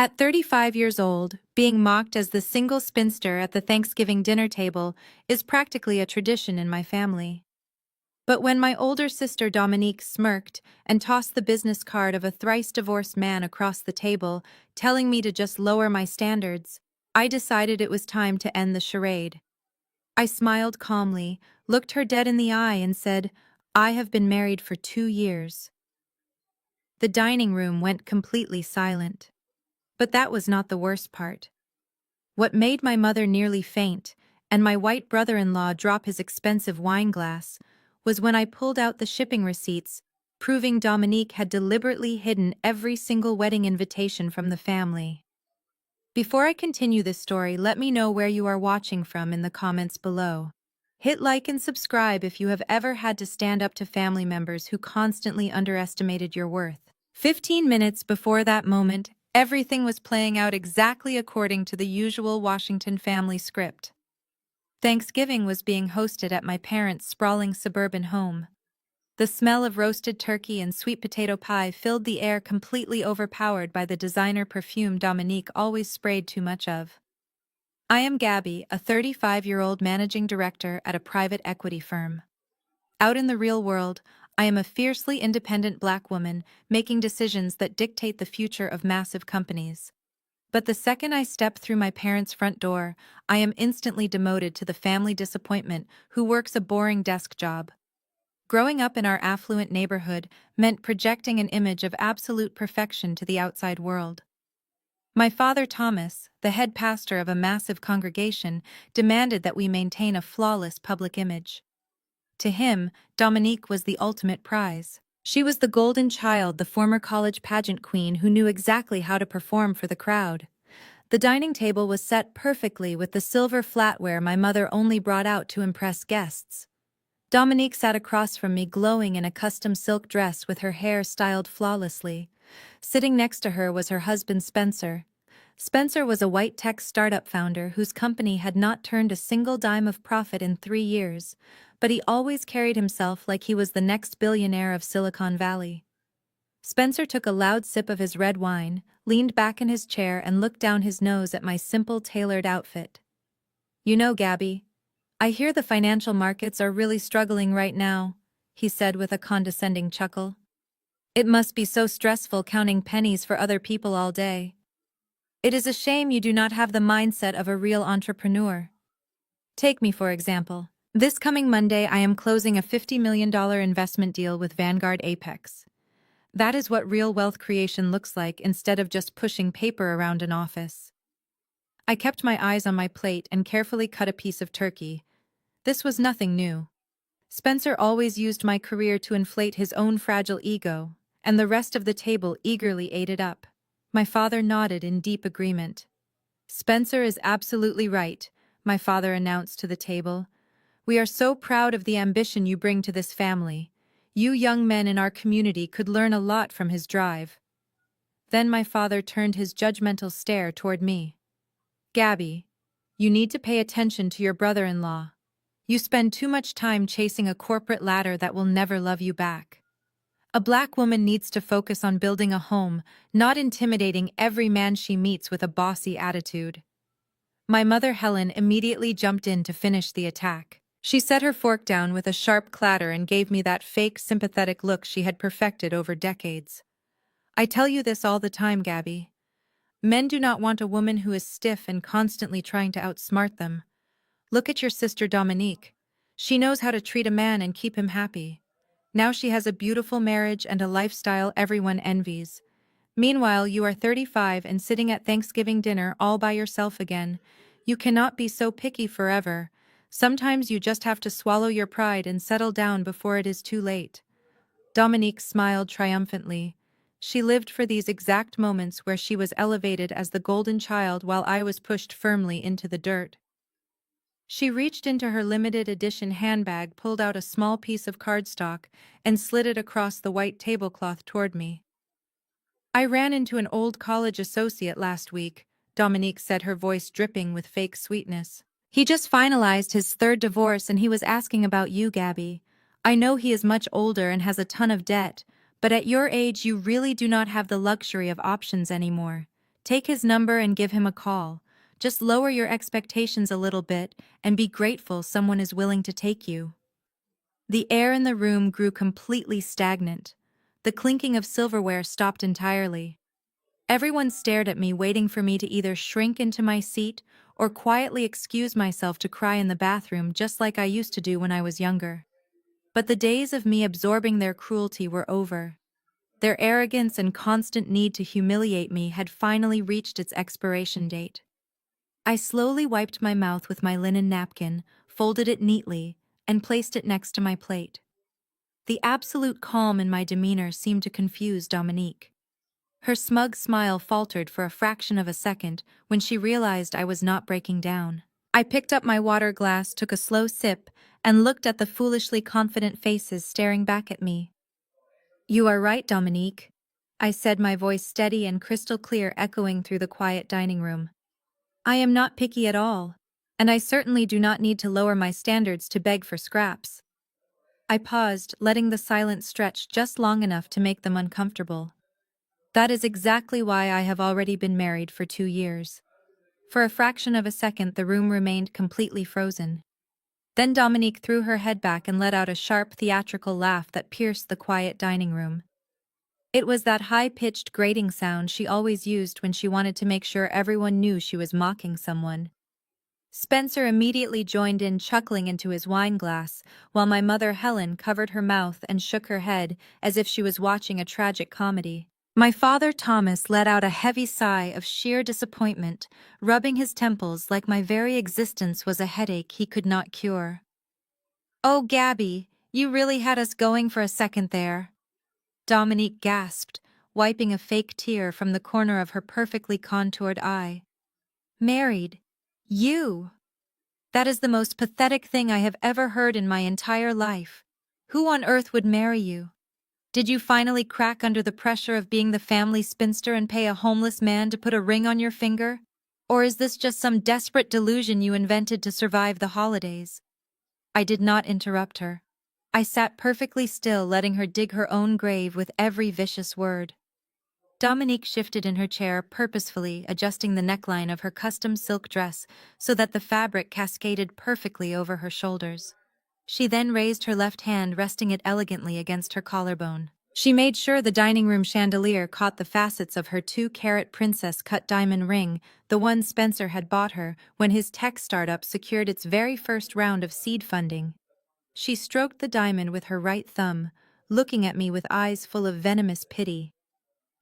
At 35 years old, being mocked as the single spinster at the Thanksgiving dinner table is practically a tradition in my family. But when my older sister Dominique smirked and tossed the business card of a thrice-divorced man across the table, telling me to just lower my standards, I decided it was time to end the charade. I smiled calmly, looked her dead in the eye and said, "I have been married for 2 years." The dining room went completely silent. But that was not the worst part. What made my mother nearly faint, and my white brother-in-law drop his expensive wine glass, was when I pulled out the shipping receipts, proving Dominique had deliberately hidden every single wedding invitation from the family. Before I continue this story, let me know where you are watching from in the comments below. Hit like and subscribe if you have ever had to stand up to family members who constantly underestimated your worth. 15 minutes before that moment, everything was playing out exactly according to the usual Washington family script. Thanksgiving was being hosted at my parents' sprawling suburban home. The smell of roasted turkey and sweet potato pie filled the air, completely overpowered by the designer perfume Dominique always sprayed too much of. I am Gabby, a 35-year-old managing director at a private equity firm. Out in the real world, I am a fiercely independent Black woman making decisions that dictate the future of massive companies. But the second I step through my parents' front door, I am instantly demoted to the family disappointment who works a boring desk job. Growing up in our affluent neighborhood meant projecting an image of absolute perfection to the outside world. My father Thomas, the head pastor of a massive congregation, demanded that we maintain a flawless public image. To him, Dominique was the ultimate prize. She was the golden child, the former college pageant queen who knew exactly how to perform for the crowd. The dining table was set perfectly with the silver flatware my mother only brought out to impress guests. Dominique sat across from me, glowing in a custom silk dress with her hair styled flawlessly. Sitting next to her was her husband Spencer. Spencer was a white tech startup founder whose company had not turned a single dime of profit in 3 years, but he always carried himself like he was the next billionaire of Silicon Valley. Spencer took a loud sip of his red wine, leaned back in his chair and looked down his nose at my simple tailored outfit. "You know, Gabby, I hear the financial markets are really struggling right now," he said with a condescending chuckle. "It must be so stressful counting pennies for other people all day. It is a shame you do not have the mindset of a real entrepreneur. Take me for example. This coming Monday I am closing a $50 million investment deal with Vanguard Apex. That is what real wealth creation looks like instead of just pushing paper around an office." I kept my eyes on my plate and carefully cut a piece of turkey. This was nothing new. Spencer always used my career to inflate his own fragile ego, and the rest of the table eagerly ate it up. My father nodded in deep agreement. "Spencer is absolutely right," my father announced to the table. "We are so proud of the ambition you bring to this family. You young men in our community could learn a lot from his drive." Then my father turned his judgmental stare toward me. "Gabby, you need to pay attention to your brother-in-law. You spend too much time chasing a corporate ladder that will never love you back. A Black woman needs to focus on building a home, not intimidating every man she meets with a bossy attitude." My mother Helen immediately jumped in to finish the attack. She set her fork down with a sharp clatter and gave me that fake, sympathetic look she had perfected over decades. "I tell you this all the time, Gabby. Men do not want a woman who is stiff and constantly trying to outsmart them. Look at your sister Dominique. She knows how to treat a man and keep him happy. Now she has a beautiful marriage and a lifestyle everyone envies. Meanwhile, you are 35 and sitting at Thanksgiving dinner all by yourself again. You cannot be so picky forever. Sometimes you just have to swallow your pride and settle down before it is too late." Dominique smiled triumphantly. She lived for these exact moments where she was elevated as the golden child while I was pushed firmly into the dirt. She reached into her limited edition handbag, pulled out a small piece of cardstock, and slid it across the white tablecloth toward me. "I ran into an old college associate last week," Dominique said, her voice dripping with fake sweetness. "He just finalized his third divorce and he was asking about you, Gabby. I know he is much older and has a ton of debt, but at your age you really do not have the luxury of options anymore. Take his number and give him a call. Just lower your expectations a little bit and be grateful someone is willing to take you." The air in the room grew completely stagnant. The clinking of silverware stopped entirely. Everyone stared at me, waiting for me to either shrink into my seat or quietly excuse myself to cry in the bathroom just like I used to do when I was younger. But the days of me absorbing their cruelty were over. Their arrogance and constant need to humiliate me had finally reached its expiration date. I slowly wiped my mouth with my linen napkin, folded it neatly, and placed it next to my plate. The absolute calm in my demeanor seemed to confuse Dominique. Her smug smile faltered for a fraction of a second when she realized I was not breaking down. I picked up my water glass, took a slow sip, and looked at the foolishly confident faces staring back at me. "You are right, Dominique," I said, my voice steady and crystal clear, echoing through the quiet dining room. "I am not picky at all, and I certainly do not need to lower my standards to beg for scraps." I paused, letting the silence stretch just long enough to make them uncomfortable. That is exactly why I have already been married for 2 years. For a fraction of a second, the room remained completely frozen. Then Dominique threw her head back and let out a sharp, theatrical laugh that pierced the quiet dining room. It was that high-pitched grating sound she always used when she wanted to make sure everyone knew she was mocking someone. Spencer immediately joined in, chuckling into his wine glass, while my mother Helen covered her mouth and shook her head as if she was watching a tragic comedy. My father Thomas let out a heavy sigh of sheer disappointment, rubbing his temples like my very existence was a headache he could not cure. "Oh, Gabby, you really had us going for a second there," Dominique gasped, wiping a fake tear from the corner of her perfectly contoured eye. "Married? You? That is the most pathetic thing I have ever heard in my entire life. Who on earth would marry you? Did you finally crack under the pressure of being the family spinster and pay a homeless man to put a ring on your finger? Or is this just some desperate delusion you invented to survive the holidays?" I did not interrupt her. I sat perfectly still, letting her dig her own grave with every vicious word. Dominique shifted in her chair, purposefully adjusting the neckline of her custom silk dress so that the fabric cascaded perfectly over her shoulders. She then raised her left hand, resting it elegantly against her collarbone. She made sure the dining room chandelier caught the facets of her 2-carat princess-cut diamond ring, the one Spencer had bought her when his tech startup secured its very first round of seed funding. She stroked the diamond with her right thumb, looking at me with eyes full of venomous pity.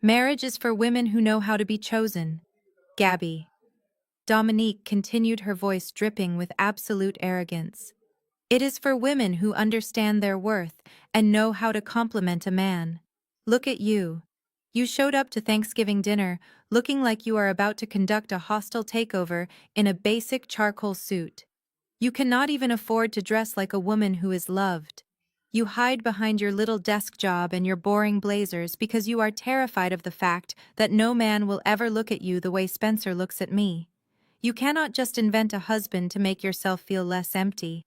"Marriage is for women who know how to be chosen, Gabby." Dominique continued, her voice dripping with absolute arrogance. "It is for women who understand their worth and know how to compliment a man. Look at you. You showed up to Thanksgiving dinner looking like you are about to conduct a hostile takeover in a basic charcoal suit. You cannot even afford to dress like a woman who is loved. You hide behind your little desk job and your boring blazers because you are terrified of the fact that no man will ever look at you the way Spencer looks at me. You cannot just invent a husband to make yourself feel less empty."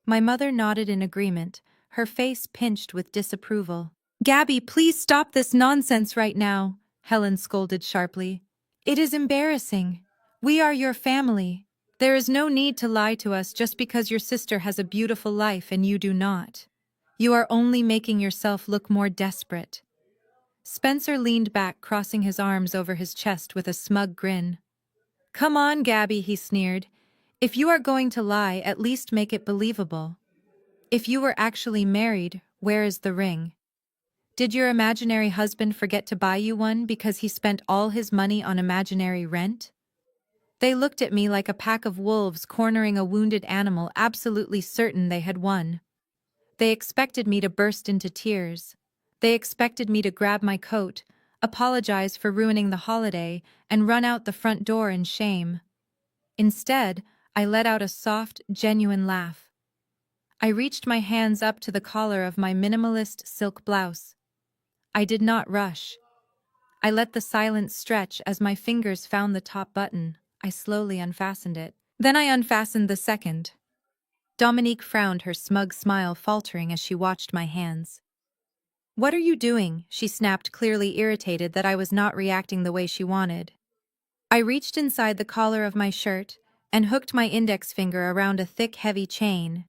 My mother nodded in agreement, her face pinched with disapproval. "Gabby, please stop this nonsense right now," Helen scolded sharply. "It is embarrassing. We are your family. There is no need to lie to us just because your sister has a beautiful life and you do not. You are only making yourself look more desperate." Spencer leaned back, crossing his arms over his chest with a smug grin. "Come on, Gabby," he sneered. "If you are going to lie, at least make it believable. If you were actually married, where is the ring? Did your imaginary husband forget to buy you one because he spent all his money on imaginary rent?" They looked at me like a pack of wolves cornering a wounded animal, absolutely certain they had won. They expected me to burst into tears. They expected me to grab my coat, apologize for ruining the holiday, and run out the front door in shame. Instead, I let out a soft, genuine laugh. I reached my hands up to the collar of my minimalist silk blouse. I did not rush. I let the silence stretch as my fingers found the top button. I slowly unfastened it. Then I unfastened the second. Dominique frowned, her smug smile faltering as she watched my hands. "What are you doing?" she snapped, clearly irritated that I was not reacting the way she wanted. I reached inside the collar of my shirt and hooked my index finger around a thick, heavy chain.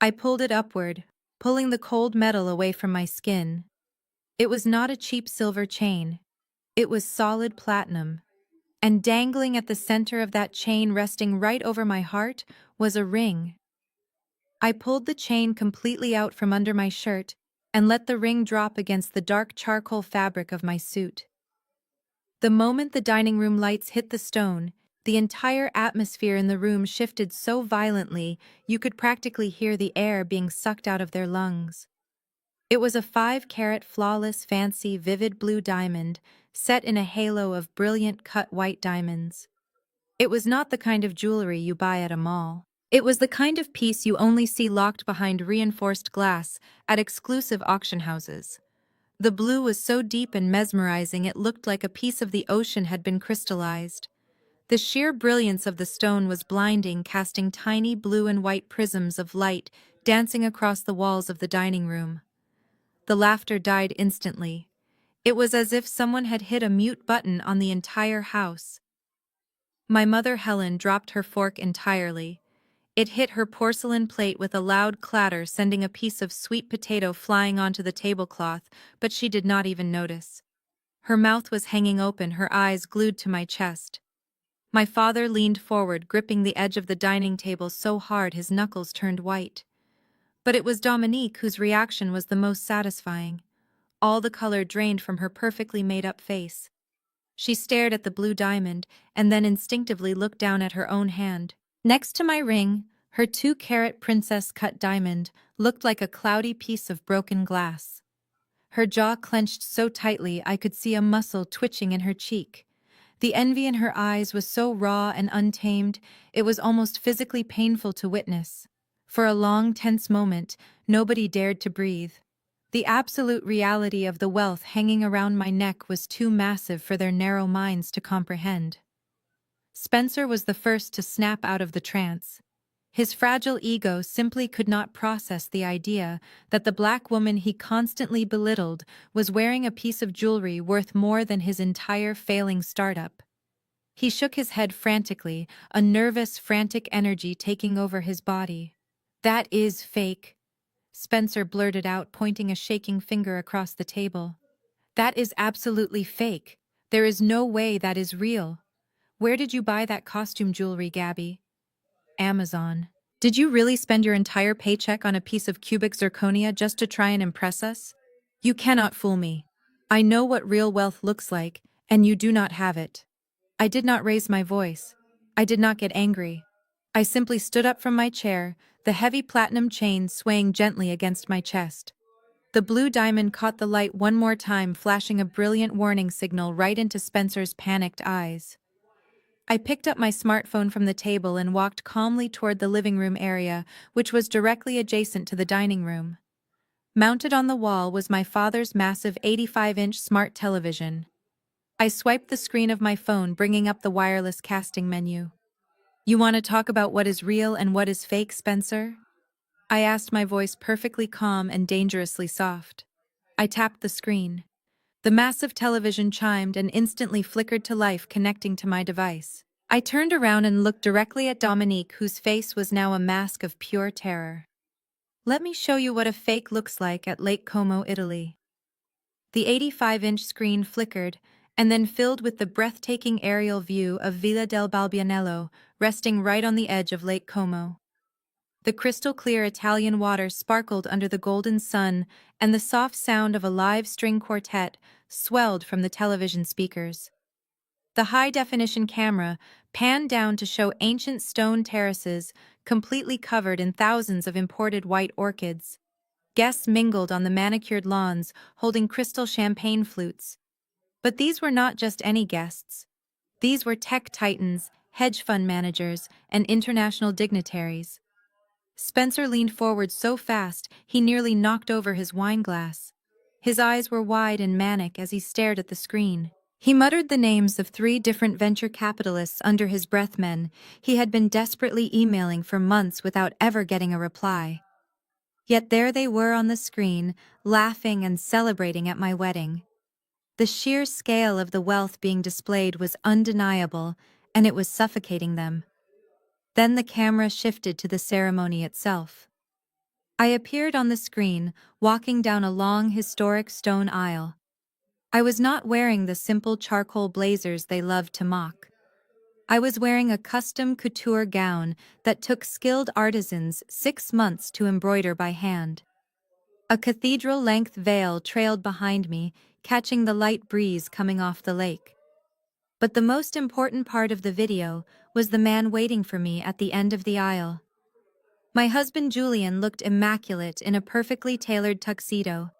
I pulled it upward, pulling the cold metal away from my skin. It was not a cheap silver chain. It was solid platinum. And dangling at the center of that chain, resting right over my heart, was a ring. I pulled the chain completely out from under my shirt and let the ring drop against the dark charcoal fabric of my suit. The moment the dining room lights hit the stone, the entire atmosphere in the room shifted so violently you could practically hear the air being sucked out of their lungs. It was a 5-carat flawless, fancy, vivid blue diamond set in a halo of brilliant cut white diamonds. It was not the kind of jewelry you buy at a mall. It was the kind of piece you only see locked behind reinforced glass at exclusive auction houses. The blue was so deep and mesmerizing it looked like a piece of the ocean had been crystallized. The sheer brilliance of the stone was blinding, casting tiny blue and white prisms of light dancing across the walls of the dining room. The laughter died instantly. It was as if someone had hit a mute button on the entire house. My mother Helen dropped her fork entirely. It hit her porcelain plate with a loud clatter, sending a piece of sweet potato flying onto the tablecloth, but she did not even notice. Her mouth was hanging open, her eyes glued to my chest. My father leaned forward, gripping the edge of the dining table so hard his knuckles turned white. But it was Dominique whose reaction was the most satisfying. All the color drained from her perfectly made-up face. She stared at the blue diamond and then instinctively looked down at her own hand. Next to my ring, her 2-carat princess-cut diamond looked like a cloudy piece of broken glass. Her jaw clenched so tightly I could see a muscle twitching in her cheek. The envy in her eyes was so raw and untamed, it was almost physically painful to witness. For a long, tense moment, nobody dared to breathe. The absolute reality of the wealth hanging around my neck was too massive for their narrow minds to comprehend. Spencer was the first to snap out of the trance. His fragile ego simply could not process the idea that the black woman he constantly belittled was wearing a piece of jewelry worth more than his entire failing startup. He shook his head frantically, a nervous, frantic energy taking over his body. "That is fake," Spencer blurted out, pointing a shaking finger across the table. "That is absolutely fake. There is no way that is real. Where did you buy that costume jewelry, Gabby?" "Amazon." "Did you really spend your entire paycheck on a piece of cubic zirconia just to try and impress us? You cannot fool me. I know what real wealth looks like, and you do not have it." I did not raise my voice. I did not get angry. I simply stood up from my chair, the heavy platinum chain swaying gently against my chest. The blue diamond caught the light one more time, flashing a brilliant warning signal right into Spencer's panicked eyes. I picked up my smartphone from the table and walked calmly toward the living room area, which was directly adjacent to the dining room. Mounted on the wall was my father's massive 85-inch smart television. I swiped the screen of my phone, bringing up the wireless casting menu. "You want to talk about what is real and what is fake, Spencer?" I asked, my voice perfectly calm and dangerously soft. I tapped the screen. The massive television chimed and instantly flickered to life, connecting to my device. I turned around and looked directly at Dominique, whose face was now a mask of pure terror. "Let me show you what a fake looks like at Lake Como, Italy." The 85-inch screen flickered, and then filled with the breathtaking aerial view of Villa del Balbianello, resting right on the edge of Lake Como. The crystal-clear Italian water sparkled under the golden sun, and the soft sound of a live string quartet swelled from the television speakers. The high-definition camera panned down to show ancient stone terraces completely covered in thousands of imported white orchids. Guests mingled on the manicured lawns, holding crystal champagne flutes. But these were not just any guests. These were tech titans, hedge fund managers, and international dignitaries. Spencer leaned forward so fast he nearly knocked over his wine glass. His eyes were wide and manic as he stared at the screen. He muttered the names of 3 different venture capitalists under his breath, men he had been desperately emailing for months without ever getting a reply. Yet there they were on the screen, laughing and celebrating at my wedding. The sheer scale of the wealth being displayed was undeniable, and it was suffocating them. Then the camera shifted to the ceremony itself. I appeared on the screen, walking down a long historic stone aisle. I was not wearing the simple charcoal blazers they loved to mock. I was wearing a custom couture gown that took skilled artisans 6 months to embroider by hand. A cathedral-length veil trailed behind me, catching the light breeze coming off the lake. But the most important part of the video was the man waiting for me at the end of the aisle. My husband Julian looked immaculate in a perfectly tailored tuxedo.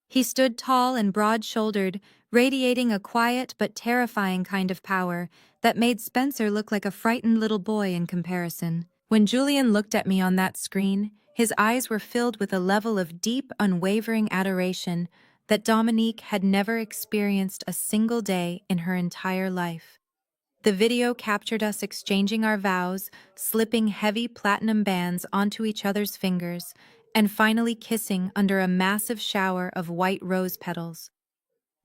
He stood tall and broad-shouldered, radiating a quiet but terrifying kind of power that made Spencer look like a frightened little boy in comparison. When Julian looked at me on that screen, his eyes were filled with a level of deep, unwavering adoration that Dominique had never experienced a single day in her entire life. The video captured us exchanging our vows, slipping heavy platinum bands onto each other's fingers, and finally kissing under a massive shower of white rose petals.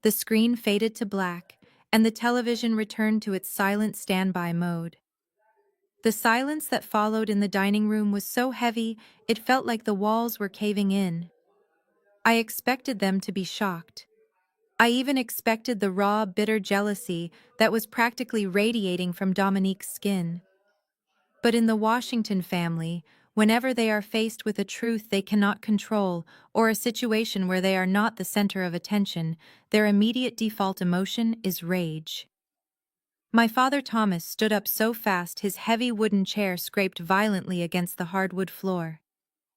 The screen faded to black, and the television returned to its silent standby mode. The silence that followed in the dining room was so heavy it felt like the walls were caving in. I expected them to be shocked. I even expected the raw, bitter jealousy that was practically radiating from Dominique's skin. But in the Washington family, whenever they are faced with a truth they cannot control or a situation where they are not the center of attention, their immediate default emotion is rage. My father Thomas stood up so fast his heavy wooden chair scraped violently against the hardwood floor.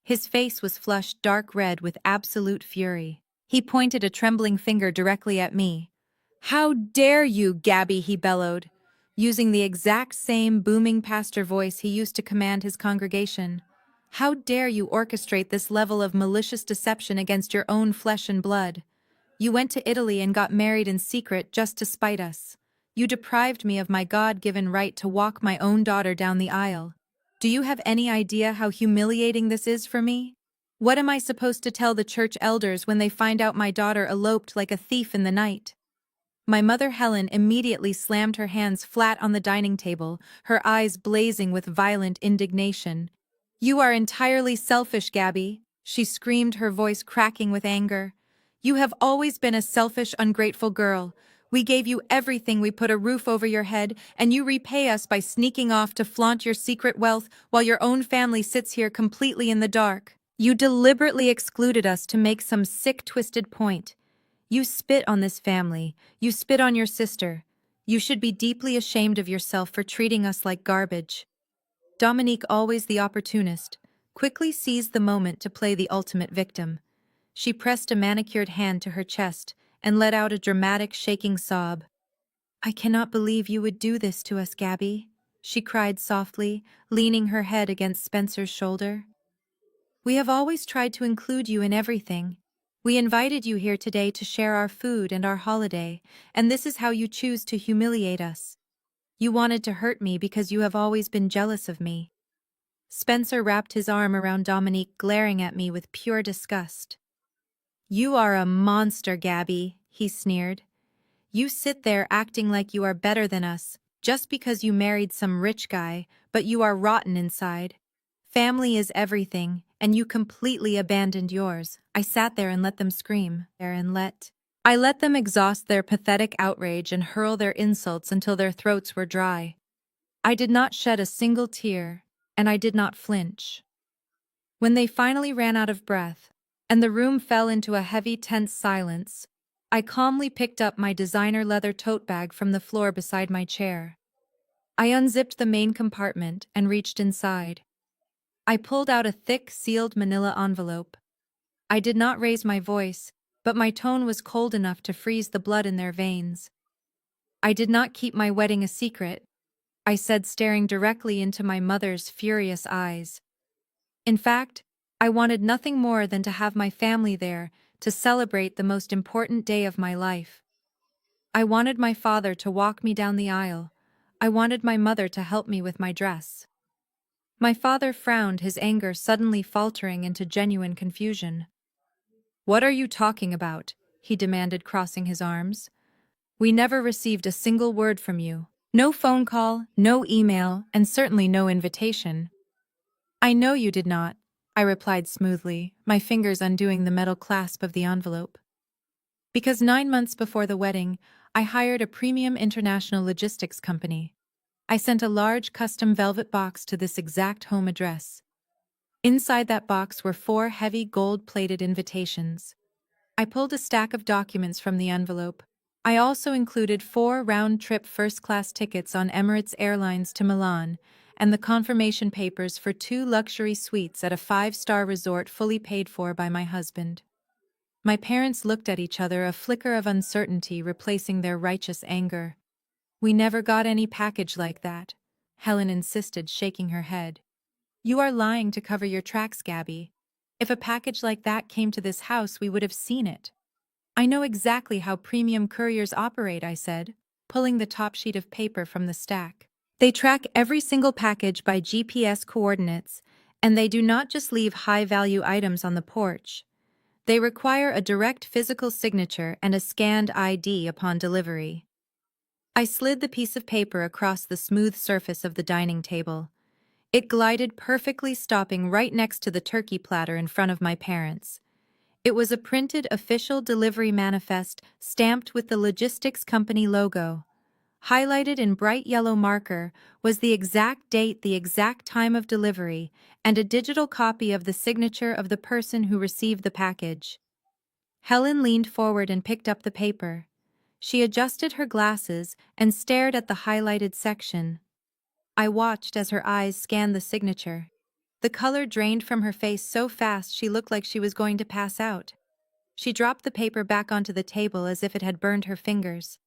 His face was flushed dark red with absolute fury. He pointed a trembling finger directly at me. "How dare you, Gabby," he bellowed, using the exact same booming pastor voice he used to command his congregation. "How dare you orchestrate this level of malicious deception against your own flesh and blood? You went to Italy and got married in secret just to spite us. You deprived me of my God-given right to walk my own daughter down the aisle. Do you have any idea how humiliating this is for me? What am I supposed to tell the church elders when they find out my daughter eloped like a thief in the night?" My mother Helen immediately slammed her hands flat on the dining table, her eyes blazing with violent indignation. "You are entirely selfish, Gabby," she screamed, her voice cracking with anger. "You have always been a selfish, ungrateful girl. We gave you everything, we put a roof over your head, and you repay us by sneaking off to flaunt your secret wealth while your own family sits here completely in the dark. You deliberately excluded us to make some sick, twisted point. You spit on this family. You spit on your sister. You should be deeply ashamed of yourself for treating us like garbage." Dominique, always the opportunist, quickly seized the moment to play the ultimate victim. She pressed a manicured hand to her chest and let out a dramatic, shaking sob. "I cannot believe you would do this to us, Gabby," she cried softly, leaning her head against Spencer's shoulder. "We have always tried to include you in everything. We invited you here today to share our food and our holiday, and this is how you choose to humiliate us. You wanted to hurt me because you have always been jealous of me." Spencer wrapped his arm around Dominique, glaring at me with pure disgust. "You are a monster, Gabby," he sneered. "You sit there acting like you are better than us, just because you married some rich guy, but you are rotten inside. Family is everything, and you completely abandoned yours." I sat there and let them scream. I let them exhaust their pathetic outrage and hurl their insults until their throats were dry. I did not shed a single tear, and I did not flinch. When they finally ran out of breath, and the room fell into a heavy, tense silence, I calmly picked up my designer leather tote bag from the floor beside my chair. I unzipped the main compartment and reached inside. I pulled out a thick, sealed manila envelope. I did not raise my voice, but my tone was cold enough to freeze the blood in their veins. "I did not keep my wedding a secret," I said, staring directly into my mother's furious eyes. "In fact, I wanted nothing more than to have my family there to celebrate the most important day of my life. I wanted my father to walk me down the aisle. I wanted my mother to help me with my dress." My father frowned, his anger suddenly faltering into genuine confusion. "What are you talking about?" he demanded, crossing his arms. We never received a single word from you. No phone call, no email, and certainly no invitation. I know you did not, I replied smoothly, my fingers undoing the metal clasp of the envelope. Because 9 months before the wedding, I hired a premium international logistics company. I sent a large custom velvet box to this exact home address. Inside that box were 4 heavy gold-plated invitations. I pulled a stack of documents from the envelope. I also included 4 round-trip first-class tickets on Emirates Airlines to Milan and the confirmation papers for 2 luxury suites at a 5-star resort fully paid for by my husband. My parents looked at each other, a flicker of uncertainty replacing their righteous anger. "We never got any package like that," Helen insisted, shaking her head. "You are lying to cover your tracks, Gabby. If a package like that came to this house, we would have seen it." "I know exactly how premium couriers operate," I said, pulling the top sheet of paper from the stack. "They track every single package by GPS coordinates, and they do not just leave high-value items on the porch. They require a direct physical signature and a scanned ID upon delivery." I slid the piece of paper across the smooth surface of the dining table. It glided perfectly, stopping right next to the turkey platter in front of my parents. It was a printed official delivery manifest stamped with the logistics company logo. Highlighted in bright yellow marker was the exact date, the exact time of delivery, and a digital copy of the signature of the person who received the package. Helen leaned forward and picked up the paper. She adjusted her glasses and stared at the highlighted section. I watched as her eyes scanned the signature. The color drained from her face so fast she looked like she was going to pass out. She dropped the paper back onto the table as if it had burned her fingers.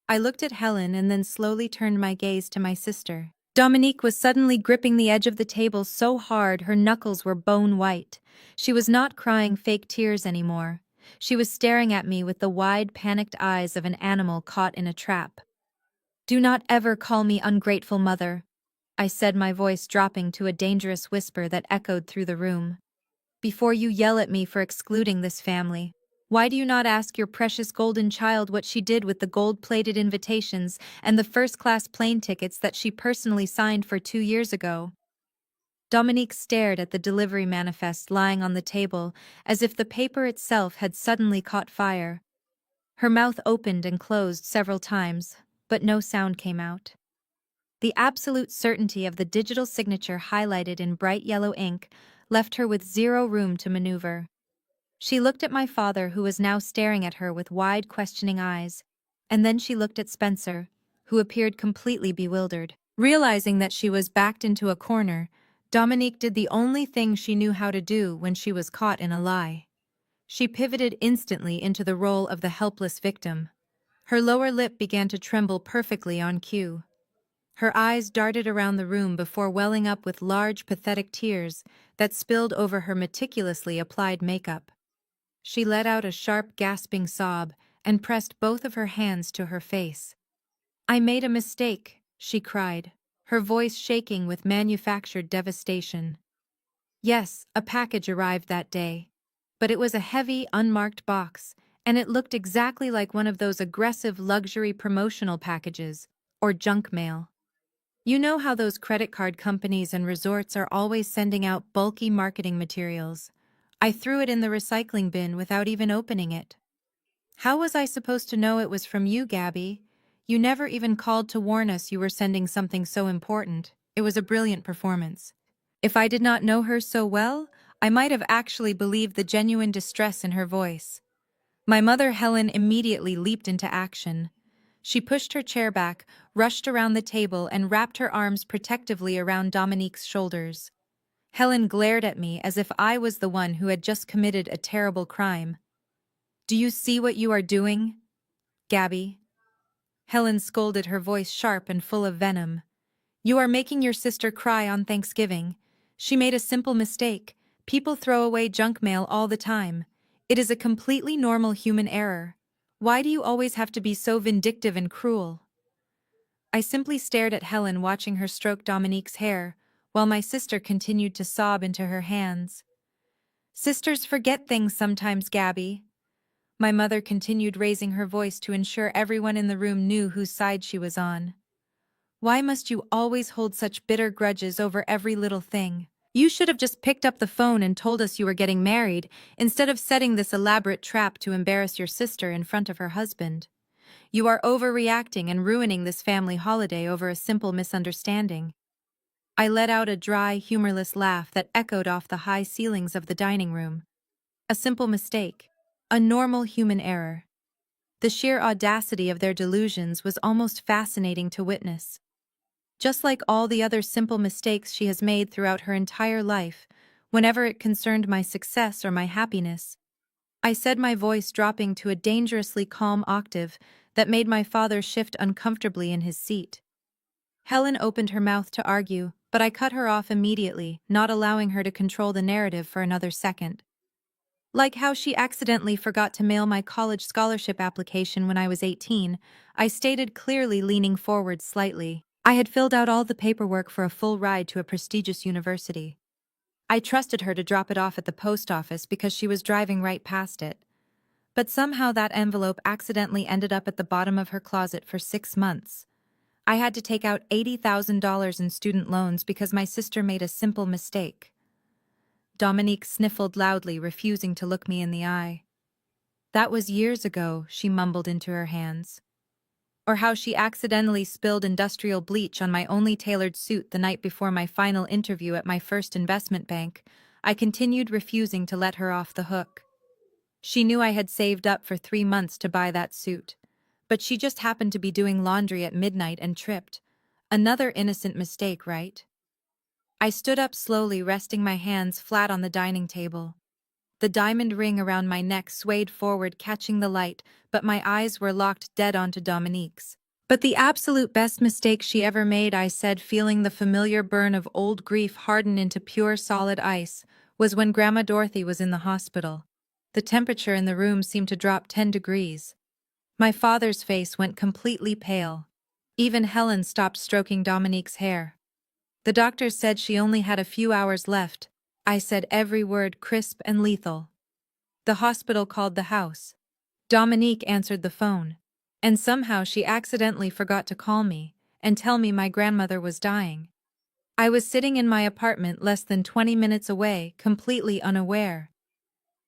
I looked at Helen and then slowly turned my gaze to my sister. Dominique was suddenly gripping the edge of the table so hard her knuckles were bone white. She was not crying fake tears anymore. She was staring at me with the wide, panicked eyes of an animal caught in a trap. "Do not ever call me ungrateful, mother," I said, my voice dropping to a dangerous whisper that echoed through the room. "Before you yell at me for excluding this family, why do you not ask your precious golden child what she did with the gold-plated invitations and the first-class plane tickets that she personally signed for 2 years ago?" Dominique stared at the delivery manifest lying on the table as if the paper itself had suddenly caught fire. Her mouth opened and closed several times, but no sound came out. The absolute certainty of the digital signature highlighted in bright yellow ink left her with zero room to maneuver. She looked at my father, who was now staring at her with wide, questioning eyes, and then she looked at Spencer, who appeared completely bewildered. Realizing that she was backed into a corner, Dominique did the only thing she knew how to do when she was caught in a lie. She pivoted instantly into the role of the helpless victim. Her lower lip began to tremble perfectly on cue. Her eyes darted around the room before welling up with large, pathetic tears that spilled over her meticulously applied makeup. She let out a sharp, gasping sob and pressed both of her hands to her face. "I made a mistake," she cried, her voice shaking with manufactured devastation. Yes, a package arrived that day. But it was a heavy, unmarked box, and it looked exactly like one of those aggressive luxury promotional packages, or junk mail. You know how those credit card companies and resorts are always sending out bulky marketing materials. I threw it in the recycling bin without even opening it. How was I supposed to know it was from you, Gabby? You never even called to warn us you were sending something so important. It was a brilliant performance. If I did not know her so well, I might have actually believed the genuine distress in her voice. My mother, Helen, immediately leaped into action. She pushed her chair back, rushed around the table, and wrapped her arms protectively around Dominique's shoulders. Helen glared at me as if I was the one who had just committed a terrible crime. "Do you see what you are doing, Gabby?" Helen scolded, her voice sharp and full of venom. "You are making your sister cry on Thanksgiving. She made a simple mistake. People throw away junk mail all the time. It is a completely normal human error. Why do you always have to be so vindictive and cruel?" I simply stared at Helen, watching her stroke Dominique's hair, while my sister continued to sob into her hands. "Sisters forget things sometimes, Gabby." My mother continued raising her voice to ensure everyone in the room knew whose side she was on. Why must you always hold such bitter grudges over every little thing? You should have just picked up the phone and told us you were getting married, instead of setting this elaborate trap to embarrass your sister in front of her husband. You are overreacting and ruining this family holiday over a simple misunderstanding. I let out a dry, humorless laugh that echoed off the high ceilings of the dining room. A simple mistake. A normal human error. The sheer audacity of their delusions was almost fascinating to witness. Just like all the other simple mistakes she has made throughout her entire life, whenever it concerned my success or my happiness, I said, my voice dropping to a dangerously calm octave that made my father shift uncomfortably in his seat. Helen opened her mouth to argue, but I cut her off immediately, not allowing her to control the narrative for another second. Like how she accidentally forgot to mail my college scholarship application when I was 18, I stated clearly, leaning forward slightly. I had filled out all the paperwork for a full ride to a prestigious university. I trusted her to drop it off at the post office because she was driving right past it. But somehow that envelope accidentally ended up at the bottom of her closet for 6 months. I had to take out $80,000 in student loans because my sister made a simple mistake. Dominique sniffled loudly, refusing to look me in the eye. That was years ago, she mumbled into her hands. Or how she accidentally spilled industrial bleach on my only tailored suit the night before my final interview at my first investment bank. I continued, refusing to let her off the hook. She knew I had saved up for 3 months to buy that suit, but she just happened to be doing laundry at midnight and tripped. Another innocent mistake, right? I stood up slowly, resting my hands flat on the dining table. The diamond ring around my neck swayed forward, catching the light, but my eyes were locked dead onto Dominique's. But the absolute best mistake she ever made, I said, feeling the familiar burn of old grief harden into pure solid ice, was when Grandma Dorothy was in the hospital. The temperature in the room seemed to drop 10 degrees. My father's face went completely pale. Even Helen stopped stroking Dominique's hair. The doctors said she only had a few hours left. I said every word crisp and lethal. The hospital called the house. Dominique answered the phone. And somehow she accidentally forgot to call me and tell me my grandmother was dying. I was sitting in my apartment less than 20 minutes away, completely unaware.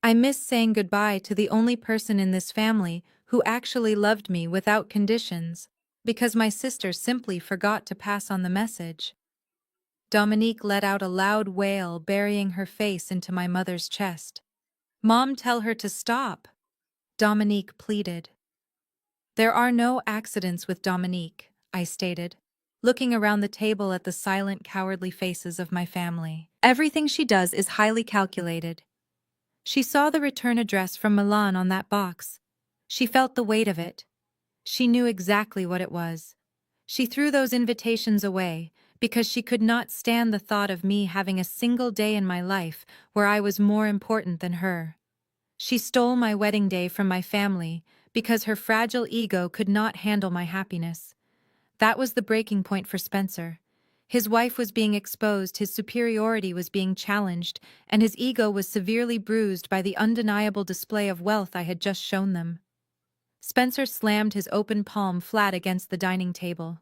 I missed saying goodbye to the only person in this family who actually loved me without conditions, because my sister simply forgot to pass on the message. Dominique let out a loud wail, burying her face into my mother's chest. "Mom, tell her to stop," Dominique pleaded. "There are no accidents with Dominique," I stated, looking around the table at the silent, cowardly faces of my family. "Everything she does is highly calculated." She saw the return address from Milan on that box. She felt the weight of it. She knew exactly what it was. She threw those invitations away because she could not stand the thought of me having a single day in my life where I was more important than her. She stole my wedding day from my family because her fragile ego could not handle my happiness. That was the breaking point for Spencer. His wife was being exposed, his superiority was being challenged, and his ego was severely bruised by the undeniable display of wealth I had just shown them. Spencer slammed his open palm flat against the dining table.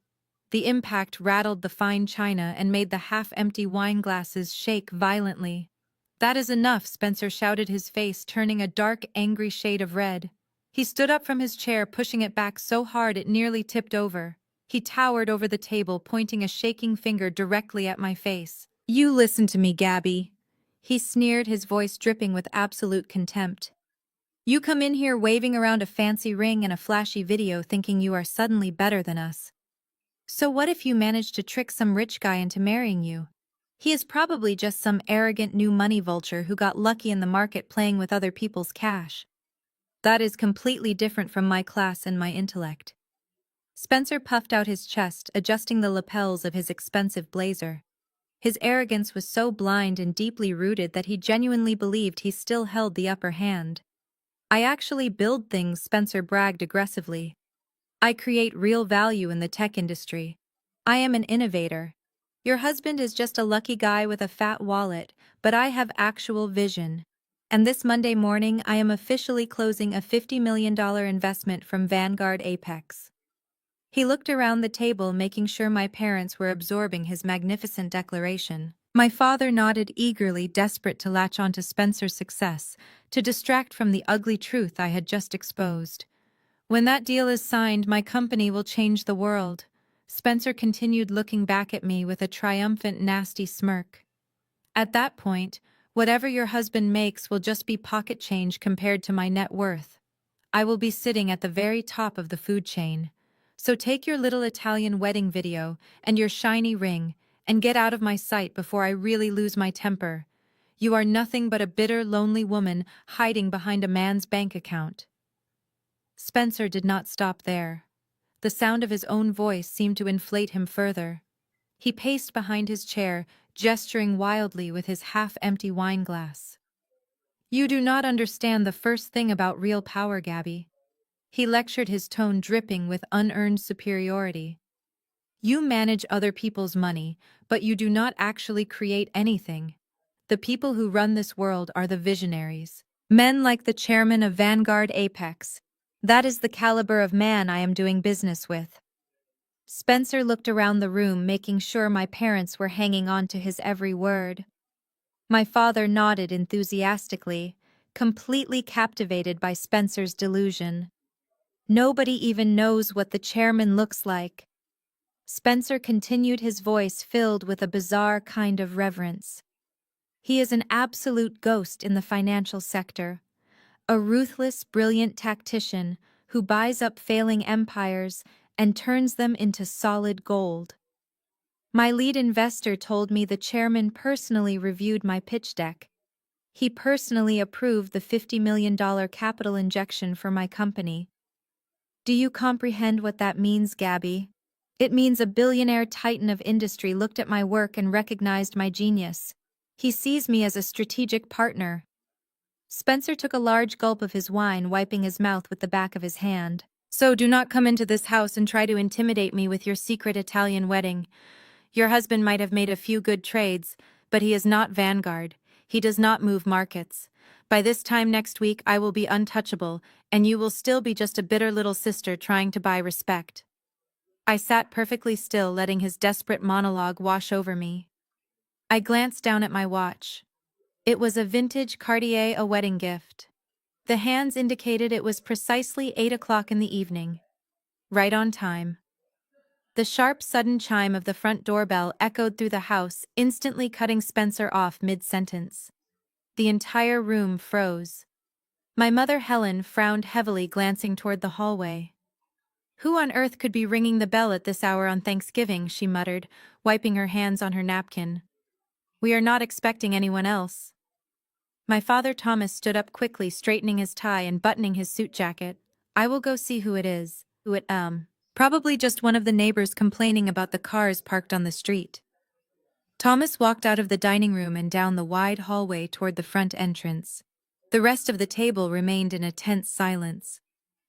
The impact rattled the fine china and made the half-empty wine glasses shake violently. "That is enough," Spencer shouted, his face turning a dark, angry shade of red. He stood up from his chair, pushing it back so hard it nearly tipped over. He towered over the table, pointing a shaking finger directly at my face. "You listen to me, Gabby," he sneered, his voice dripping with absolute contempt. "You come in here waving around a fancy ring and a flashy video thinking you are suddenly better than us. So what if you manage to trick some rich guy into marrying you? He is probably just some arrogant new money vulture who got lucky in the market playing with other people's cash. That is completely different from my class and my intellect." Spencer puffed out his chest, adjusting the lapels of his expensive blazer. His arrogance was so blind and deeply rooted that he genuinely believed he still held the upper hand. "I actually build things," Spencer bragged aggressively. "I create real value in the tech industry. I am an innovator. Your husband is just a lucky guy with a fat wallet, but I have actual vision." and this Monday morning I am officially closing a $50 million investment from Vanguard Apex. He looked around the table, making sure my parents were absorbing his magnificent declaration. My father nodded eagerly, desperate to latch onto Spencer's success, to distract from the ugly truth I had just exposed. When that deal is signed, my company will change the world. Spencer continued, looking back at me with a triumphant, nasty smirk. At that point, whatever your husband makes will just be pocket change compared to my net worth. I will be sitting at the very top of the food chain. So take your little Italian wedding video and your shiny ring and get out of my sight before I really lose my temper. You are nothing but a bitter, lonely woman hiding behind a man's bank account. Spencer did not stop there. The sound of his own voice seemed to inflate him further. He paced behind his chair, gesturing wildly with his half-empty wine glass. You do not understand the first thing about real power, Gabby. He lectured, his tone dripping with unearned superiority. You manage other people's money, but you do not actually create anything. The people who run this world are the visionaries. Men like the chairman of Vanguard Apex. That is the caliber of man I am doing business with. Spencer looked around the room, making sure my parents were hanging on to his every word. My father nodded enthusiastically, completely captivated by Spencer's delusion. Nobody even knows what the chairman looks like. Spencer continued, his voice filled with a bizarre kind of reverence. He is an absolute ghost in the financial sector. A ruthless, brilliant tactician who buys up failing empires and turns them into solid gold. My lead investor told me the chairman personally reviewed my pitch deck. He personally approved the $50 million capital injection for my company. Do you comprehend what that means, Gabby? It means a billionaire titan of industry looked at my work and recognized my genius. He sees me as a strategic partner. Spencer took a large gulp of his wine, wiping his mouth with the back of his hand. So do not come into this house and try to intimidate me with your secret Italian wedding. Your husband might have made a few good trades, but he is not Vanguard. He does not move markets. By this time next week, I will be untouchable, and you will still be just a bitter little sister trying to buy respect. I sat perfectly still, letting his desperate monologue wash over me. I glanced down at my watch. It was a vintage Cartier, a wedding gift. The hands indicated it was precisely 8 o'clock in the evening. Right on time. The sharp, sudden chime of the front doorbell echoed through the house, instantly cutting Spencer off mid-sentence. The entire room froze. My mother, Helen, frowned heavily, glancing toward the hallway. Who on earth could be ringing the bell at this hour on Thanksgiving, she muttered, wiping her hands on her napkin. We are not expecting anyone else. My father, Thomas, stood up quickly, straightening his tie and buttoning his suit jacket. I will go see who it is. Probably just one of the neighbors complaining about the cars parked on the street. Thomas walked out of the dining room and down the wide hallway toward the front entrance. The rest of the table remained in a tense silence.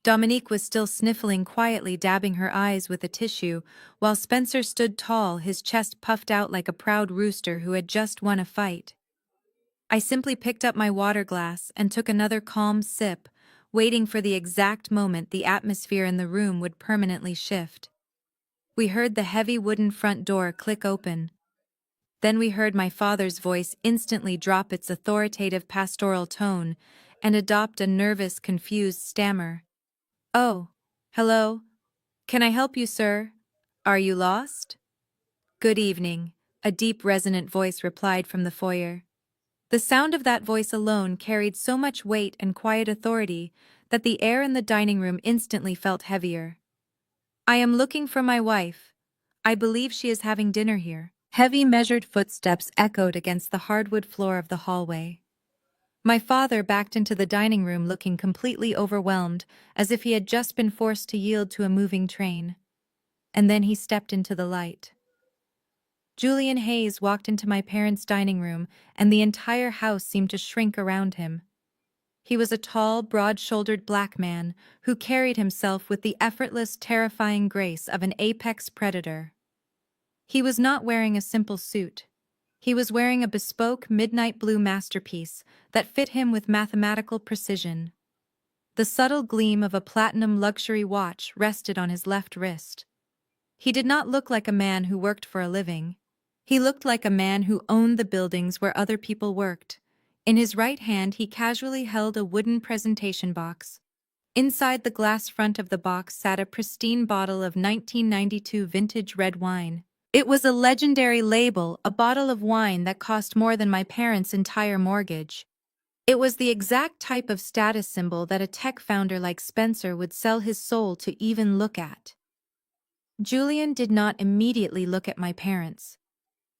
Dominique was still sniffling quietly, dabbing her eyes with a tissue, while Spencer stood tall, his chest puffed out like a proud rooster who had just won a fight. I simply picked up my water glass and took another calm sip, waiting for the exact moment the atmosphere in the room would permanently shift. We heard the heavy wooden front door click open. Then we heard my father's voice instantly drop its authoritative pastoral tone and adopt a nervous, confused stammer. Oh, hello. Can I help you, sir? Are you lost? Good evening, a deep, resonant voice replied from the foyer. The sound of that voice alone carried so much weight and quiet authority that the air in the dining room instantly felt heavier. I am looking for my wife. I believe she is having dinner here. Heavy, measured footsteps echoed against the hardwood floor of the hallway. My father backed into the dining room looking completely overwhelmed, as if he had just been forced to yield to a moving train. And then he stepped into the light. Julian Hayes walked into my parents' dining room, and the entire house seemed to shrink around him. He was a tall, broad-shouldered black man who carried himself with the effortless, terrifying grace of an apex predator. He was not wearing a simple suit. He was wearing a bespoke midnight blue masterpiece that fit him with mathematical precision. The subtle gleam of a platinum luxury watch rested on his left wrist. He did not look like a man who worked for a living. He looked like a man who owned the buildings where other people worked. In his right hand, he casually held a wooden presentation box. Inside the glass front of the box sat a pristine bottle of 1992 vintage red wine. It was a legendary label, a bottle of wine that cost more than my parents' entire mortgage. It was the exact type of status symbol that a tech founder like Spencer would sell his soul to even look at. Julian did not immediately look at my parents.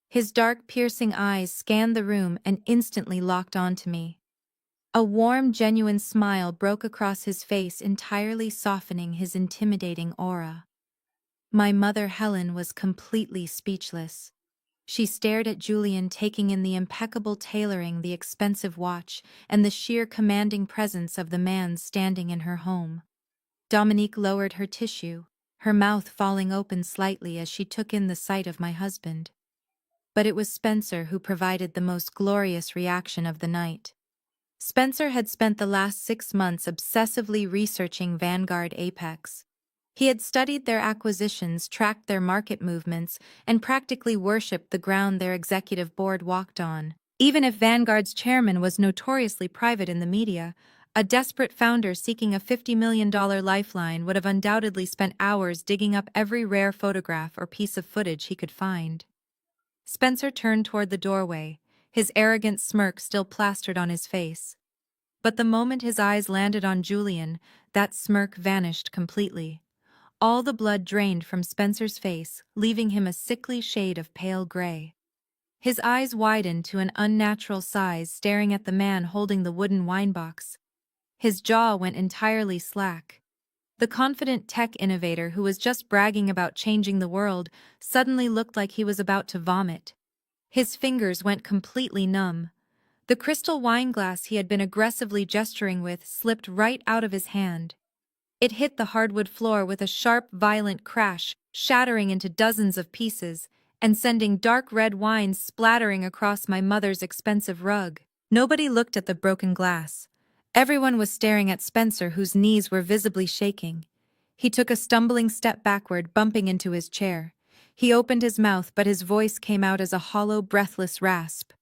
His dark, piercing eyes scanned the room and instantly locked onto me. A warm, genuine smile broke across his face, entirely softening his intimidating aura. My mother, Helen, was completely speechless. She stared at Julian, taking in the impeccable tailoring, the expensive watch, and the sheer commanding presence of the man standing in her home. Dominique lowered her tissue, her mouth falling open slightly as she took in the sight of my husband. But it was Spencer who provided the most glorious reaction of the night. Spencer had spent the last 6 months obsessively researching Vanguard Apex. He had studied their acquisitions, tracked their market movements, and practically worshipped the ground their executive board walked on. Even if Vanguard's chairman was notoriously private in the media, a desperate founder seeking a $50 million lifeline would have undoubtedly spent hours digging up every rare photograph or piece of footage he could find. Spencer turned toward the doorway, his arrogant smirk still plastered on his face. But the moment his eyes landed on Julian, that smirk vanished completely. All the blood drained from Spencer's face, leaving him a sickly shade of pale gray. His eyes widened to an unnatural size, staring at the man holding the wooden wine box. His jaw went entirely slack. The confident tech innovator who was just bragging about changing the world suddenly looked like he was about to vomit. His fingers went completely numb. The crystal wine glass he had been aggressively gesturing with slipped right out of his hand. It hit the hardwood floor with a sharp, violent crash, shattering into dozens of pieces, and sending dark red wine splattering across my mother's expensive rug. Nobody looked at the broken glass. Everyone was staring at Spencer, whose knees were visibly shaking. He took a stumbling step backward, bumping into his chair. He opened his mouth, but his voice came out as a hollow, breathless rasp.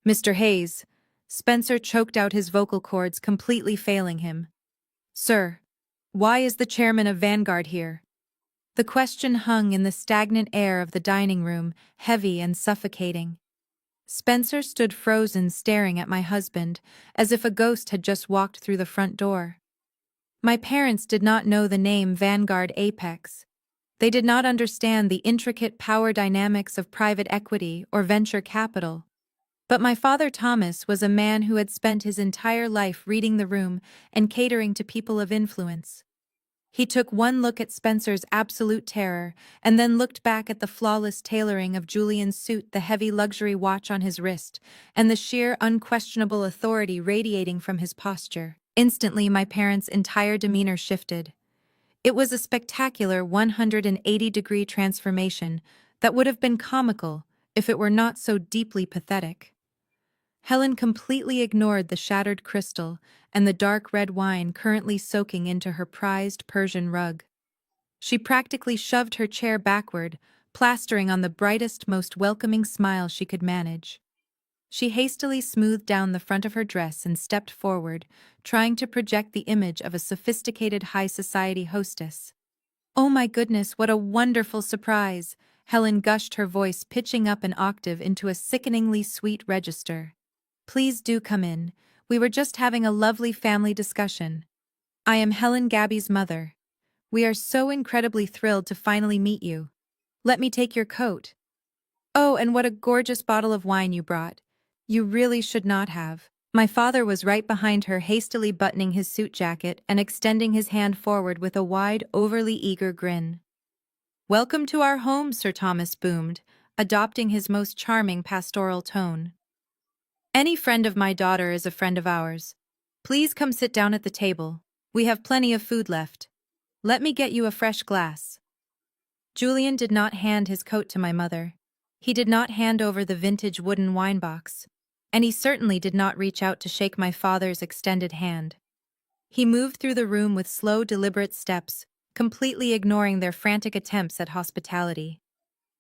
"Mr. Hayes." Spencer choked out his vocal cords, completely failing him. "Sir, why is the chairman of Vanguard here?" The question hung in the stagnant air of the dining room, heavy and suffocating. Spencer stood frozen, staring at my husband, as if a ghost had just walked through the front door. My parents did not know the name Vanguard Apex. They did not understand the intricate power dynamics of private equity or venture capital. But my father Thomas was a man who had spent his entire life reading the room and catering to people of influence. He took one look at Spencer's absolute terror, and then looked back at the flawless tailoring of Julian's suit, the heavy luxury watch on his wrist, and the sheer, unquestionable authority radiating from his posture. Instantly, my parents' entire demeanor shifted. It was a spectacular 180-degree transformation that would have been comical if it were not so deeply pathetic. Helen completely ignored the shattered crystal and the dark red wine currently soaking into her prized Persian rug. She practically shoved her chair backward, plastering on the brightest, most welcoming smile she could manage. She hastily smoothed down the front of her dress and stepped forward, trying to project the image of a sophisticated high society hostess. "Oh my goodness, what a wonderful surprise!" Helen gushed, her voice pitching up an octave into a sickeningly sweet register. "Please do come in. We were just having a lovely family discussion. I am Helen, Gabby's mother. We are so incredibly thrilled to finally meet you. Let me take your coat. Oh, and what a gorgeous bottle of wine you brought. You really should not have." My father was right behind her, hastily buttoning his suit jacket and extending his hand forward with a wide, overly eager grin. "Welcome to our home," Sir Thomas boomed, adopting his most charming pastoral tone. "Any friend of my daughter is a friend of ours. Please come sit down at the table. We have plenty of food left. Let me get you a fresh glass." Julian did not hand his coat to my mother. He did not hand over the vintage wooden wine box, and he certainly did not reach out to shake my father's extended hand. He moved through the room with slow, deliberate steps, completely ignoring their frantic attempts at hospitality.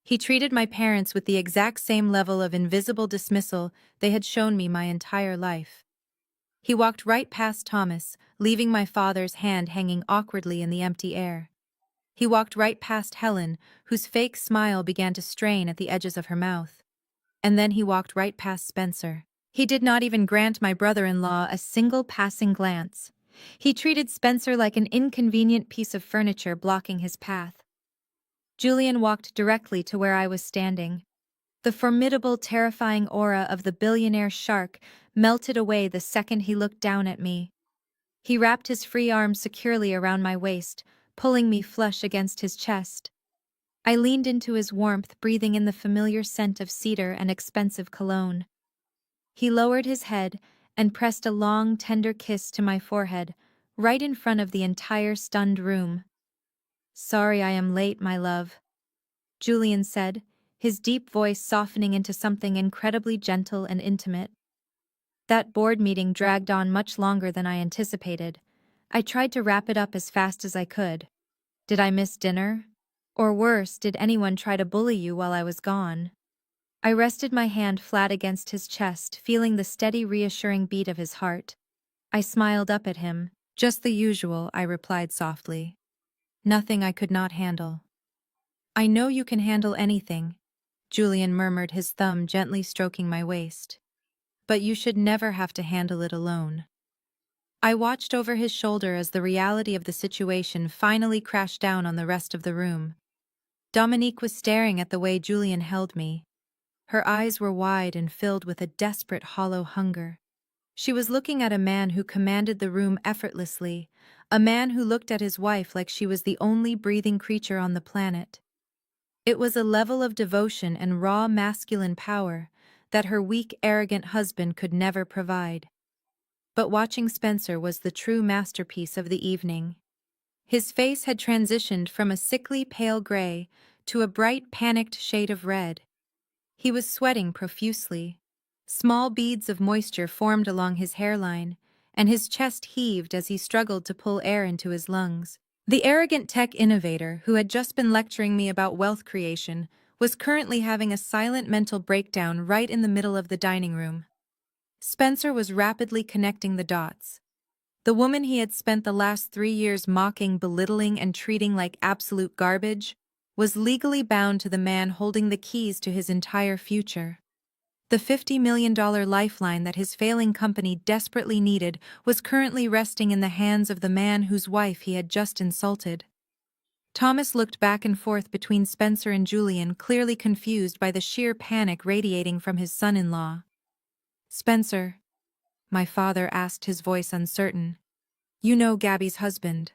He treated my parents with the exact same level of invisible dismissal they had shown me my entire life. He walked right past Thomas, leaving my father's hand hanging awkwardly in the empty air. He walked right past Helen, whose fake smile began to strain at the edges of her mouth. And then he walked right past Spencer. He did not even grant my brother-in-law a single passing glance. He treated Spencer like an inconvenient piece of furniture blocking his path. Julian walked directly to where I was standing. The formidable, terrifying aura of the billionaire shark melted away the second he looked down at me. He wrapped his free arms securely around my waist, pulling me flush against his chest. I leaned into his warmth, breathing in the familiar scent of cedar and expensive cologne. He lowered his head and pressed a long, tender kiss to my forehead, right in front of the entire stunned room. "Sorry I am late, my love," Julian said, his deep voice softening into something incredibly gentle and intimate. That board meeting dragged on much longer than I anticipated. I tried to wrap it up as fast as I could. Did I miss dinner? Or worse, did anyone try to bully you while I was gone? I rested my hand flat against his chest, feeling the steady, reassuring beat of his heart. I smiled up at him. "Just the usual," I replied softly. "Nothing I could not handle." "I know you can handle anything," Julian murmured, his thumb gently stroking my waist. "But you should never have to handle it alone." I watched over his shoulder as the reality of the situation finally crashed down on the rest of the room. Dominique was staring at the way Julian held me. Her eyes were wide and filled with a desperate, hollow hunger. She was looking at a man who commanded the room effortlessly, a man who looked at his wife like she was the only breathing creature on the planet. It was a level of devotion and raw masculine power that her weak, arrogant husband could never provide. But watching Spencer was the true masterpiece of the evening. His face had transitioned from a sickly pale gray to a bright, panicked shade of red. He was sweating profusely. Small beads of moisture formed along his hairline, and his chest heaved as he struggled to pull air into his lungs. The arrogant tech innovator, who had just been lecturing me about wealth creation, was currently having a silent mental breakdown right in the middle of the dining room. Spencer was rapidly connecting the dots. The woman he had spent the last 3 years mocking, belittling, and treating like absolute garbage was legally bound to the man holding the keys to his entire future. The $50 million lifeline that his failing company desperately needed was currently resting in the hands of the man whose wife he had just insulted. Thomas looked back and forth between Spencer and Julian, clearly confused by the sheer panic radiating from his son-in-law. "Spencer," my father asked, his voice uncertain. "You know Gabby's husband."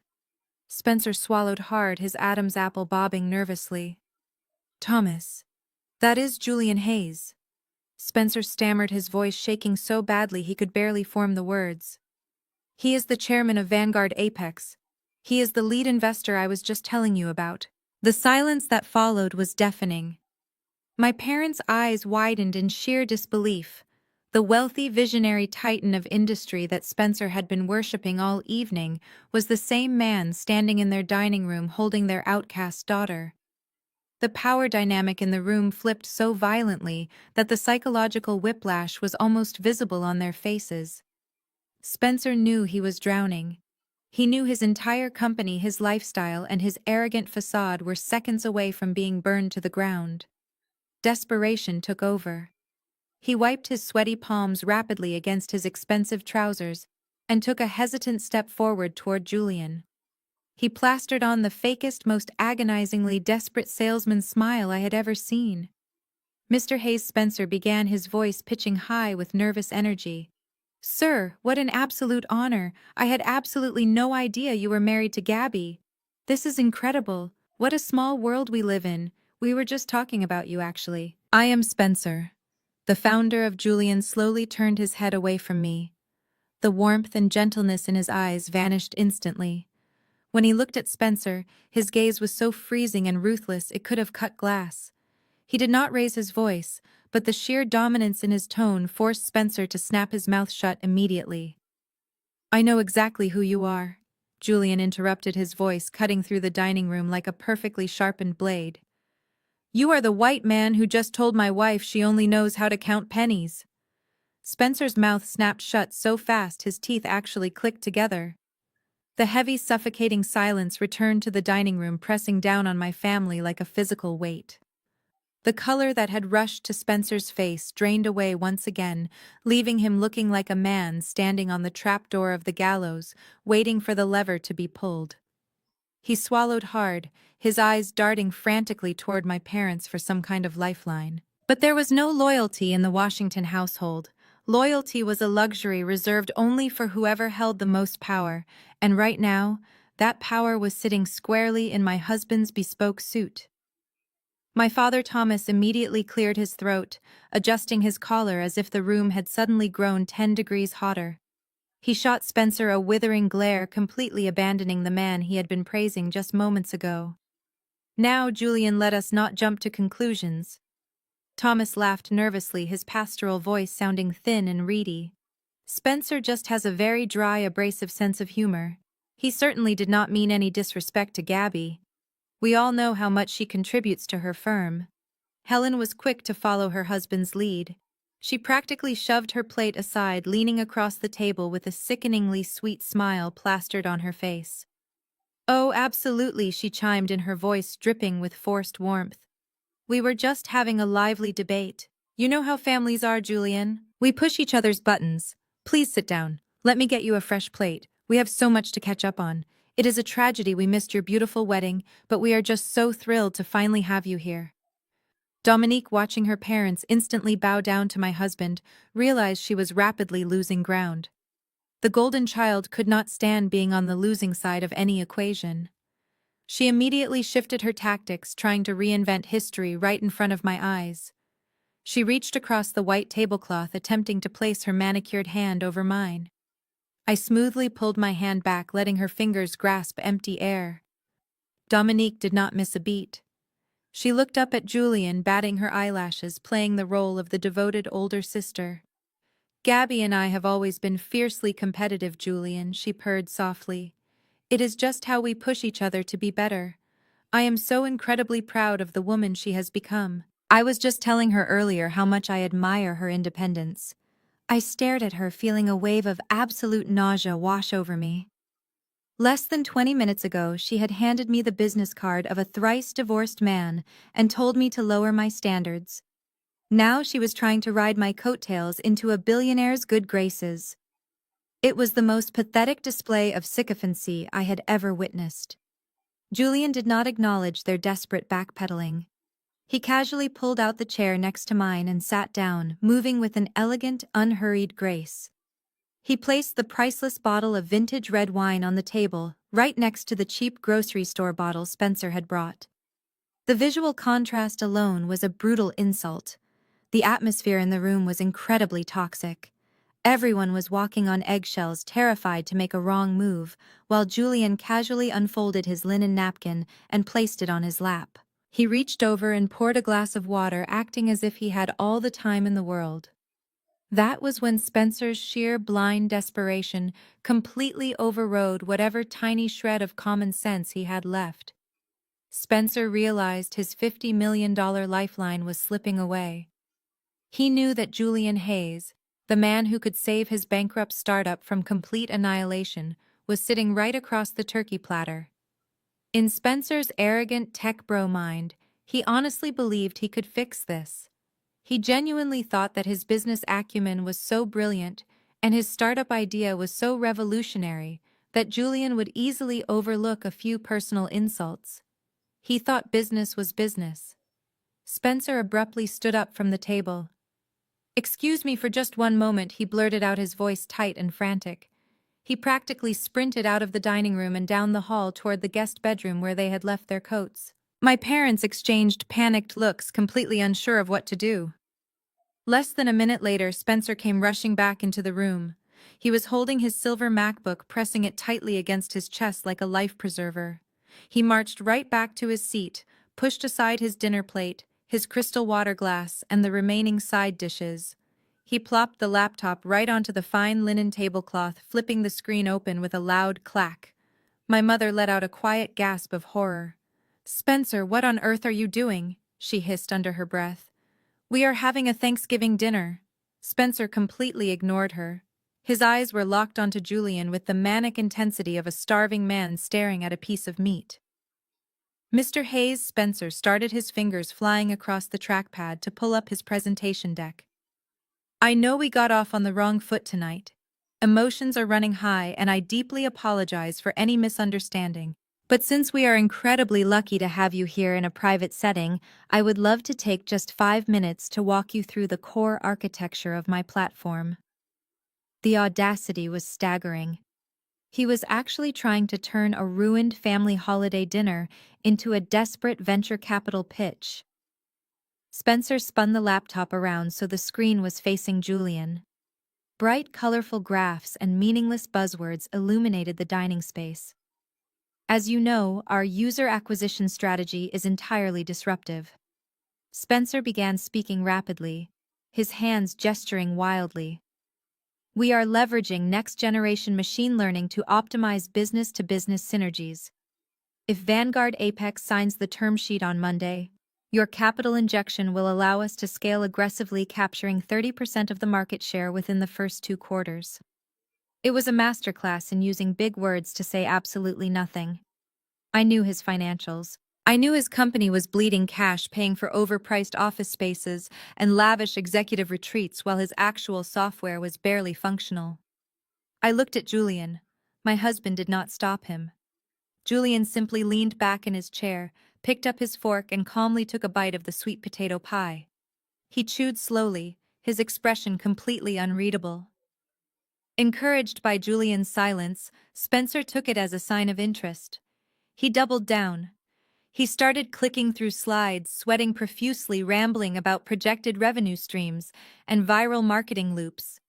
Spencer swallowed hard, his Adam's apple bobbing nervously. "Thomas, that is Julian Hayes." Spencer stammered, his voice shaking so badly he could barely form the words. "He is the chairman of Vanguard Apex. He is the lead investor I was just telling you about." The silence that followed was deafening. My parents' eyes widened in sheer disbelief. The wealthy, visionary titan of industry that Spencer had been worshipping all evening was the same man standing in their dining room holding their outcast daughter. The power dynamic in the room flipped so violently that the psychological whiplash was almost visible on their faces. Spencer knew he was drowning. He knew his entire company, his lifestyle, and his arrogant facade were seconds away from being burned to the ground. Desperation took over. He wiped his sweaty palms rapidly against his expensive trousers and took a hesitant step forward toward Julian. He plastered on the fakest, most agonizingly desperate salesman smile I had ever seen. "Mr. Hayes," Spencer began, his voice pitching high with nervous energy. "Sir, what an absolute honor. I had absolutely no idea you were married to Gabby. This is incredible. What a small world we live in. We were just talking about you, actually." "I am Spencer." The founder of Julian slowly turned his head away from me. The warmth and gentleness in his eyes vanished instantly. When he looked at Spencer, his gaze was so freezing and ruthless it could have cut glass. He did not raise his voice, but the sheer dominance in his tone forced Spencer to snap his mouth shut immediately. "I know exactly who you are," Julian interrupted, his voice cutting through the dining room like a perfectly sharpened blade. "You are the white man who just told my wife she only knows how to count pennies." Spencer's mouth snapped shut so fast his teeth actually clicked together. The heavy, suffocating silence returned to the dining room, pressing down on my family like a physical weight. The color that had rushed to Spencer's face drained away once again, leaving him looking like a man standing on the trapdoor of the gallows, waiting for the lever to be pulled. He swallowed hard, his eyes darting frantically toward my parents for some kind of lifeline. But there was no loyalty in the Washington household. Loyalty was a luxury reserved only for whoever held the most power, and right now, that power was sitting squarely in my husband's bespoke suit. My father Thomas immediately cleared his throat, adjusting his collar as if the room had suddenly grown 10 degrees hotter. He shot Spencer a withering glare, completely abandoning the man he had been praising just moments ago. "Now, Julian, let us not jump to conclusions." Thomas laughed nervously, his pastoral voice sounding thin and reedy. "Spencer just has a very dry, abrasive sense of humor. He certainly did not mean any disrespect to Gabby. We all know how much she contributes to her firm." Helen was quick to follow her husband's lead. She practically shoved her plate aside, leaning across the table with a sickeningly sweet smile plastered on her face. "Oh, absolutely," she chimed in, her voice dripping with forced warmth. "We were just having a lively debate. You know how families are, Julian. We push each other's buttons. Please sit down. Let me get you a fresh plate. We have so much to catch up on. It is a tragedy we missed your beautiful wedding, but we are just so thrilled to finally have you here." Dominique, watching her parents instantly bow down to my husband, realized she was rapidly losing ground. The golden child could not stand being on the losing side of any equation. She immediately shifted her tactics, trying to reinvent history right in front of my eyes. She reached across the white tablecloth, attempting to place her manicured hand over mine. I smoothly pulled my hand back, letting her fingers grasp empty air. Dominique did not miss a beat. She looked up at Julian, batting her eyelashes, playing the role of the devoted older sister. "Gabby and I have always been fiercely competitive, Julian," she purred softly. "It is just how we push each other to be better. I am so incredibly proud of the woman she has become. I was just telling her earlier how much I admire her independence." I stared at her, feeling a wave of absolute nausea wash over me. Less than 20 minutes ago, she had handed me the business card of a thrice-divorced man and told me to lower my standards. Now she was trying to ride my coattails into a billionaire's good graces. It was the most pathetic display of sycophancy I had ever witnessed. Julian did not acknowledge their desperate backpedaling. He casually pulled out the chair next to mine and sat down, moving with an elegant, unhurried grace. He placed the priceless bottle of vintage red wine on the table, right next to the cheap grocery store bottle Spencer had brought. The visual contrast alone was a brutal insult. The atmosphere in the room was incredibly toxic. Everyone was walking on eggshells, terrified to make a wrong move, while Julian casually unfolded his linen napkin and placed it on his lap. He reached over and poured a glass of water, acting as if he had all the time in the world. That was when Spencer's sheer blind desperation completely overrode whatever tiny shred of common sense he had left. Spencer realized his $50 million lifeline was slipping away. He knew that Julian Hayes, the man who could save his bankrupt startup from complete annihilation, was sitting right across the turkey platter. In Spencer's arrogant tech bro mind, he honestly believed he could fix this. He genuinely thought that his business acumen was so brilliant and his startup idea was so revolutionary that Julian would easily overlook a few personal insults. He thought business was business. Spencer abruptly stood up from the table. "Excuse me for just one moment," he blurted out, his voice tight and frantic. He practically sprinted out of the dining room and down the hall toward the guest bedroom where they had left their coats. My parents exchanged panicked looks, completely unsure of what to do. Less than a minute later, Spencer came rushing back into the room. He was holding his silver MacBook, pressing it tightly against his chest like a life preserver. He marched right back to his seat, pushed aside his dinner plate, his crystal water glass, and the remaining side dishes. He plopped the laptop right onto the fine linen tablecloth, flipping the screen open with a loud clack. My mother let out a quiet gasp of horror. "Spencer, what on earth are you doing?" she hissed under her breath. "We are having a Thanksgiving dinner." Spencer completely ignored her. His eyes were locked onto Julian with the manic intensity of a starving man staring at a piece of meat. Mr. Hayes Spencer started, his fingers flying across the trackpad to pull up his presentation deck. "I know we got off on the wrong foot tonight. Emotions are running high, and I deeply apologize for any misunderstanding. But since we are incredibly lucky to have you here in a private setting, I would love to take just 5 minutes to walk you through the core architecture of my platform." The audacity was staggering. He was actually trying to turn a ruined family holiday dinner into a desperate venture capital pitch. Spencer spun the laptop around so the screen was facing Julian. Bright, colorful graphs and meaningless buzzwords illuminated the dining space. "As you know, our user acquisition strategy is entirely disruptive." Spencer began speaking rapidly, his hands gesturing wildly. "We are leveraging next-generation machine learning to optimize business-to-business synergies. If Vanguard Apex signs the term sheet on Monday, your capital injection will allow us to scale aggressively, capturing 30% of the market share within the first 2 quarters." It was a masterclass in using big words to say absolutely nothing. I knew his financials. I knew his company was bleeding cash, paying for overpriced office spaces and lavish executive retreats while his actual software was barely functional. I looked at Julian. My husband did not stop him. Julian simply leaned back in his chair, picked up his fork, and calmly took a bite of the sweet potato pie. He chewed slowly, his expression completely unreadable. Encouraged by Julian's silence, Spencer took it as a sign of interest. He doubled down. He started clicking through slides, sweating profusely, rambling about projected revenue streams and viral marketing loops.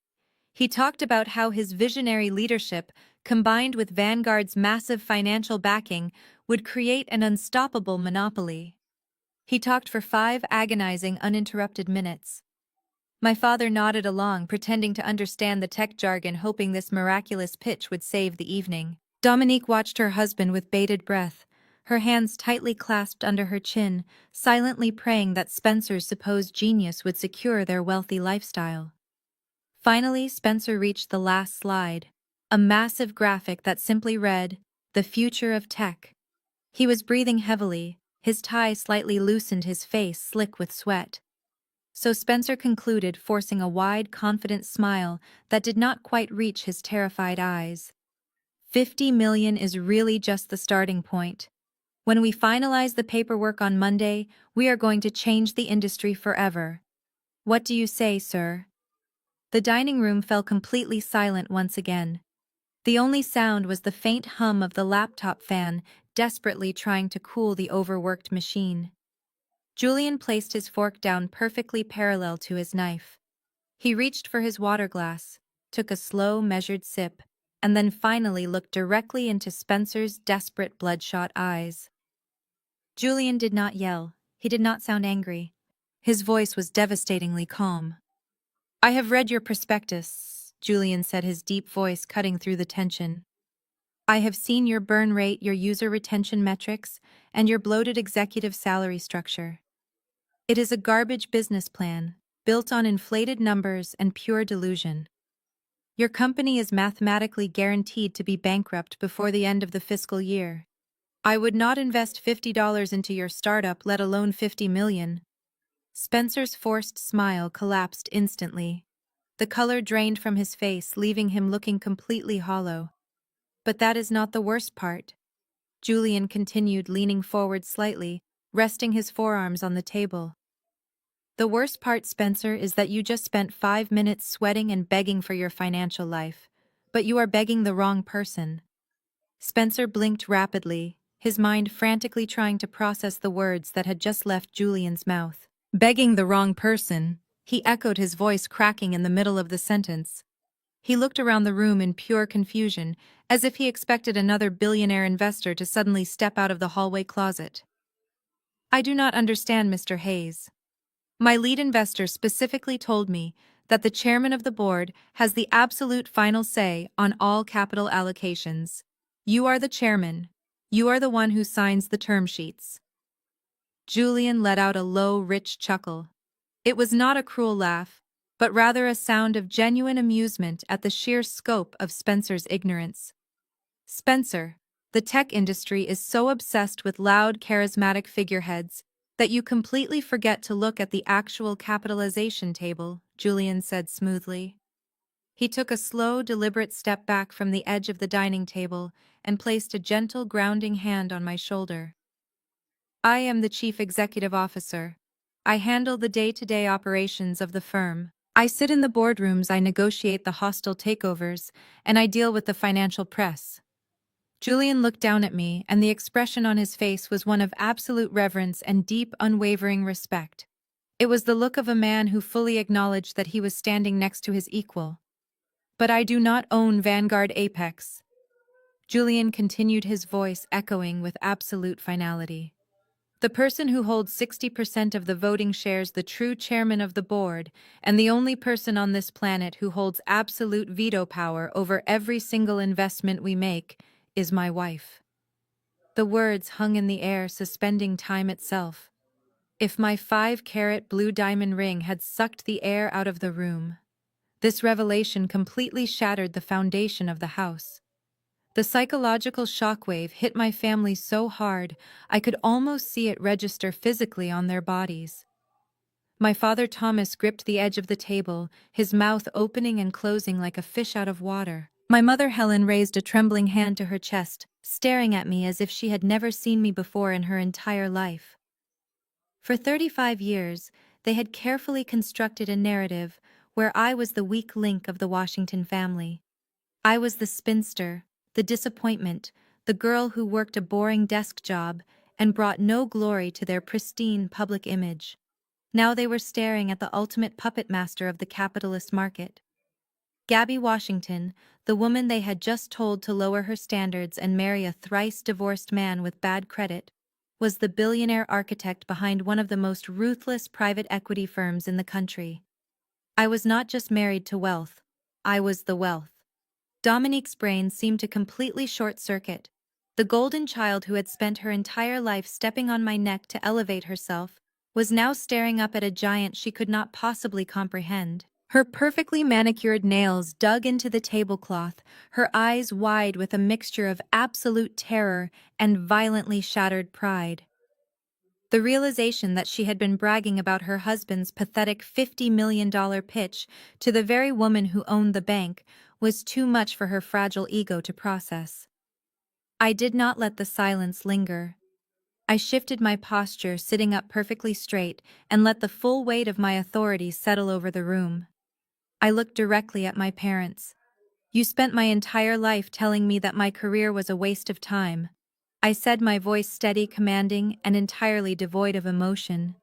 He talked about how his visionary leadership, combined with Vanguard's massive financial backing, would create an unstoppable monopoly. He talked for 5 agonizing, uninterrupted minutes. My father nodded along, pretending to understand the tech jargon, hoping this miraculous pitch would save the evening. Dominique watched her husband with bated breath, her hands tightly clasped under her chin, silently praying that Spencer's supposed genius would secure their wealthy lifestyle. Finally, Spencer reached the last slide, a massive graphic that simply read, "The future of tech." He was breathing heavily, his tie slightly loosened, his face slick with sweat. So Spencer concluded, forcing a wide, confident smile that did not quite reach his terrified eyes. 50 million is really just the starting point. When we finalize the paperwork on Monday, we are going to change the industry forever. What do you say, sir?" The dining room fell completely silent once again. The only sound was the faint hum of the laptop fan, desperately trying to cool the overworked machine. Julian placed his fork down perfectly parallel to his knife. He reached for his water glass, took a slow, measured sip, and then finally looked directly into Spencer's desperate, bloodshot eyes. Julian did not yell. He did not sound angry. His voice was devastatingly calm. "I have read your prospectus," Julian said, his deep voice cutting through the tension. "I have seen your burn rate, your user retention metrics, and your bloated executive salary structure. It is a garbage business plan, built on inflated numbers and pure delusion. Your company is mathematically guaranteed to be bankrupt before the end of the fiscal year. I would not invest $50 into your startup, let alone 50 million. Spencer's forced smile collapsed instantly. The color drained from his face, leaving him looking completely hollow. "But that is not the worst part," Julian continued, leaning forward slightly, resting his forearms on the table. "The worst part, Spencer, is that you just spent 5 minutes sweating and begging for your financial life. But you are begging the wrong person." Spencer blinked rapidly, his mind frantically trying to process the words that had just left Julian's mouth. "Begging the wrong person," he echoed, his voice cracking in the middle of the sentence. He looked around the room in pure confusion, as if he expected another billionaire investor to suddenly step out of the hallway closet. I do not understand, Mr. Hayes. My lead investor specifically told me that the chairman of the board has the absolute final say on all capital allocations. You are the chairman. You are the one who signs the term sheets. Julian let out a low, rich chuckle. It was not a cruel laugh, but rather a sound of genuine amusement at the sheer scope of Spencer's ignorance. Spencer, the tech industry is so obsessed with loud, charismatic figureheads that you completely forget to look at the actual capitalization table, Julian said smoothly. He took a slow, deliberate step back from the edge of the dining table and placed a gentle, grounding hand on my shoulder. I am the chief executive officer. I handle the day-to-day operations of the firm. I sit in the boardrooms, I negotiate the hostile takeovers, and I deal with the financial press. Julian looked down at me, and the expression on his face was one of absolute reverence and deep, unwavering respect. It was the look of a man who fully acknowledged that he was standing next to his equal. But I do not own Vanguard Apex. Julian continued, his voice echoing with absolute finality. The person who holds 60% of the voting shares, the true chairman of the board, and the only person on this planet who holds absolute veto power over every single investment we make, is my wife. The words hung in the air, suspending time itself. If my 5-carat blue diamond ring had sucked the air out of the room, this revelation completely shattered the foundation of the house. The psychological shockwave hit my family so hard, I could almost see it register physically on their bodies. My father Thomas gripped the edge of the table, his mouth opening and closing like a fish out of water. My mother Helen raised a trembling hand to her chest, staring at me as if she had never seen me before in her entire life. For 35 years, they had carefully constructed a narrative where I was the weak link of the Washington family. I was the spinster, the disappointment, the girl who worked a boring desk job and brought no glory to their pristine public image. Now they were staring at the ultimate puppet master of the capitalist market. Gabby Washington, the woman they had just told to lower her standards and marry a thrice-divorced man with bad credit, was the billionaire architect behind one of the most ruthless private equity firms in the country. I was not just married to wealth, I was the wealth. Dominique's brain seemed to completely short-circuit. The golden child who had spent her entire life stepping on my neck to elevate herself was now staring up at a giant she could not possibly comprehend. Her perfectly manicured nails dug into the tablecloth, her eyes wide with a mixture of absolute terror and violently shattered pride. The realization that she had been bragging about her husband's pathetic $50 million pitch to the very woman who owned the bank was too much for her fragile ego to process. I did not let the silence linger. I shifted my posture, sitting up perfectly straight, and let the full weight of my authority settle over the room. I looked directly at my parents. You spent my entire life telling me that my career was a waste of time. I said, my voice steady, commanding, and entirely devoid of emotion.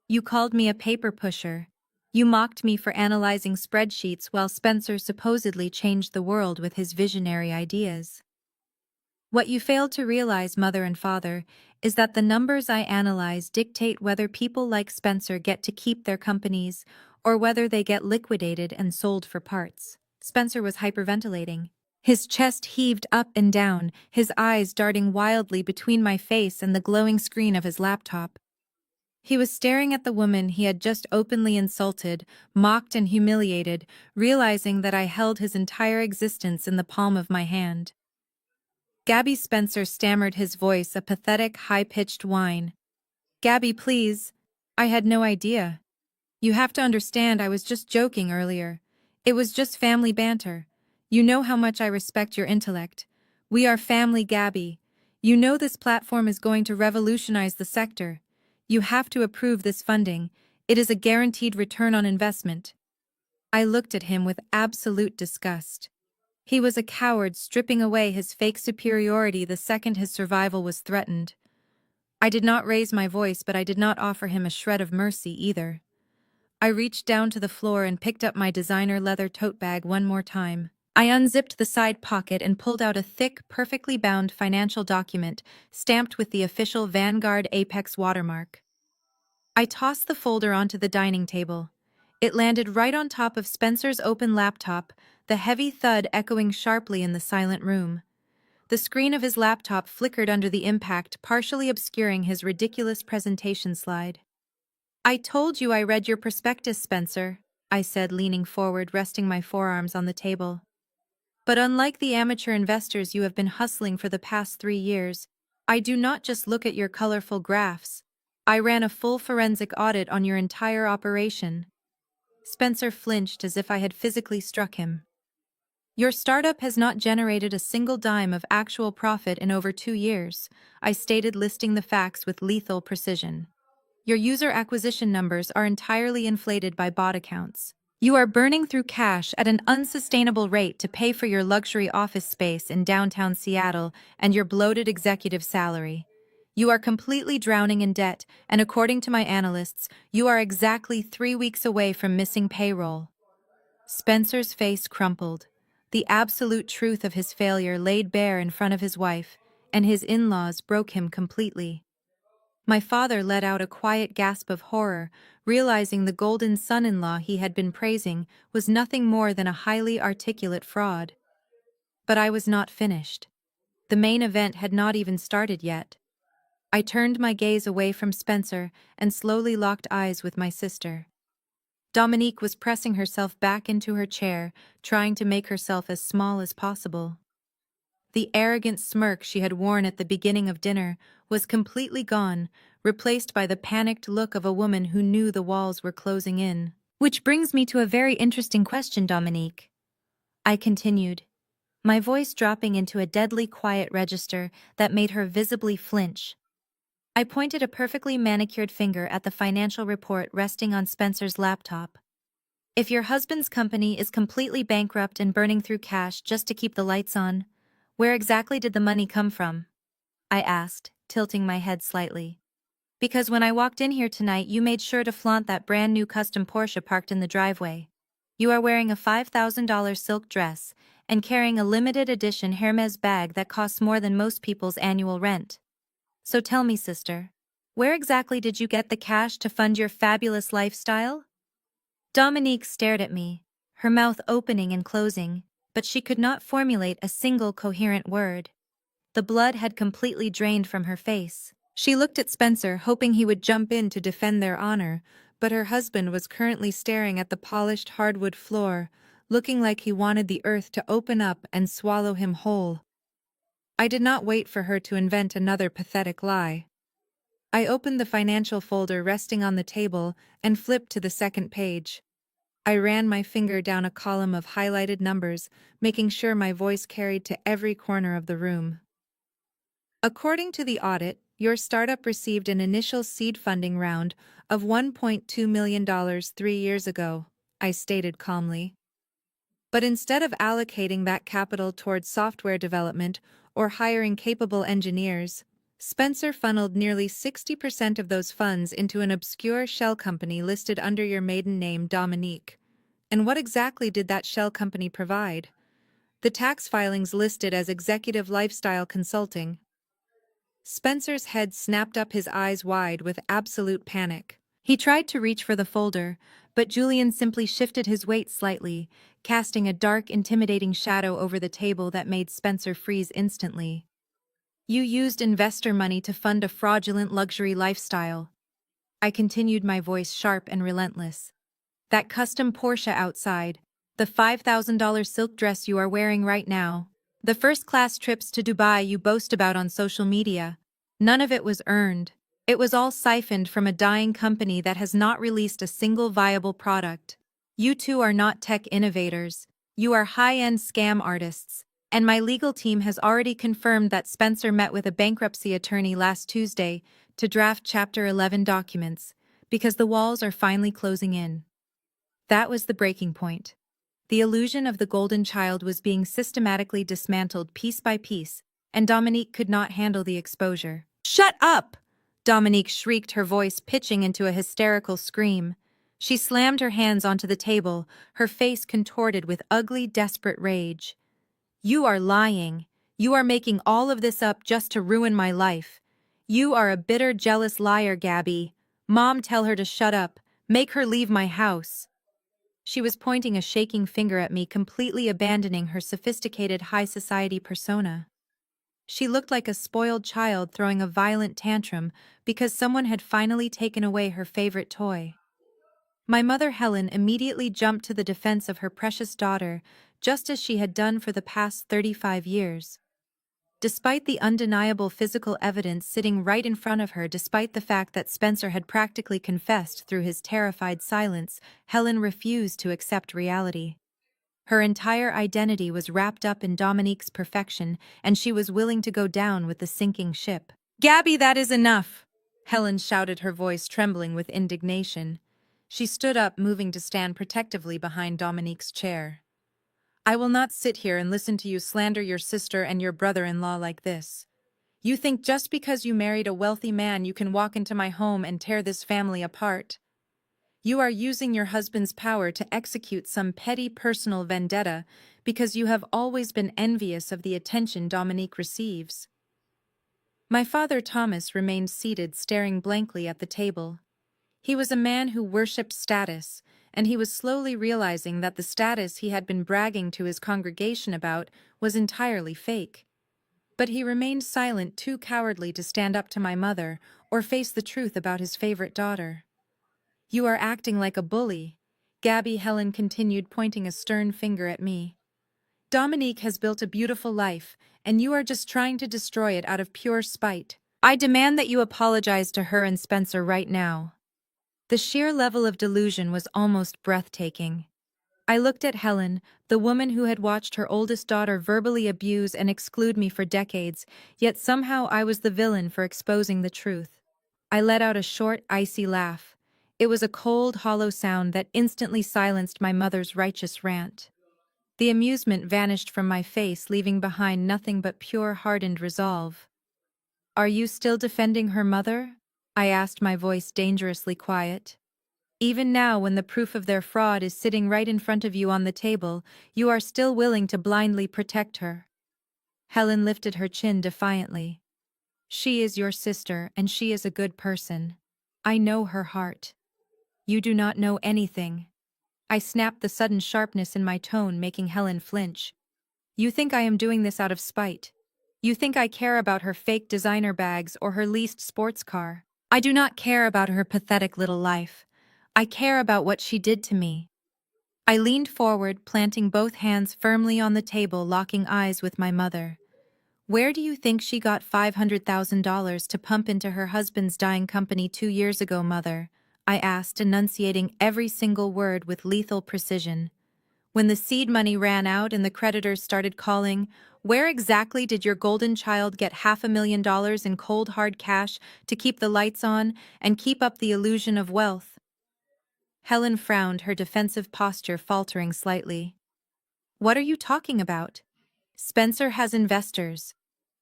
You called me a paper pusher. You mocked me for analyzing spreadsheets while Spencer supposedly changed the world with his visionary ideas. What you failed to realize, mother and father, is that the numbers I analyze dictate whether people like Spencer get to keep their companies or whether they get liquidated and sold for parts. Spencer was hyperventilating. His chest heaved up and down, his eyes darting wildly between my face and the glowing screen of his laptop. He was staring at the woman he had just openly insulted, mocked and humiliated, realizing that I held his entire existence in the palm of my hand. Gabby, Spencer stammered, his voice a pathetic, high-pitched whine. Gabby, please. I had no idea. You have to understand, I was just joking earlier. It was just family banter. You know how much I respect your intellect. We are family, Gabby. You know this platform is going to revolutionize the sector. You have to approve this funding. It is a guaranteed return on investment. I looked at him with absolute disgust. He was a coward, stripping away his fake superiority the second his survival was threatened. I did not raise my voice, but I did not offer him a shred of mercy either. I reached down to the floor and picked up my designer leather tote bag one more time. I unzipped the side pocket and pulled out a thick, perfectly bound financial document stamped with the official Vanguard Apex watermark. I tossed the folder onto the dining table. It landed right on top of Spencer's open laptop, the heavy thud echoing sharply in the silent room. The screen of his laptop flickered under the impact, partially obscuring his ridiculous presentation slide. "I told you I read your prospectus, Spencer," I said, leaning forward, resting my forearms on the table. "But unlike the amateur investors you have been hustling for the past 3 years, I do not just look at your colorful graphs. I ran a full forensic audit on your entire operation." Spencer flinched as if I had physically struck him. "Your startup has not generated a single dime of actual profit in over 2 years," I stated, listing the facts with lethal precision. "Your user acquisition numbers are entirely inflated by bot accounts. You are burning through cash at an unsustainable rate to pay for your luxury office space in downtown Seattle and your bloated executive salary. You are completely drowning in debt, and according to my analysts, you are exactly 3 weeks away from missing payroll." Spencer's face crumpled. The absolute truth of his failure laid bare in front of his wife, and his in-laws broke him completely. My father let out a quiet gasp of horror, realizing the golden son-in-law he had been praising was nothing more than a highly articulate fraud. But I was not finished. The main event had not even started yet. I turned my gaze away from Spencer and slowly locked eyes with my sister. Dominique was pressing herself back into her chair, trying to make herself as small as possible. The arrogant smirk she had worn at the beginning of dinner was completely gone, replaced by the panicked look of a woman who knew the walls were closing in. "Which brings me to a very interesting question, Dominique," I continued, my voice dropping into a deadly quiet register that made her visibly flinch. I pointed a perfectly manicured finger at the financial report resting on Spencer's laptop. "If your husband's company is completely bankrupt and burning through cash just to keep the lights on, where exactly did the money come from?" I asked, tilting my head slightly. "Because when I walked in here tonight, you made sure to flaunt that brand new custom Porsche parked in the driveway. You are wearing a $5,000 silk dress and carrying a limited edition Hermes bag that costs more than most people's annual rent. So tell me, sister, where exactly did you get the cash to fund your fabulous lifestyle?" Dominique stared at me, her mouth opening and closing, but she could not formulate a single coherent word. The blood had completely drained from her face. She looked at Spencer, hoping he would jump in to defend their honor, but her husband was currently staring at the polished hardwood floor, looking like he wanted the earth to open up and swallow him whole. I did not wait for her to invent another pathetic lie. I opened the financial folder resting on the table and flipped to the second page. I ran my finger down a column of highlighted numbers, making sure my voice carried to every corner of the room. "According to the audit, your startup received an initial seed funding round of $1.2 million 3 years ago," I stated calmly. "But instead of allocating that capital towards software development or hiring capable engineers, Spencer funneled nearly 60% of those funds into an obscure shell company listed under your maiden name, Dominique. And what exactly did that shell company provide? The tax filings listed as executive lifestyle consulting." Spencer's head snapped up, his eyes wide with absolute panic. He tried to reach for the folder, but Julian simply shifted his weight slightly, casting a dark, intimidating shadow over the table that made Spencer freeze instantly. "You used investor money to fund a fraudulent luxury lifestyle." I continued, my voice sharp and relentless. "That custom Porsche outside, the $5,000 silk dress you are wearing right now, the first-class trips to Dubai you boast about on social media, none of it was earned. It was all siphoned from a dying company that has not released a single viable product. You two are not tech innovators. You are high-end scam artists. And my legal team has already confirmed that Spencer met with a bankruptcy attorney last Tuesday to draft Chapter 11 documents, because the walls are finally closing in." That was the breaking point. The illusion of the golden child was being systematically dismantled piece by piece, and Dominique could not handle the exposure. "Shut up!" Dominique shrieked, her voice pitching into a hysterical scream. She slammed her hands onto the table, her face contorted with ugly, desperate rage. You are lying. You are making all of this up just to ruin my life. You are a bitter, jealous liar, Gabby. Mom, tell her to shut up. Make her leave my house. She was pointing a shaking finger at me, completely abandoning her sophisticated high society persona. She looked like a spoiled child throwing a violent tantrum because someone had finally taken away her favorite toy. My mother Helen immediately jumped to the defense of her precious daughter, just as she had done for the past 35 years. Despite the undeniable physical evidence sitting right in front of her, despite the fact that Spencer had practically confessed through his terrified silence, Helen refused to accept reality. Her entire identity was wrapped up in Dominique's perfection, and she was willing to go down with the sinking ship. "Gabby, that is enough!" Helen shouted, her voice trembling with indignation. She stood up, moving to stand protectively behind Dominique's chair. "I will not sit here and listen to you slander your sister and your brother-in-law like this. You think just because you married a wealthy man you can walk into my home and tear this family apart? You are using your husband's power to execute some petty personal vendetta because you have always been envious of the attention Dominique receives." My father Thomas remained seated, staring blankly at the table. He was a man who worshipped status, and he was slowly realizing that the status he had been bragging to his congregation about was entirely fake. But he remained silent, too cowardly to stand up to my mother or face the truth about his favorite daughter. "You are acting like a bully," Gabby Helen continued, pointing a stern finger at me. "Dominique has built a beautiful life, and you are just trying to destroy it out of pure spite. I demand that you apologize to her and Spencer right now." The sheer level of delusion was almost breathtaking. I looked at Helen, the woman who had watched her oldest daughter verbally abuse and exclude me for decades, yet somehow I was the villain for exposing the truth. I let out a short, icy laugh. It was a cold, hollow sound that instantly silenced my mother's righteous rant. The amusement vanished from my face, leaving behind nothing but pure, hardened resolve. "Are you still defending her mother?" I asked, my voice dangerously quiet. "Even now, when the proof of their fraud is sitting right in front of you on the table, you are still willing to blindly protect her?" Helen lifted her chin defiantly. "She is your sister, and she is a good person. I know her heart. You do not know anything." I snapped, the sudden sharpness in my tone making Helen flinch. "You think I am doing this out of spite? You think I care about her fake designer bags or her leased sports car? I do not care about her pathetic little life. I care about what she did to me." I leaned forward, planting both hands firmly on the table, locking eyes with my mother. "Where do you think she got $500,000 to pump into her husband's dying company 2 years ago, Mother?" I asked, enunciating every single word with lethal precision. "When the seed money ran out and the creditors started calling, where exactly did your golden child get $500,000 in cold hard cash to keep the lights on and keep up the illusion of wealth?" Helen frowned, her defensive posture faltering slightly. "What are you talking about? Spencer has investors."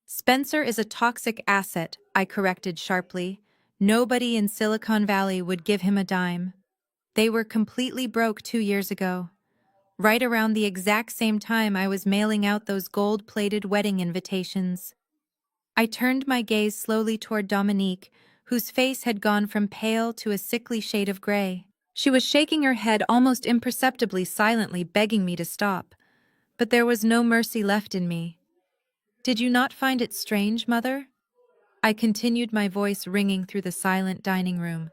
"Spencer is a toxic asset," I corrected sharply. "Nobody in Silicon Valley would give him a dime. They were completely broke 2 years ago, right around the exact same time I was mailing out those gold-plated wedding invitations." I turned my gaze slowly toward Dominique, whose face had gone from pale to a sickly shade of gray. She was shaking her head almost imperceptibly, silently begging me to stop. But there was no mercy left in me. "Did you not find it strange, Mother?" I continued, my voice ringing through the silent dining room.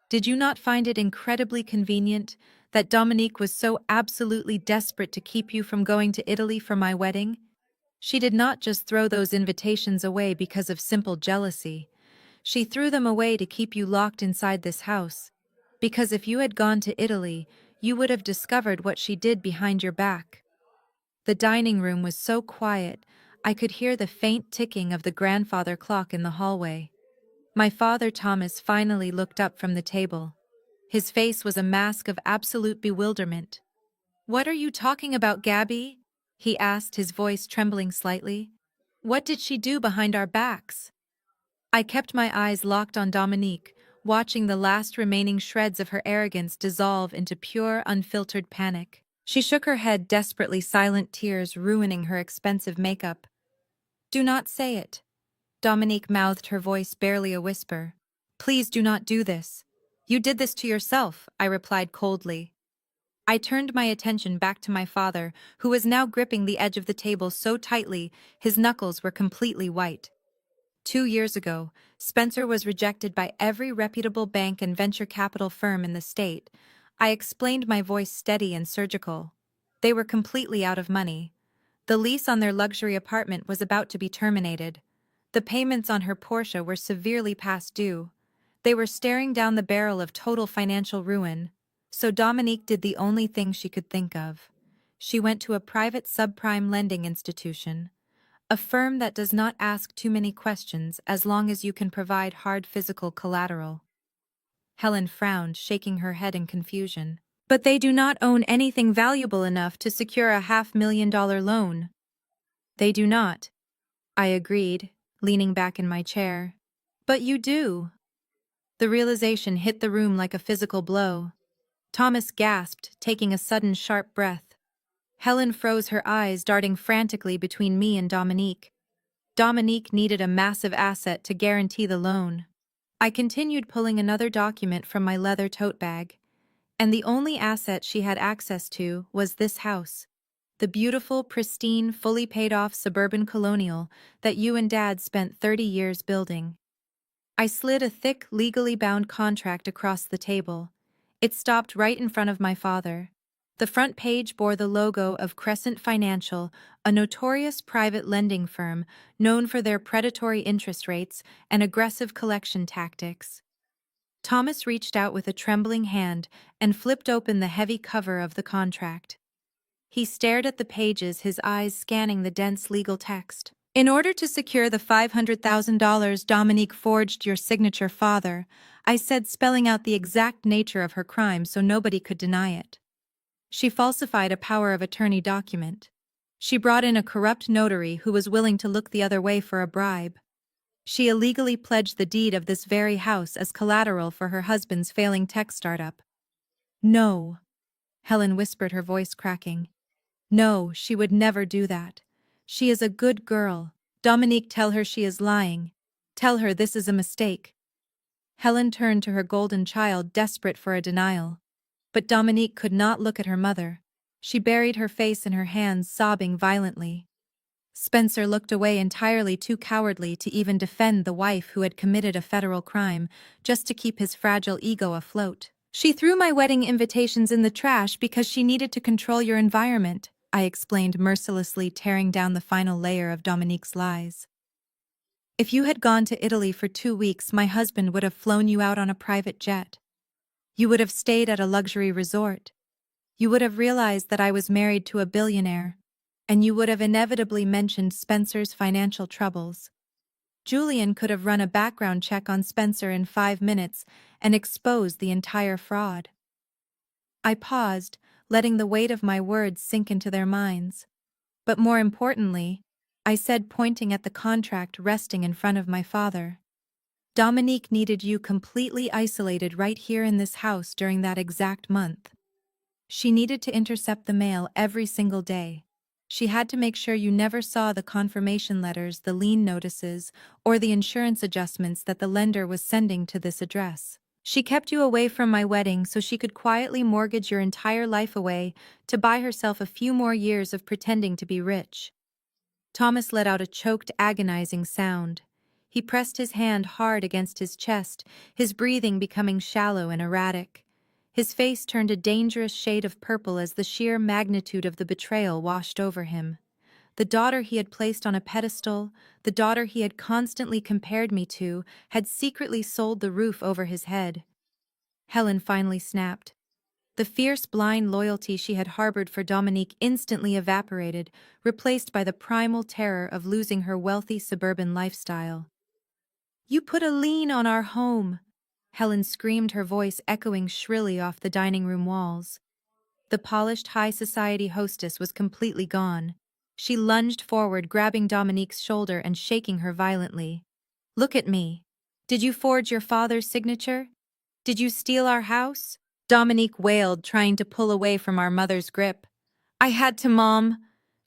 "Did you not find it incredibly convenient that Dominique was so absolutely desperate to keep you from going to Italy for my wedding? She did not just throw those invitations away because of simple jealousy. She threw them away to keep you locked inside this house. Because if you had gone to Italy, you would have discovered what she did behind your back." The dining room was so quiet, I could hear the faint ticking of the grandfather clock in the hallway. My father Thomas finally looked up from the table. His face was a mask of absolute bewilderment. "What are you talking about, Gabby?" he asked, his voice trembling slightly. "What did she do behind our backs?" I kept my eyes locked on Dominique, watching the last remaining shreds of her arrogance dissolve into pure, unfiltered panic. She shook her head desperately, silent tears ruining her expensive makeup. "Do not say it," Dominique mouthed, her voice barely a whisper. "Please do not do this." "You did this to yourself," I replied coldly. I turned my attention back to my father, who was now gripping the edge of the table so tightly his knuckles were completely white. 2 years ago, Spencer was rejected by every reputable bank and venture capital firm in the state. I explained, my voice steady and surgical. They were completely out of money. The lease on their luxury apartment was about to be terminated. The payments on her Porsche were severely past due. They were staring down the barrel of total financial ruin. So Dominique did the only thing she could think of. She went to a private subprime lending institution. A firm that does not ask too many questions as long as you can provide hard physical collateral. Helen frowned, shaking her head in confusion. "But they do not own anything valuable enough to secure a $500,000 loan." "They do not," I agreed, leaning back in my chair. "But you do." The realization hit the room like a physical blow. Thomas gasped, taking a sudden sharp breath. Helen froze, her eyes darting frantically between me and Dominique. Dominique needed a massive asset to guarantee the loan. I continued, pulling another document from my leather tote bag. And the only asset she had access to was this house. The beautiful, pristine, fully paid-off suburban colonial that you and Dad spent 30 years building. I slid a thick, legally bound contract across the table. It stopped right in front of my father. The front page bore the logo of Crescent Financial, a notorious private lending firm known for their predatory interest rates and aggressive collection tactics. Thomas reached out with a trembling hand and flipped open the heavy cover of the contract. He stared at the pages, his eyes scanning the dense legal text. "In order to secure the $500,000 Dominique forged your signature, father," I said, spelling out the exact nature of her crime so nobody could deny it. "She falsified a power of attorney document. She brought in a corrupt notary who was willing to look the other way for a bribe. She illegally pledged the deed of this very house as collateral for her husband's failing tech startup." "No," Helen whispered, her voice cracking. "No, she would never do that. She is a good girl. Dominique, tell her she is lying. Tell her this is a mistake." Helen turned to her golden child, desperate for a denial. But Dominique could not look at her mother. She buried her face in her hands, sobbing violently. Spencer looked away, entirely too cowardly to even defend the wife who had committed a federal crime, just to keep his fragile ego afloat. "She threw my wedding invitations in the trash because she needed to control your environment," I explained, mercilessly tearing down the final layer of Dominique's lies. "If you had gone to Italy for 2 weeks, my husband would have flown you out on a private jet. You would have stayed at a luxury resort. You would have realized that I was married to a billionaire. And you would have inevitably mentioned Spencer's financial troubles. Julian could have run a background check on Spencer in 5 minutes and exposed the entire fraud." I paused, letting the weight of my words sink into their minds. "But more importantly," I said, pointing at the contract resting in front of my father, "Dominique needed you completely isolated right here in this house during that exact month. She needed to intercept the mail every single day. She had to make sure you never saw the confirmation letters, the lien notices, or the insurance adjustments that the lender was sending to this address. She kept you away from my wedding so she could quietly mortgage your entire life away to buy herself a few more years of pretending to be rich." Thomas let out a choked, agonizing sound. He pressed his hand hard against his chest, his breathing becoming shallow and erratic. His face turned a dangerous shade of purple as the sheer magnitude of the betrayal washed over him. The daughter he had placed on a pedestal, the daughter he had constantly compared me to, had secretly sold the roof over his head. Helen finally snapped. The fierce, blind loyalty she had harbored for Dominique instantly evaporated, replaced by the primal terror of losing her wealthy suburban lifestyle. "You put a lien on our home!" Helen screamed, her voice echoing shrilly off the dining room walls. The polished high society hostess was completely gone. She lunged forward, grabbing Dominique's shoulder and shaking her violently. "Look at me. Did you forge your father's signature? Did you steal our house? Dominique wailed, trying to pull away from our mother's grip. I had to, Mom,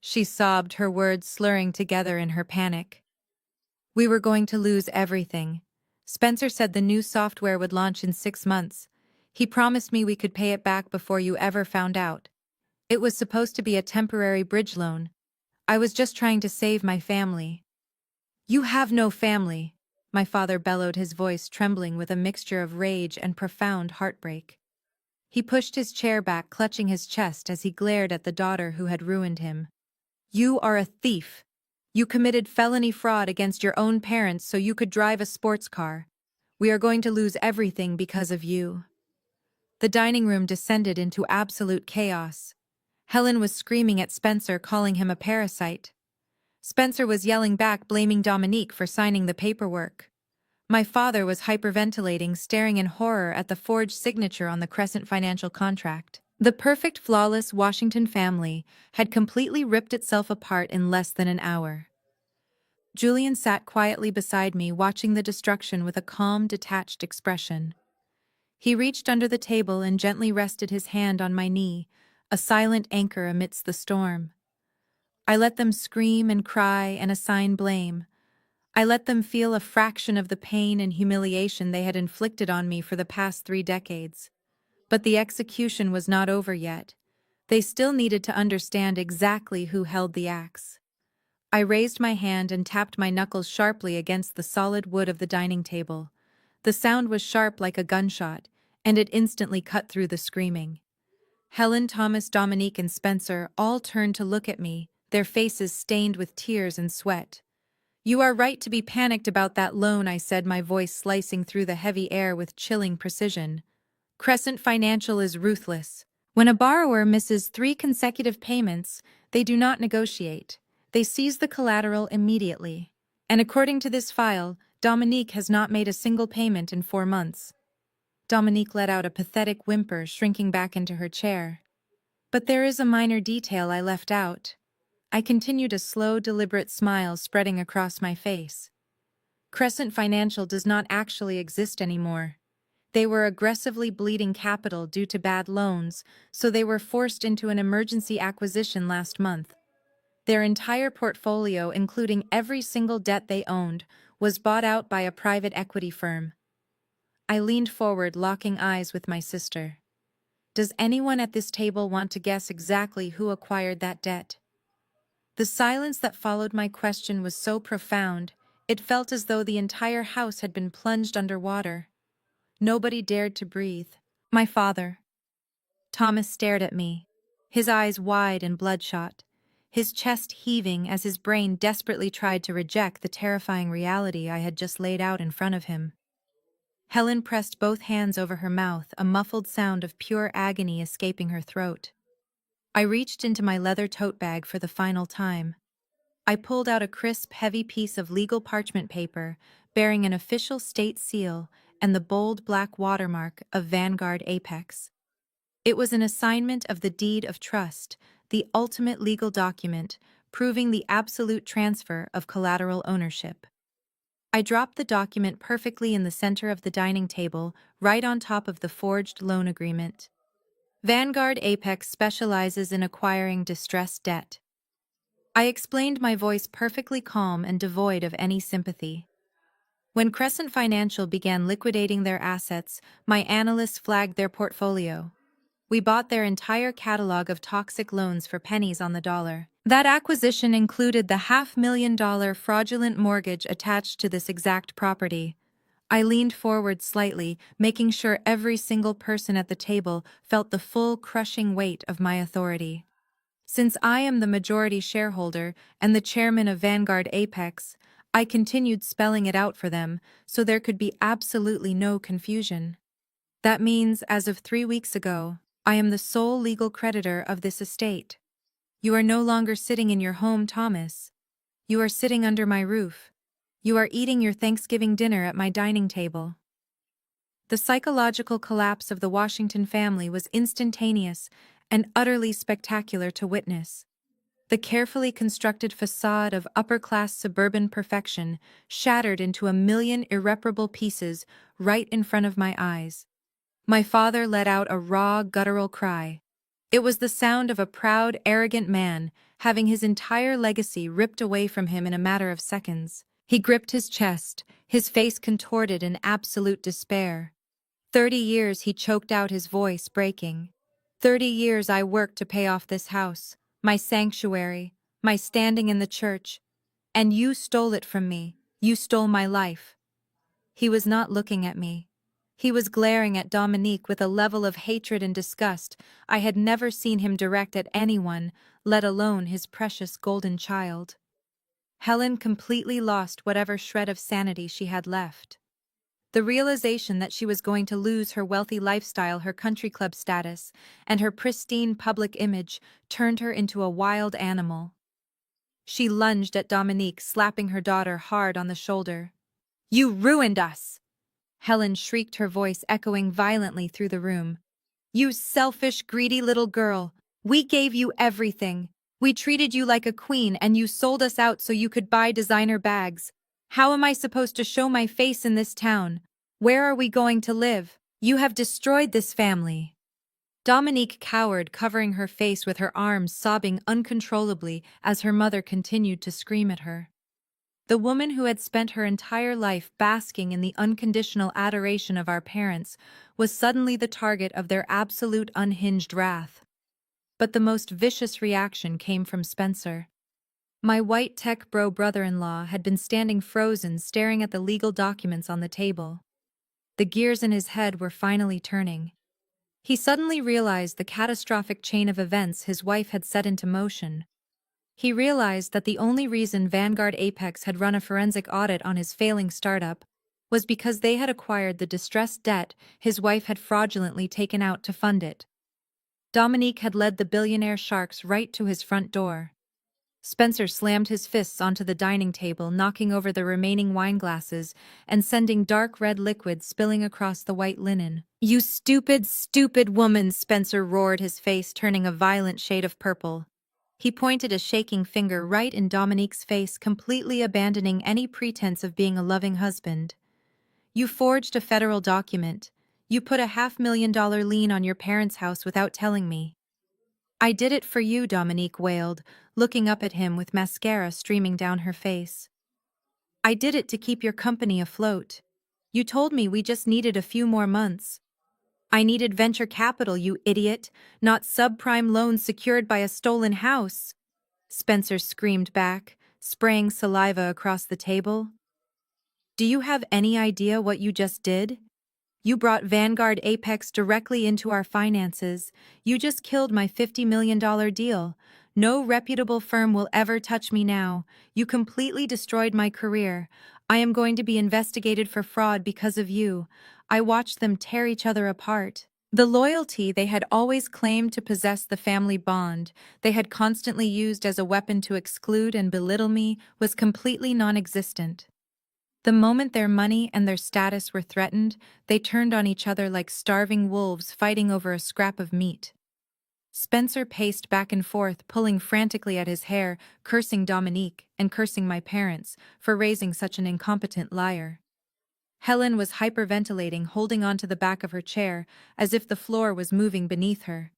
she sobbed, her words slurring together in her panic. We were going to lose everything. Spencer said the new software would launch in 6 months. He promised me we could pay it back before you ever found out. It was supposed to be a temporary bridge loan. I was just trying to save my family. You have no family, my father bellowed, his voice trembling with a mixture of rage and profound heartbreak. He pushed his chair back, clutching his chest as he glared at the daughter who had ruined him. You are a thief. You committed felony fraud against your own parents so you could drive a sports car. We are going to lose everything because of you. The dining room descended into absolute chaos. Helen was screaming at Spencer, calling him a parasite. Spencer was yelling back, blaming Dominique for signing the paperwork. My father was hyperventilating, staring in horror at the forged signature on the Crescent Financial contract. The perfect, flawless Washington family had completely ripped itself apart in less than an hour. Julian sat quietly beside me, watching the destruction with a calm, detached expression. He reached under the table and gently rested his hand on my knee, a silent anchor amidst the storm. I let them scream and cry and assign blame. I let them feel a fraction of the pain and humiliation they had inflicted on me for the past 3 decades. But the execution was not over yet. They still needed to understand exactly who held the axe. I raised my hand and tapped my knuckles sharply against the solid wood of the dining table. The sound was sharp like a gunshot, and it instantly cut through the screaming. Helen, Thomas, Dominique, and Spencer all turned to look at me, their faces stained with tears and sweat. You are right to be panicked about that loan, I said, my voice slicing through the heavy air with chilling precision. Crescent Financial is ruthless. When a borrower misses 3 consecutive payments, they do not negotiate. They seize the collateral immediately. And according to this file, Dominique has not made a single payment in 4 months. Dominique let out a pathetic whimper, shrinking back into her chair. But there is a minor detail I left out. I continued, a slow, deliberate smile spreading across my face. Crescent Financial does not actually exist anymore. They were aggressively bleeding capital due to bad loans, so they were forced into an emergency acquisition last month. Their entire portfolio, including every single debt they owned, was bought out by a private equity firm. I leaned forward, locking eyes with my sister. Does anyone at this table want to guess exactly who acquired that debt? The silence that followed my question was so profound, it felt as though the entire house had been plunged underwater. Nobody dared to breathe. My father. Thomas stared at me, his eyes wide and bloodshot, his chest heaving as his brain desperately tried to reject the terrifying reality I had just laid out in front of him. Helen pressed both hands over her mouth, a muffled sound of pure agony escaping her throat. I reached into my leather tote bag for the final time. I pulled out a crisp, heavy piece of legal parchment paper bearing an official state seal and the bold black watermark of Vanguard Apex. It was an assignment of the deed of trust, the ultimate legal document proving the absolute transfer of collateral ownership. I dropped the document perfectly in the center of the dining table, right on top of the forged loan agreement. Vanguard Apex specializes in acquiring distressed debt. I explained, my voice perfectly calm and devoid of any sympathy. When Crescent Financial began liquidating their assets, my analysts flagged their portfolio. We bought their entire catalog of toxic loans for pennies on the dollar. That acquisition included the $500,000 fraudulent mortgage attached to this exact property. I leaned forward slightly, making sure every single person at the table felt the full, crushing weight of my authority. Since I am the majority shareholder and the chairman of Vanguard Apex, I continued spelling it out for them so there could be absolutely no confusion. That means, as of 3 weeks ago, I am the sole legal creditor of this estate. You are no longer sitting in your home, Thomas. You are sitting under my roof. You are eating your Thanksgiving dinner at my dining table. The psychological collapse of the Washington family was instantaneous and utterly spectacular to witness. The carefully constructed facade of upper-class suburban perfection shattered into a million irreparable pieces right in front of my eyes. My father let out a raw, guttural cry. It was the sound of a proud, arrogant man having his entire legacy ripped away from him in a matter of seconds. He gripped his chest, his face contorted in absolute despair. 30 years he choked out, his voice breaking. 30 years I worked to pay off this house, my sanctuary, my standing in the church, and you stole it from me. You stole my life. He was not looking at me. He was glaring at Dominique with a level of hatred and disgust I had never seen him direct at anyone, let alone his precious golden child. Helen completely lost whatever shred of sanity she had left. The realization that she was going to lose her wealthy lifestyle, her country club status, and her pristine public image turned her into a wild animal. She lunged at Dominique, slapping her daughter hard on the shoulder. "You ruined us!" Helen shrieked, her voice echoing violently through the room. "You selfish, greedy little girl! We gave you everything. We treated you like a queen, and you sold us out so you could buy designer bags. How am I supposed to show my face in this town? Where are we going to live? You have destroyed this family." Dominique cowered, covering her face with her arms, sobbing uncontrollably as her mother continued to scream at her. The woman who had spent her entire life basking in the unconditional adoration of our parents was suddenly the target of their absolute unhinged wrath. But the most vicious reaction came from Spencer. My white tech bro brother-in-law had been standing frozen, staring at the legal documents on the table. The gears in his head were finally turning. He suddenly realized the catastrophic chain of events his wife had set into motion. He realized that the only reason Vanguard Apex had run a forensic audit on his failing startup was because they had acquired the distressed debt his wife had fraudulently taken out to fund it. Dominique had led the billionaire sharks right to his front door. Spencer slammed his fists onto the dining table, knocking over the remaining wine glasses and sending dark red liquid spilling across the white linen. "You stupid, stupid woman!" Spencer roared, his face turning a violent shade of purple. He pointed a shaking finger right in Dominique's face, completely abandoning any pretense of being a loving husband. "You forged a federal document. You put a $500,000 lien on your parents' house without telling me." "I did it for you," Dominique wailed, looking up at him with mascara streaming down her face. "I did it to keep your company afloat. You told me we just needed a few more months. I needed venture capital, you idiot, not subprime loans secured by a stolen house." Spencer screamed back, spraying saliva across the table. "Do you have any idea what you just did? You brought Vanguard Apex directly into our finances. You just killed my $50 million deal. No reputable firm will ever touch me now. You completely destroyed my career. I am going to be investigated for fraud because of you." I watched them tear each other apart. The loyalty they had always claimed to possess, the family bond they had constantly used as a weapon to exclude and belittle me, was completely non-existent. The moment their money and their status were threatened, they turned on each other like starving wolves fighting over a scrap of meat. Spencer paced back and forth, pulling frantically at his hair, cursing Dominique and cursing my parents for raising such an incompetent liar. Helen was hyperventilating, holding onto the back of her chair as if the floor was moving beneath her.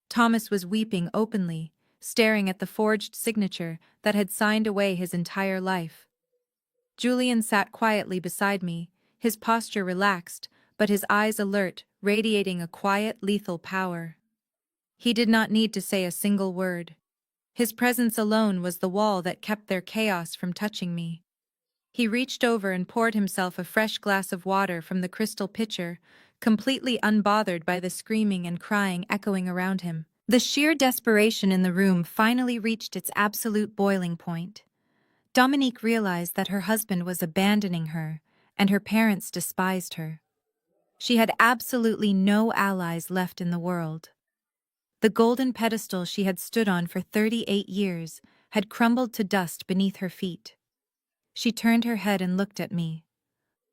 Thomas was weeping openly, staring at the forged signature that had signed away his entire life. Julian sat quietly beside me, his posture relaxed, but his eyes alert, radiating a quiet, lethal power. He did not need to say a single word. His presence alone was the wall that kept their chaos from touching me. He reached over and poured himself a fresh glass of water from the crystal pitcher, completely unbothered by the screaming and crying echoing around him. The sheer desperation in the room finally reached its absolute boiling point. Dominique realized that her husband was abandoning her, and her parents despised her. She had absolutely no allies left in the world. The golden pedestal she had stood on for 38 years had crumbled to dust beneath her feet. She turned her head and looked at me.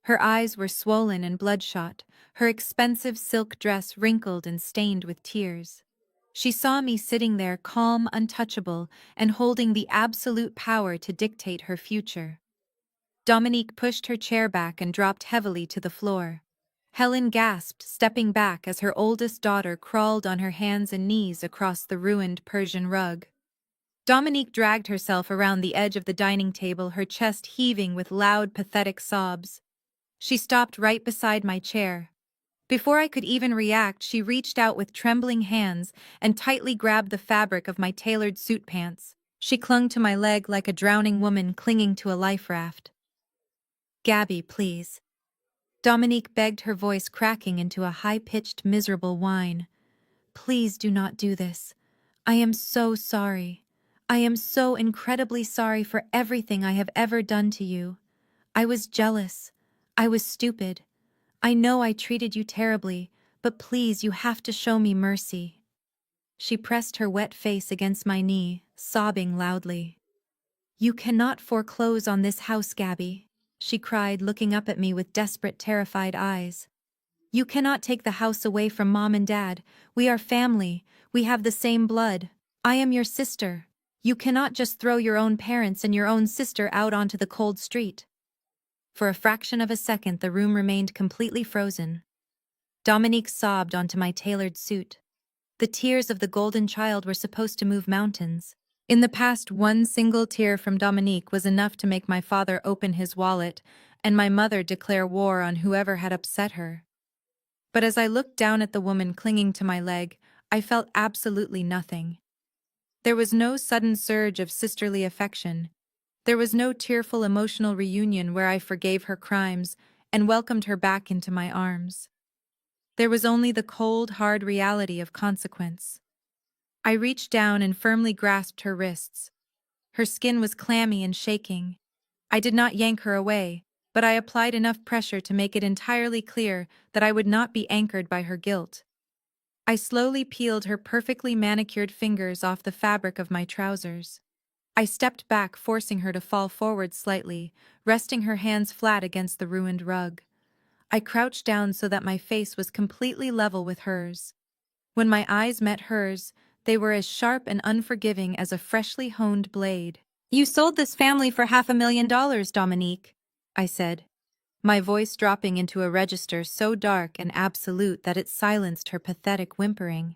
Her eyes were swollen and bloodshot, her expensive silk dress wrinkled and stained with tears. She saw me sitting there calm, untouchable, and holding the absolute power to dictate her future. Dominique pushed her chair back and dropped heavily to the floor. Helen gasped, stepping back as her oldest daughter crawled on her hands and knees across the ruined Persian rug. Dominique dragged herself around the edge of the dining table, her chest heaving with loud, pathetic sobs. She stopped right beside my chair. Before I could even react, she reached out with trembling hands and tightly grabbed the fabric of my tailored suit pants. She clung to my leg like a drowning woman clinging to a life raft. "Gabby, please." Dominique begged, her voice cracking into a high-pitched, miserable whine. "Please do not do this. I am so sorry. I am so incredibly sorry for everything I have ever done to you. I was jealous. I was stupid. I know I treated you terribly, but please, you have to show me mercy." She pressed her wet face against my knee, sobbing loudly. "You cannot foreclose on this house, Gabby," she cried, looking up at me with desperate, terrified eyes. "You cannot take the house away from Mom and Dad. We are family. We have the same blood. I am your sister. You cannot just throw your own parents and your own sister out onto the cold street." For a fraction of a second, the room remained completely frozen. Dominique sobbed onto my tailored suit. The tears of the golden child were supposed to move mountains. In the past, one single tear from Dominique was enough to make my father open his wallet and my mother declare war on whoever had upset her. But as I looked down at the woman clinging to my leg, I felt absolutely nothing. There was no sudden surge of sisterly affection. There was no tearful emotional reunion where I forgave her crimes and welcomed her back into my arms. There was only the cold, hard reality of consequence. I reached down and firmly grasped her wrists. Her skin was clammy and shaking. I did not yank her away, but I applied enough pressure to make it entirely clear that I would not be anchored by her guilt. I slowly peeled her perfectly manicured fingers off the fabric of my trousers. I stepped back, forcing her to fall forward slightly, resting her hands flat against the ruined rug. I crouched down so that my face was completely level with hers. When my eyes met hers, they were as sharp and unforgiving as a freshly honed blade. "You sold this family for $500,000, Dominique," I said, my voice dropping into a register so dark and absolute that it silenced her pathetic whimpering.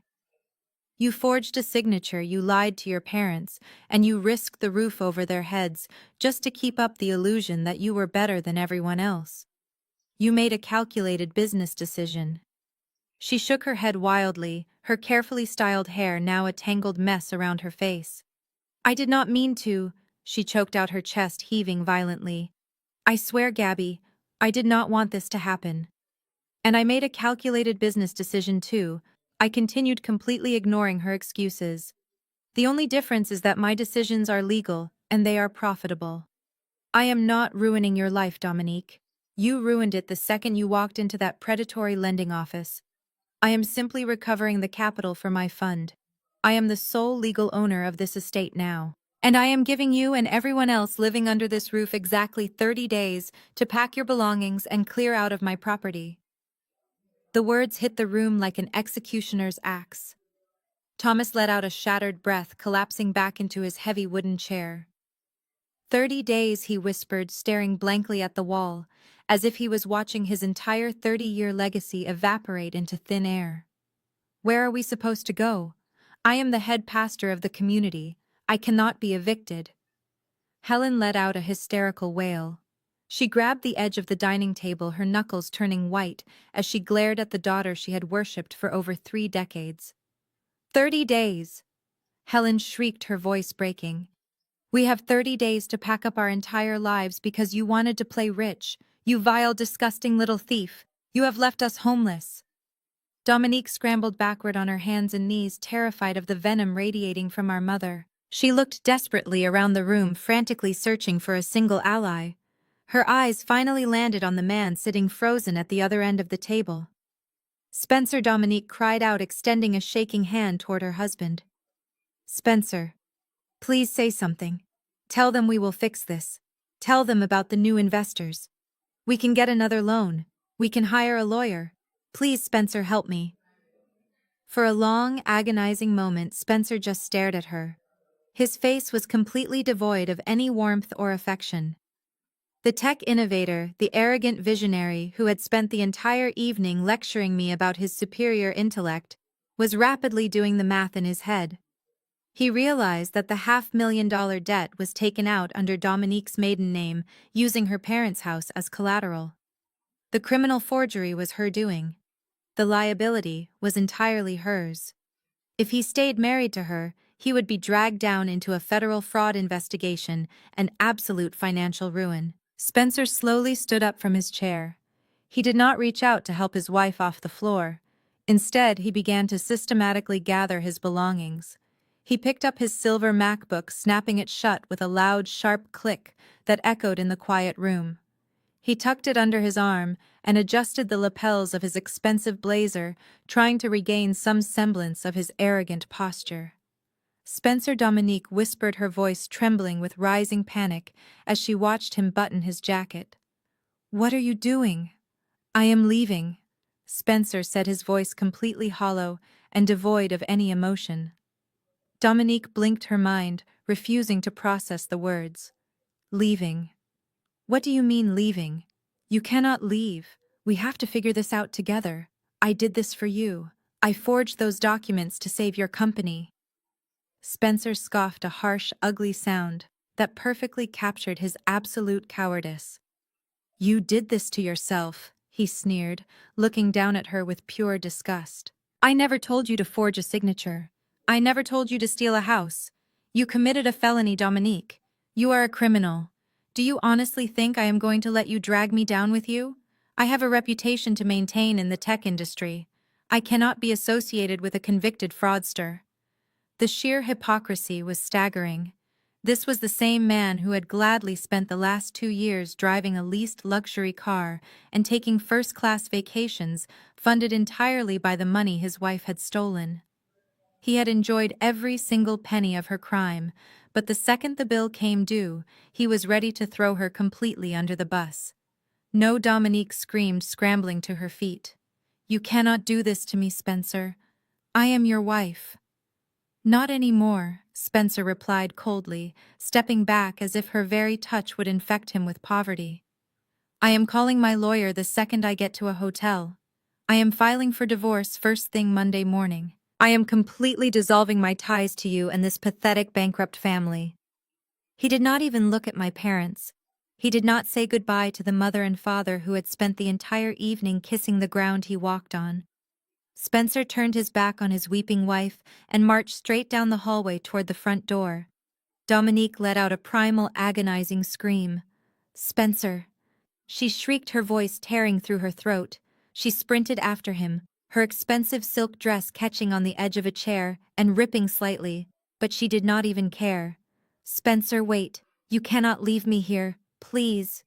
"You forged a signature, you lied to your parents, and you risked the roof over their heads just to keep up the illusion that you were better than everyone else. You made a calculated business decision." She shook her head wildly, her carefully styled hair now a tangled mess around her face. "I did not mean to," she choked out, her chest heaving violently. "I swear, Gabby, I did not want this to happen. And I made a calculated business decision too," I continued, completely ignoring her excuses. "The only difference is that my decisions are legal and they are profitable. I am not ruining your life, Dominique. You ruined it the second you walked into that predatory lending office. I am simply recovering the capital for my fund. I am the sole legal owner of this estate now. And I am giving you and everyone else living under this roof exactly 30 days to pack your belongings and clear out of my property." The words hit the room like an executioner's axe. Thomas let out a shattered breath, collapsing back into his heavy wooden chair. 30 days, he whispered, staring blankly at the wall, as if he was watching his entire 30-year legacy evaporate into thin air. "Where are we supposed to go? I am the head pastor of the community. I cannot be evicted." Helen let out a hysterical wail. She grabbed the edge of the dining table, her knuckles turning white as she glared at the daughter she had worshipped for over 3 decades. 30 days! Helen shrieked, her voice breaking. "We have 30 days to pack up our entire lives because you wanted to play rich, you vile, disgusting little thief. You have left us homeless." Dominique scrambled backward on her hands and knees, terrified of the venom radiating from our mother. She looked desperately around the room, frantically searching for a single ally. Her eyes finally landed on the man sitting frozen at the other end of the table. "Spencer," Dominique cried out, extending a shaking hand toward her husband. "Spencer, please say something. Tell them we will fix this. Tell them about the new investors. We can get another loan. We can hire a lawyer. Please, Spencer, help me." For a long, agonizing moment, Spencer just stared at her. His face was completely devoid of any warmth or affection. The tech innovator, the arrogant visionary who had spent the entire evening lecturing me about his superior intellect, was rapidly doing the math in his head. He realized that the $500,000 debt was taken out under Dominique's maiden name, using her parents' house as collateral. The criminal forgery was her doing. The liability was entirely hers. If he stayed married to her, he would be dragged down into a federal fraud investigation and absolute financial ruin. Spencer slowly stood up from his chair. He did not reach out to help his wife off the floor. Instead, he began to systematically gather his belongings. He picked up his silver MacBook, snapping it shut with a loud, sharp click that echoed in the quiet room. He tucked it under his arm and adjusted the lapels of his expensive blazer, trying to regain some semblance of his arrogant posture. Spencer Dominique whispered, her voice trembling with rising panic as she watched him button his jacket. "What are you doing?" "I am leaving," Spencer said, his voice completely hollow and devoid of any emotion. Dominique blinked her mind, refusing to process the words. "Leaving? What do you mean leaving? You cannot leave. We have to figure this out together. I did this for you. I forged those documents to save your company." Spencer scoffed, a harsh, ugly sound that perfectly captured his absolute cowardice. "You did this to yourself," he sneered, looking down at her with pure disgust. "I never told you to forge a signature. I never told you to steal a house. You committed a felony, Dominique. You are a criminal. Do you honestly think I am going to let you drag me down with you? I have a reputation to maintain in the tech industry. I cannot be associated with a convicted fraudster." The sheer hypocrisy was staggering. This was the same man who had gladly spent the last 2 years driving a leased luxury car and taking first-class vacations funded entirely by the money his wife had stolen. He had enjoyed every single penny of her crime, but the second the bill came due, he was ready to throw her completely under the bus. "No," Dominique screamed, scrambling to her feet. "You cannot do this to me, Spencer. I am your wife." "Not anymore," Spencer replied coldly, stepping back as if her very touch would infect him with poverty. "I am calling my lawyer the second I get to a hotel. I am filing for divorce first thing Monday morning. I am completely dissolving my ties to you and this pathetic bankrupt family." He did not even look at my parents. He did not say goodbye to the mother and father who had spent the entire evening kissing the ground he walked on. Spencer turned his back on his weeping wife and marched straight down the hallway toward the front door. Dominique let out a primal, agonizing scream. "Spencer!" She shrieked, her voice tearing through her throat. She sprinted after him, her expensive silk dress catching on the edge of a chair and ripping slightly, but she did not even care. "Spencer, wait. You cannot leave me here, please."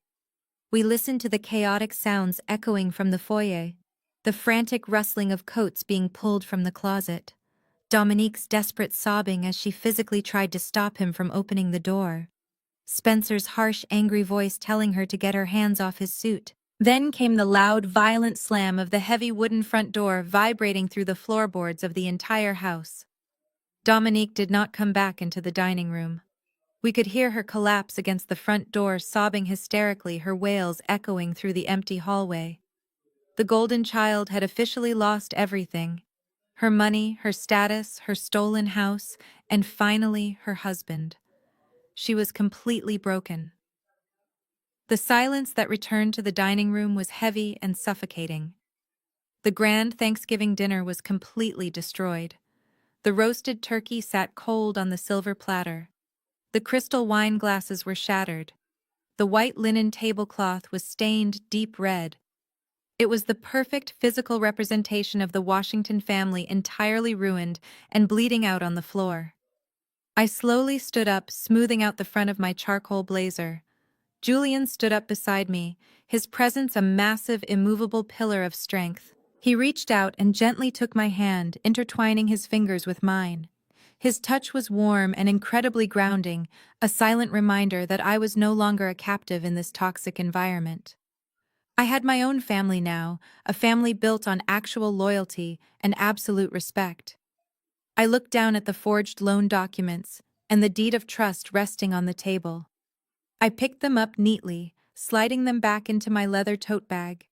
We listened to the chaotic sounds echoing from the foyer, the frantic rustling of coats being pulled from the closet, Dominique's desperate sobbing as she physically tried to stop him from opening the door, Spencer's harsh, angry voice telling her to get her hands off his suit. Then came the loud, violent slam of the heavy wooden front door, vibrating through the floorboards of the entire house. Dominique did not come back into the dining room. We could hear her collapse against the front door, sobbing hysterically, her wails echoing through the empty hallway. The golden child had officially lost everything: her money, her status, her stolen house, and finally her husband. She was completely broken. The silence that returned to the dining room was heavy and suffocating. The grand Thanksgiving dinner was completely destroyed. The roasted turkey sat cold on the silver platter. The crystal wine glasses were shattered. The white linen tablecloth was stained deep red. It was the perfect physical representation of the Washington family, entirely ruined and bleeding out on the floor. I slowly stood up, smoothing out the front of my charcoal blazer. Julian stood up beside me, his presence a massive, immovable pillar of strength. He reached out and gently took my hand, intertwining his fingers with mine. His touch was warm and incredibly grounding, a silent reminder that I was no longer a captive in this toxic environment. I had my own family now, a family built on actual loyalty and absolute respect. I looked down at the forged loan documents and the deed of trust resting on the table. I picked them up neatly, sliding them back into my leather tote bag.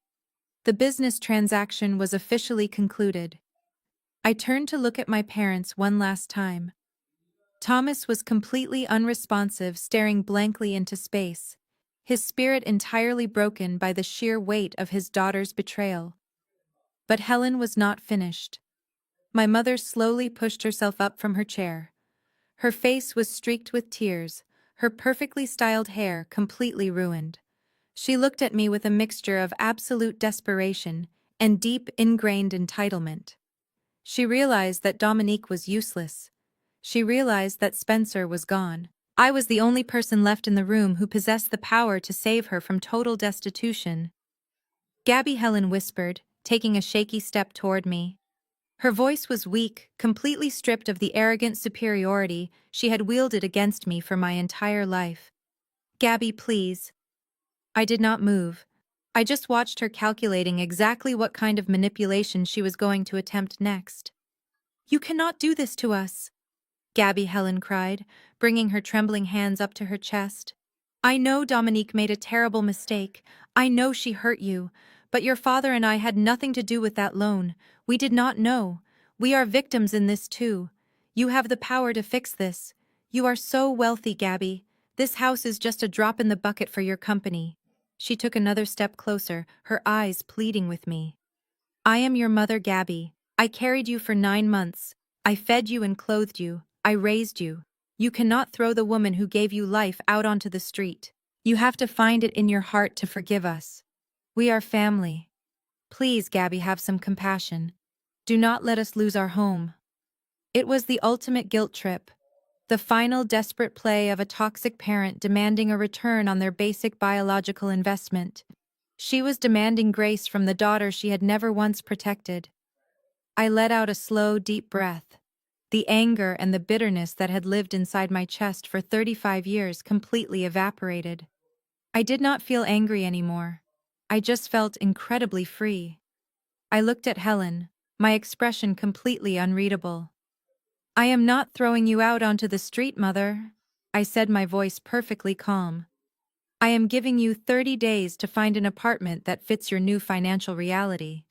The business transaction was officially concluded. I turned to look at my parents one last time. Thomas was completely unresponsive, staring blankly into space, his spirit entirely broken by the sheer weight of his daughter's betrayal. But Helen was not finished. My mother slowly pushed herself up from her chair. Her face was streaked with tears, her perfectly styled hair completely ruined. She looked at me with a mixture of absolute desperation and deep ingrained entitlement. She realized that Dominique was useless. She realized that Spencer was gone. I was the only person left in the room who possessed the power to save her from total destitution. Gabby, Helen whispered, taking a shaky step toward me. Her voice was weak, completely stripped of the arrogant superiority she had wielded against me for my entire life. Gabby, please. I did not move. I just watched her calculating exactly what kind of manipulation she was going to attempt next. You cannot do this to us, Gabby, Helen cried, bringing her trembling hands up to her chest. I know Dominique made a terrible mistake. I know she hurt you. But your father and I had nothing to do with that loan. We did not know. We are victims in this too. You have the power to fix this. You are so wealthy, Gabby. This house is just a drop in the bucket for your company. She took another step closer, her eyes pleading with me. I am your mother, Gabby. I carried you for 9 months. I fed you and clothed you. I raised you. You cannot throw the woman who gave you life out onto the street. You have to find it in your heart to forgive us. We are family. Please, Gabby, have some compassion. Do not let us lose our home. It was the ultimate guilt trip. The final desperate play of a toxic parent demanding a return on their basic biological investment. She was demanding grace from the daughter she had never once protected. I let out a slow, deep breath. The anger and the bitterness that had lived inside my chest for 35 years completely evaporated. I did not feel angry anymore. I just felt incredibly free. I looked at Helen, my expression completely unreadable. I am not throwing you out onto the street, Mother, I said, my voice perfectly calm. I am giving you 30 days to find an apartment that fits your new financial reality.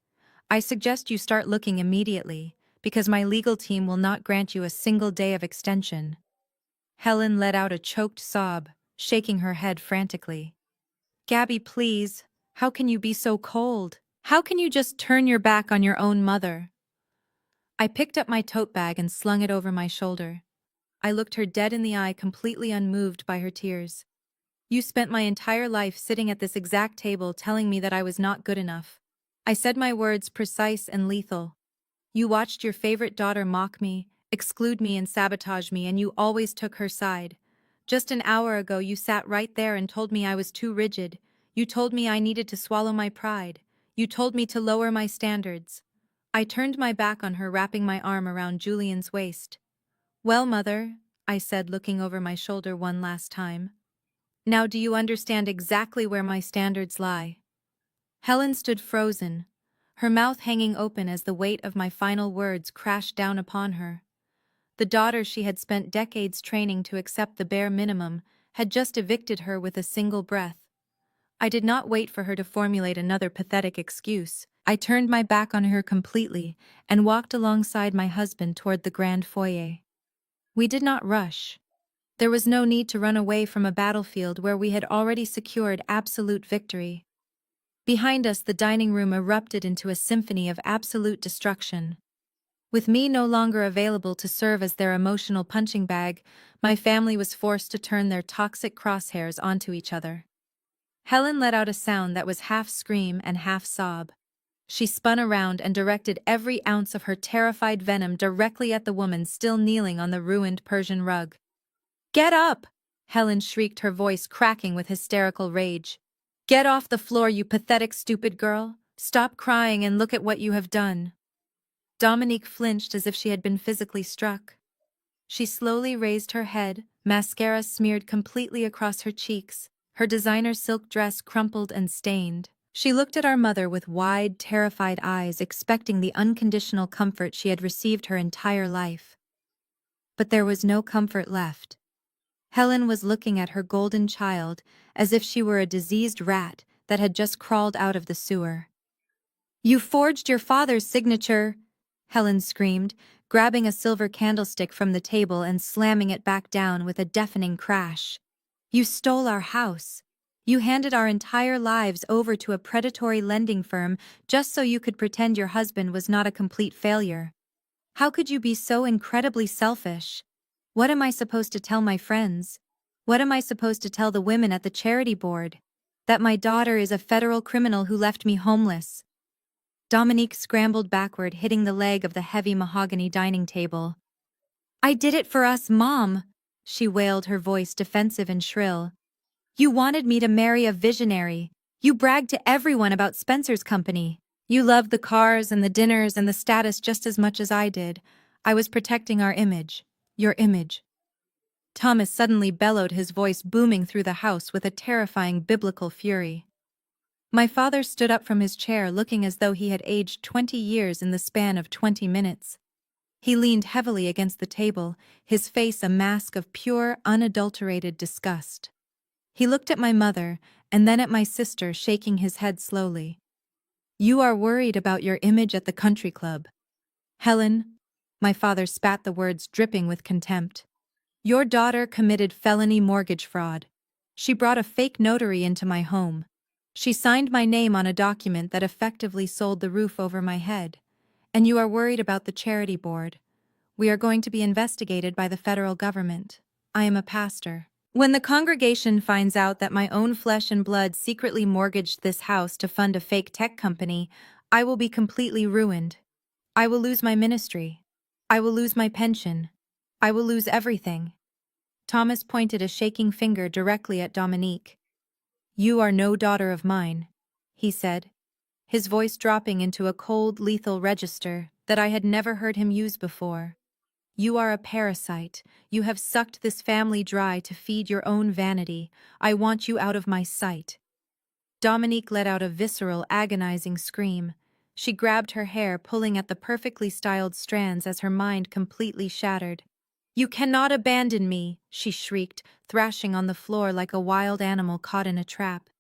I suggest you start looking immediately, because my legal team will not grant you a single day of extension. Helen let out a choked sob, shaking her head frantically. Gabby, please, how can you be so cold? How can you just turn your back on your own mother? I picked up my tote bag and slung it over my shoulder. I looked her dead in the eye, completely unmoved by her tears. You spent my entire life sitting at this exact table telling me that I was not good enough. I said my words precise and lethal. You watched your favorite daughter mock me, exclude me and sabotage me, and you always took her side. Just an hour ago you sat right there and told me I was too rigid. You told me I needed to swallow my pride. You told me to lower my standards. I turned my back on her, wrapping my arm around Julian's waist. Well, Mother, I said, looking over my shoulder one last time. Now do you understand exactly where my standards lie? Helen stood frozen, her mouth hanging open as the weight of my final words crashed down upon her. The daughter she had spent decades training to accept the bare minimum had just evicted her with a single breath. I did not wait for her to formulate another pathetic excuse. I turned my back on her completely and walked alongside my husband toward the grand foyer. We did not rush. There was no need to run away from a battlefield where we had already secured absolute victory. Behind us, the dining room erupted into a symphony of absolute destruction. With me no longer available to serve as their emotional punching bag, my family was forced to turn their toxic crosshairs onto each other. Helen let out a sound that was half scream and half sob. She spun around and directed every ounce of her terrified venom directly at the woman still kneeling on the ruined Persian rug. Get up! Helen shrieked, her voice cracking with hysterical rage. Get off the floor, you pathetic, stupid girl. Stop crying and look at what you have done. Dominique flinched as if she had been physically struck. She slowly raised her head, mascara smeared completely across her cheeks, her designer silk dress crumpled and stained. She looked at our mother with wide, terrified eyes, expecting the unconditional comfort she had received her entire life. But there was no comfort left. Helen was looking at her golden child as if she were a diseased rat that had just crawled out of the sewer. "You forged your father's signature!" Helen screamed, grabbing a silver candlestick from the table and slamming it back down with a deafening crash. "You stole our house. You handed our entire lives over to a predatory lending firm just so you could pretend your husband was not a complete failure. How could you be so incredibly selfish? What am I supposed to tell my friends? What am I supposed to tell the women at the charity board? That my daughter is a federal criminal who left me homeless." Dominique scrambled backward, hitting the leg of the heavy mahogany dining table. "I did it for us, Mom," she wailed, her voice defensive and shrill. "You wanted me to marry a visionary. You bragged to everyone about Spencer's company. You loved the cars and the dinners and the status just as much as I did. I was protecting our image. Your image." Thomas suddenly bellowed, his voice booming through the house with a terrifying biblical fury. My father stood up from his chair, looking as though he had aged 20 years in the span of 20 minutes. He leaned heavily against the table, his face a mask of pure, unadulterated disgust. He looked at my mother and then at my sister, shaking his head slowly. "You are worried about your image at the country club. Helen," my father spat the words, dripping with contempt, "your daughter committed felony mortgage fraud. She brought a fake notary into my home. She signed my name on a document that effectively sold the roof over my head. And you are worried about the charity board. We are going to be investigated by the federal government. I am a pastor. When the congregation finds out that my own flesh and blood secretly mortgaged this house to fund a fake tech company, I will be completely ruined. I will lose my ministry. I will lose my pension. I will lose everything." Thomas pointed a shaking finger directly at Dominique. "You are no daughter of mine," he said, his voice dropping into a cold, lethal register that I had never heard him use before. "You are a parasite. You have sucked this family dry to feed your own vanity. I want you out of my sight." Dominique let out a visceral, agonizing scream. She grabbed her hair, pulling at the perfectly styled strands as her mind completely shattered. "You cannot abandon me," she shrieked, thrashing on the floor like a wild animal caught in a trap.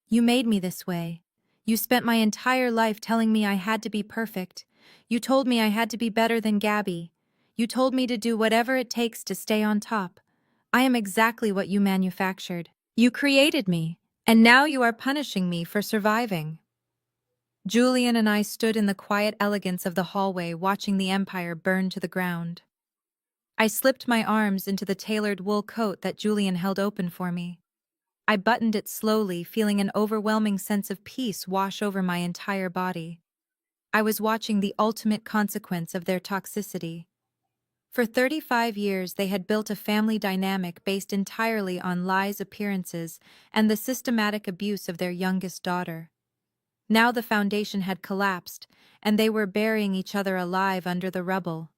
"You made me this way. You spent my entire life telling me I had to be perfect. You told me I had to be better than Gabby. You told me to do whatever it takes to stay on top. I am exactly what you manufactured. You created me, and now you are punishing me for surviving." Julian and I stood in the quiet elegance of the hallway, watching the empire burn to the ground. I slipped my arms into the tailored wool coat that Julian held open for me. I buttoned it slowly, feeling an overwhelming sense of peace wash over my entire body. I was watching the ultimate consequence of their toxicity. For 35 years, they had built a family dynamic based entirely on lies, appearances, and the systematic abuse of their youngest daughter. Now the foundation had collapsed, and they were burying each other alive under the rubble.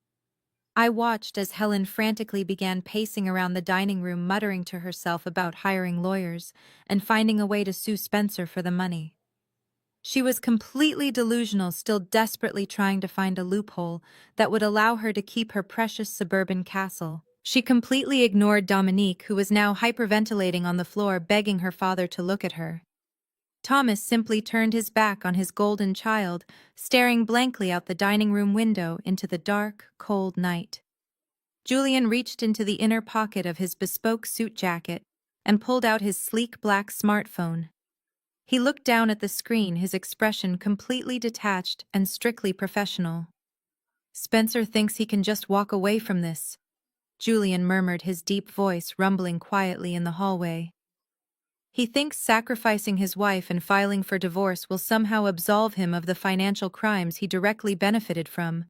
I watched as Helen frantically began pacing around the dining room, muttering to herself about hiring lawyers and finding a way to sue Spencer for the money. She was completely delusional, still desperately trying to find a loophole that would allow her to keep her precious suburban castle. She completely ignored Dominique, who was now hyperventilating on the floor, begging her father to look at her. Thomas simply turned his back on his golden child, staring blankly out the dining room window into the dark, cold night. Julian reached into the inner pocket of his bespoke suit jacket and pulled out his sleek black smartphone. He looked down at the screen, his expression completely detached and strictly professional. "Spencer thinks he can just walk away from this," Julian murmured, his deep voice rumbling quietly in the hallway. "He thinks sacrificing his wife and filing for divorce will somehow absolve him of the financial crimes he directly benefited from.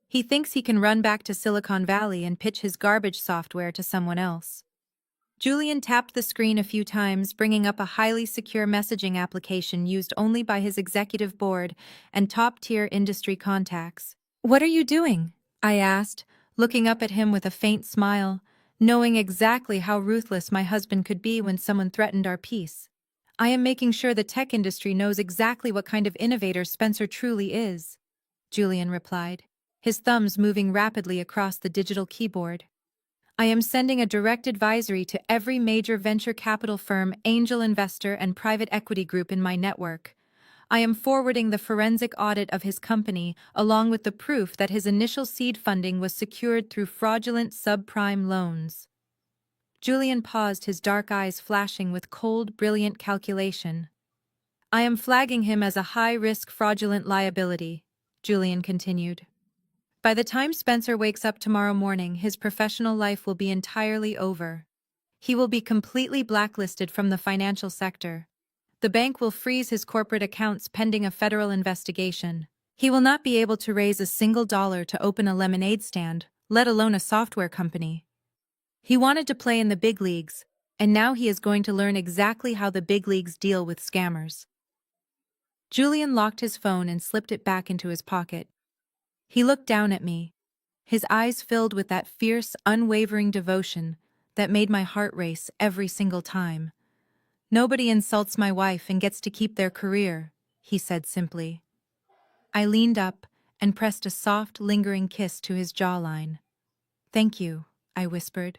He thinks he can run back to Silicon Valley and pitch his garbage software to someone else." Julian tapped the screen a few times, bringing up a highly secure messaging application used only by his executive board and top-tier industry contacts. "What are you doing?" I asked, looking up at him with a faint smile, knowing exactly how ruthless my husband could be when someone threatened our peace. I am making sure the tech industry knows exactly what kind of innovator Spencer truly is, Julian replied, his thumbs moving rapidly across the digital keyboard. I am sending a direct advisory to every major venture capital firm, angel investor, and private equity group in my network. I am forwarding the forensic audit of his company along with the proof that his initial seed funding was secured through fraudulent subprime loans. Julian paused, his dark eyes flashing with cold, brilliant calculation. I am flagging him as a high-risk fraudulent liability, Julian continued. By the time Spencer wakes up tomorrow morning, his professional life will be entirely over. He will be completely blacklisted from the financial sector. The bank will freeze his corporate accounts pending a federal investigation. He will not be able to raise a single dollar to open a lemonade stand, let alone a software company. He wanted to play in the big leagues, and now he is going to learn exactly how the big leagues deal with scammers. Julian locked his phone and slipped it back into his pocket. He looked down at me, his eyes filled with that fierce, unwavering devotion that made my heart race every single time. Nobody insults my wife and gets to keep their career, he said simply. I leaned up and pressed a soft, lingering kiss to his jawline. Thank you, I whispered.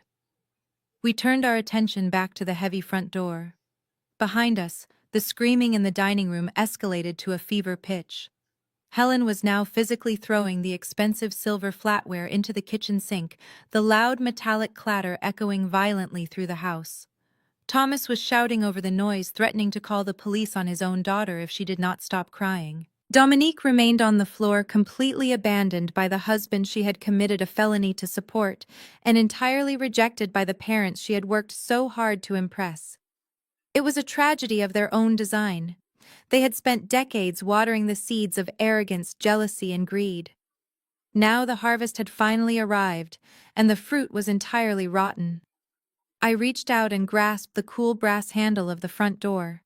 We turned our attention back to the heavy front door. Behind us, the screaming in the dining room escalated to a fever pitch. Helen was now physically throwing the expensive silver flatware into the kitchen sink, the loud metallic clatter echoing violently through the house. Thomas was shouting over the noise, threatening to call the police on his own daughter if she did not stop crying. Dominique remained on the floor, completely abandoned by the husband she had committed a felony to support, and entirely rejected by the parents she had worked so hard to impress. It was a tragedy of their own design. They had spent decades watering the seeds of arrogance, jealousy, and greed. Now the harvest had finally arrived, and the fruit was entirely rotten. I reached out and grasped the cool brass handle of the front door.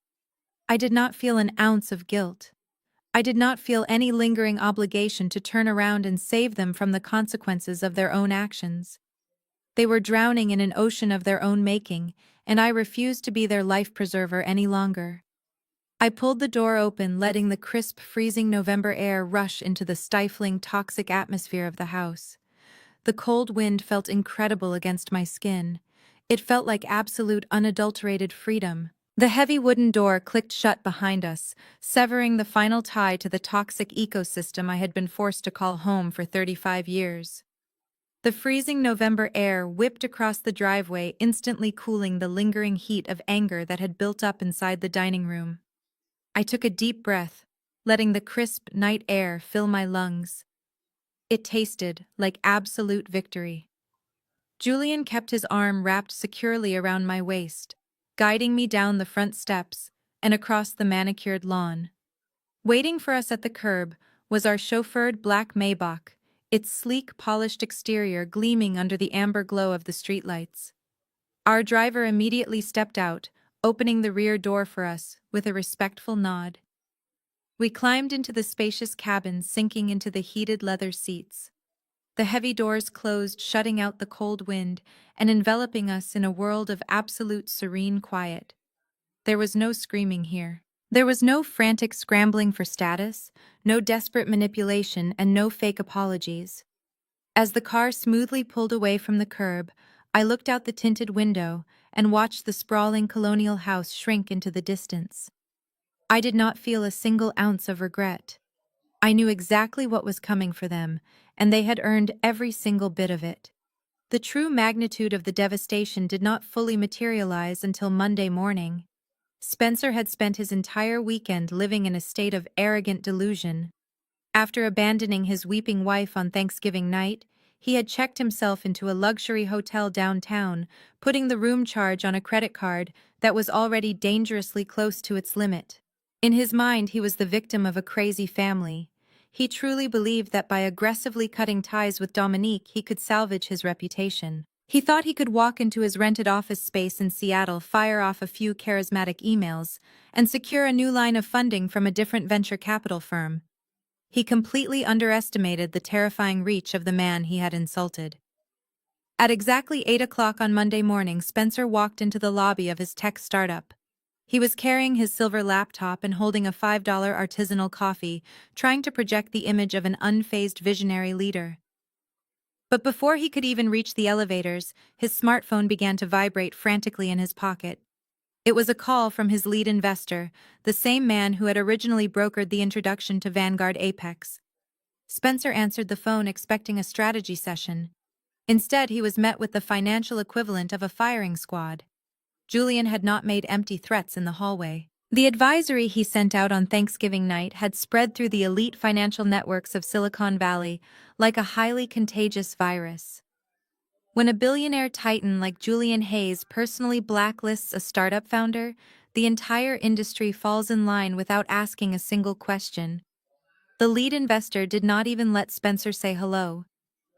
I did not feel an ounce of guilt. I did not feel any lingering obligation to turn around and save them from the consequences of their own actions. They were drowning in an ocean of their own making, and I refused to be their life preserver any longer. I pulled the door open, letting the crisp, freezing November air rush into the stifling, toxic atmosphere of the house. The cold wind felt incredible against my skin. It felt like absolute, unadulterated freedom. The heavy wooden door clicked shut behind us, severing the final tie to the toxic ecosystem I had been forced to call home for 35 years. The freezing November air whipped across the driveway, instantly cooling the lingering heat of anger that had built up inside the dining room. I took a deep breath, letting the crisp night air fill my lungs. It tasted like absolute victory. Julian kept his arm wrapped securely around my waist, guiding me down the front steps and across the manicured lawn. Waiting for us at the curb was our chauffeured black Maybach, its sleek, polished exterior gleaming under the amber glow of the streetlights. Our driver immediately stepped out, opening the rear door for us with a respectful nod. We climbed into the spacious cabin, sinking into the heated leather seats. The heavy doors closed, shutting out the cold wind and enveloping us in a world of absolute serene quiet. There was no screaming here. There was no frantic scrambling for status, no desperate manipulation, and no fake apologies. As the car smoothly pulled away from the curb, I looked out the tinted window and watched the sprawling colonial house shrink into the distance. I did not feel a single ounce of regret. I knew exactly what was coming for them, and they had earned every single bit of it. The true magnitude of the devastation did not fully materialize until Monday morning. Spencer had spent his entire weekend living in a state of arrogant delusion. After abandoning his weeping wife on Thanksgiving night, he had checked himself into a luxury hotel downtown, putting the room charge on a credit card that was already dangerously close to its limit. In his mind, he was the victim of a crazy family. He truly believed that by aggressively cutting ties with Dominique, he could salvage his reputation. He thought he could walk into his rented office space in Seattle, fire off a few charismatic emails, and secure a new line of funding from a different venture capital firm. He completely underestimated the terrifying reach of the man he had insulted. At exactly 8 o'clock on Monday morning, Spencer walked into the lobby of his tech startup. He was carrying his silver laptop and holding a $5 artisanal coffee, trying to project the image of an unfazed visionary leader. But before he could even reach the elevators, his smartphone began to vibrate frantically in his pocket. It was a call from his lead investor, the same man who had originally brokered the introduction to Vanguard Apex. Spencer answered the phone expecting a strategy session. Instead, he was met with the financial equivalent of a firing squad. Julian had not made empty threats in the hallway. The advisory he sent out on Thanksgiving night had spread through the elite financial networks of Silicon Valley like a highly contagious virus. When a billionaire titan like Julian Hayes personally blacklists a startup founder, the entire industry falls in line without asking a single question. The lead investor did not even let Spencer say hello.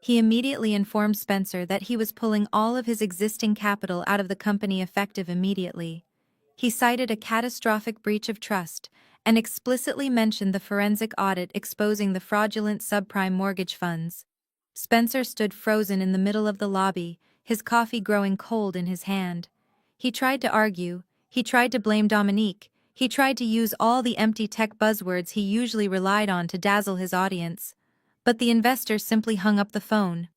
He immediately informed Spencer that he was pulling all of his existing capital out of the company effective immediately. He cited a catastrophic breach of trust and explicitly mentioned the forensic audit exposing the fraudulent subprime mortgage funds. Spencer stood frozen in the middle of the lobby, his coffee growing cold in his hand. He tried to argue, he tried to blame Dominique, he tried to use all the empty tech buzzwords he usually relied on to dazzle his audience. But the investor simply hung up the phone.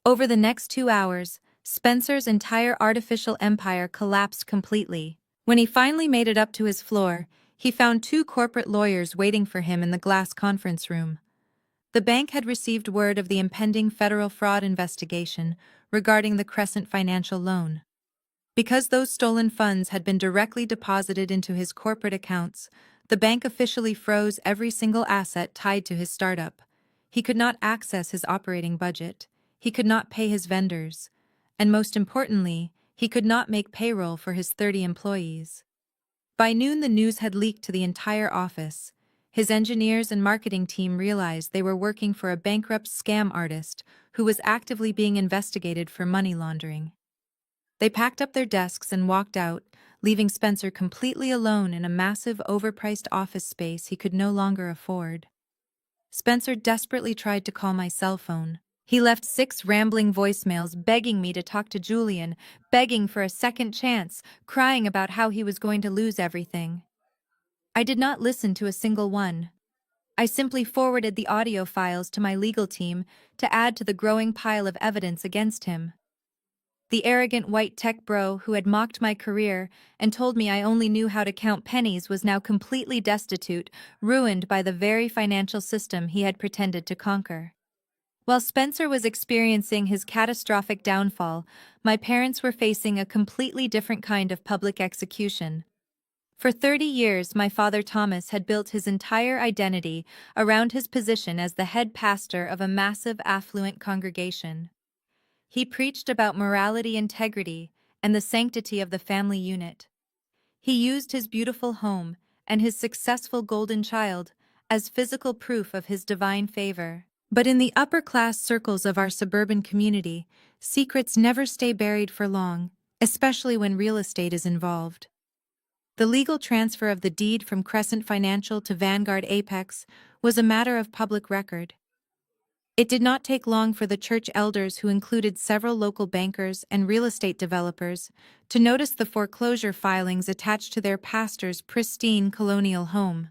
Over the next 2 hours, Spencer's entire artificial empire collapsed completely. When he finally made it up to his floor, he found 2 corporate lawyers waiting for him in the glass conference room. The bank had received word of the impending federal fraud investigation regarding the Crescent Financial loan. Because those stolen funds had been directly deposited into his corporate accounts, the bank officially froze every single asset tied to his startup. He could not access his operating budget, he could not pay his vendors, and most importantly, he could not make payroll for his 30 employees. By noon, the news had leaked to the entire office. His engineers and marketing team realized they were working for a bankrupt scam artist who was actively being investigated for money laundering. They packed up their desks and walked out, leaving Spencer completely alone in a massive, overpriced office space he could no longer afford. Spencer desperately tried to call my cell phone. He left 6 rambling voicemails begging me to talk to Julian, begging for a second chance, crying about how he was going to lose everything. I did not listen to a single one. I simply forwarded the audio files to my legal team to add to the growing pile of evidence against him. The arrogant white tech bro who had mocked my career and told me I only knew how to count pennies was now completely destitute, ruined by the very financial system he had pretended to conquer. While Spencer was experiencing his catastrophic downfall, my parents were facing a completely different kind of public execution. For 30 years, my father Thomas had built his entire identity around his position as the head pastor of a massive affluent congregation. He preached about morality, integrity, and the sanctity of the family unit. He used his beautiful home and his successful golden child as physical proof of his divine favor. But in the upper-class circles of our suburban community, secrets never stay buried for long, especially when real estate is involved. The legal transfer of the deed from Crescent Financial to Vanguard Apex was a matter of public record. It did not take long for the church elders, who included several local bankers and real estate developers, to notice the foreclosure filings attached to their pastor's pristine colonial home.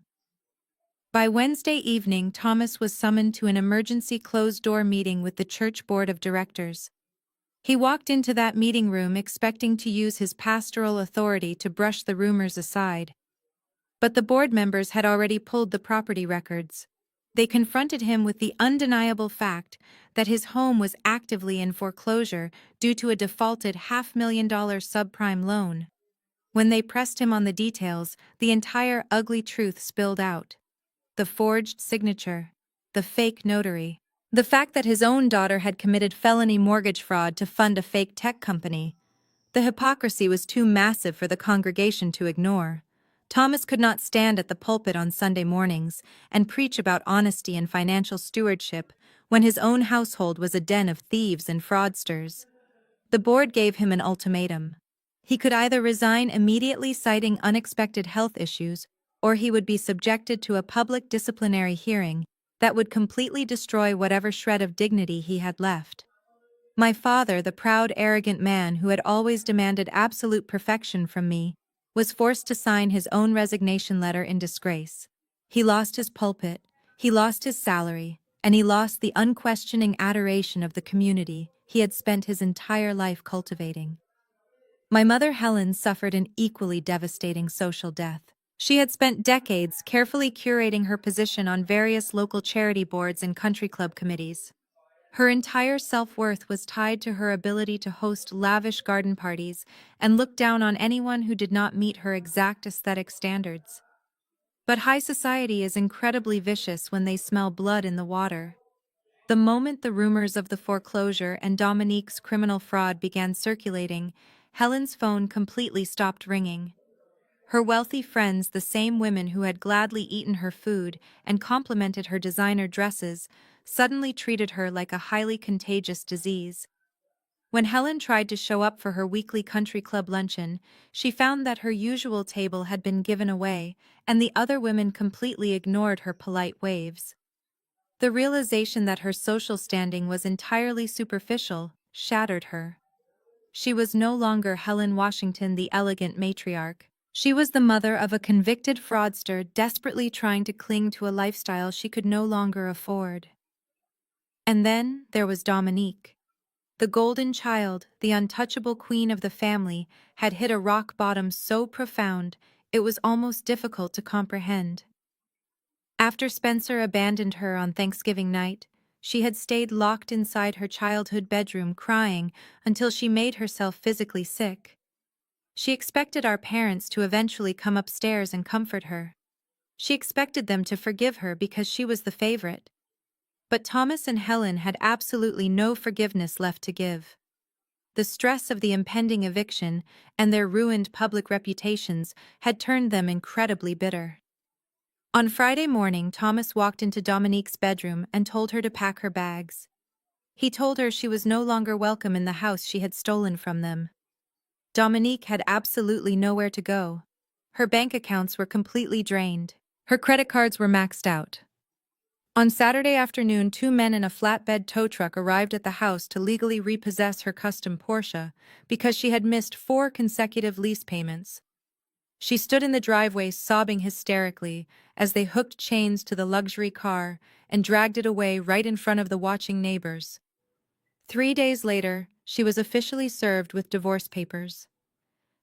By Wednesday evening, Thomas was summoned to an emergency closed-door meeting with the church board of directors. He walked into that meeting room expecting to use his pastoral authority to brush the rumors aside. But the board members had already pulled the property records. They confronted him with the undeniable fact that his home was actively in foreclosure due to a defaulted $500,000 subprime loan. When they pressed him on the details, the entire ugly truth spilled out. The forged signature, the fake notary, the fact that his own daughter had committed felony mortgage fraud to fund a fake tech company. The hypocrisy was too massive for the congregation to ignore. Thomas could not stand at the pulpit on Sunday mornings and preach about honesty and financial stewardship when his own household was a den of thieves and fraudsters. The board gave him an ultimatum. He could either resign immediately, citing unexpected health issues, or he would be subjected to a public disciplinary hearing that would completely destroy whatever shred of dignity he had left. My father, the proud, arrogant man who had always demanded absolute perfection from me, was forced to sign his own resignation letter in disgrace. He lost his pulpit, he lost his salary, and he lost the unquestioning adoration of the community he had spent his entire life cultivating. My mother Helen suffered an equally devastating social death. She had spent decades carefully curating her position on various local charity boards and country club committees. Her entire self-worth was tied to her ability to host lavish garden parties and look down on anyone who did not meet her exact aesthetic standards. But high society is incredibly vicious when they smell blood in the water. The moment the rumors of the foreclosure and Dominique's criminal fraud began circulating, Helen's phone completely stopped ringing. Her wealthy friends, the same women who had gladly eaten her food and complimented her designer dresses, suddenly treated her like a highly contagious disease. When Helen tried to show up for her weekly country club luncheon, she found that her usual table had been given away, and the other women completely ignored her polite waves. The realization that her social standing was entirely superficial shattered her. She was no longer Helen Washington, the elegant matriarch. She was the mother of a convicted fraudster desperately trying to cling to a lifestyle she could no longer afford. And then there was Dominique. The golden child, the untouchable queen of the family, had hit a rock bottom so profound it was almost difficult to comprehend. After Spencer abandoned her on Thanksgiving night, she had stayed locked inside her childhood bedroom crying until she made herself physically sick. She expected our parents to eventually come upstairs and comfort her. She expected them to forgive her because she was the favorite. But Thomas and Helen had absolutely no forgiveness left to give. The stress of the impending eviction and their ruined public reputations had turned them incredibly bitter. On Friday morning, Thomas walked into Dominique's bedroom and told her to pack her bags. He told her she was no longer welcome in the house she had stolen from them. Dominique had absolutely nowhere to go. Her bank accounts were completely drained. Her credit cards were maxed out. On Saturday afternoon, two men in a flatbed tow truck arrived at the house to legally repossess her custom Porsche because she had missed 4 consecutive lease payments. She stood in the driveway sobbing hysterically as they hooked chains to the luxury car and dragged it away right in front of the watching neighbors. 3 days later, she was officially served with divorce papers.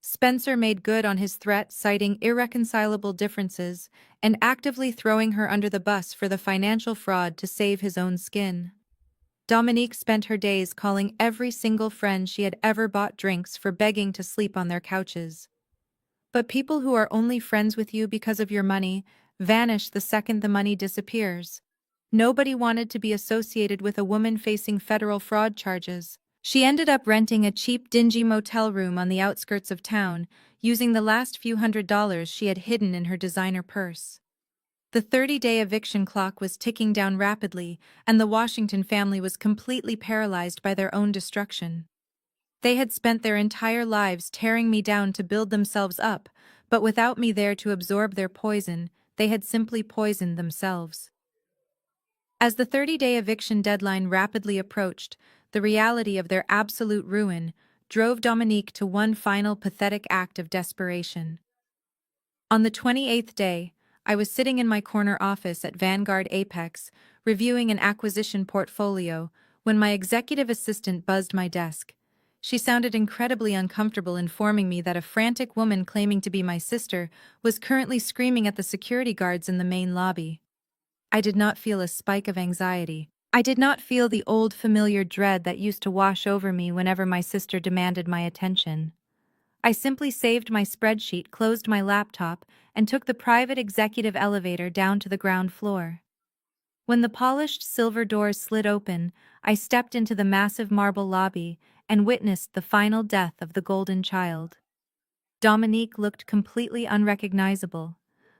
Spencer made good on his threat, citing irreconcilable differences and actively throwing her under the bus for the financial fraud to save his own skin. Dominique spent her days calling every single friend she had ever bought drinks for begging to sleep on their couches. But people who are only friends with you because of your money vanish the second the money disappears. Nobody wanted to be associated with a woman facing federal fraud charges. She ended up renting a cheap, dingy motel room on the outskirts of town, using the last few $100s she had hidden in her designer purse. The 30-day eviction clock was ticking down rapidly, and the Washington family was completely paralyzed by their own destruction. They had spent their entire lives tearing me down to build themselves up, but without me there to absorb their poison, they had simply poisoned themselves. As the 30-day eviction deadline rapidly approached, the reality of their absolute ruin drove Dominique to one final pathetic act of desperation. On the 28th day, I was sitting in my corner office at Vanguard Apex, reviewing an acquisition portfolio, when my executive assistant buzzed my desk. She sounded incredibly uncomfortable, informing me that a frantic woman claiming to be my sister was currently screaming at the security guards in the main lobby. I did not feel a spike of anxiety. I did not feel the old familiar dread that used to wash over me whenever my sister demanded my attention. I simply saved my spreadsheet, closed my laptop, and took the private executive elevator down to the ground floor. When the polished silver doors slid open, I stepped into the massive marble lobby and witnessed the final death of the golden child. Dominique looked completely unrecognizable.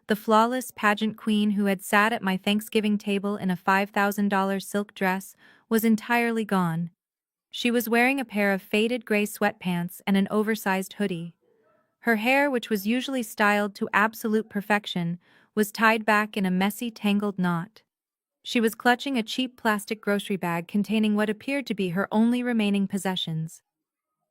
The flawless pageant queen who had sat at my Thanksgiving table in a $5,000 silk dress was entirely gone. She was wearing a pair of faded gray sweatpants and an oversized hoodie. Her hair, which was usually styled to absolute perfection, was tied back in a messy, tangled knot. She was clutching a cheap plastic grocery bag containing what appeared to be her only remaining possessions.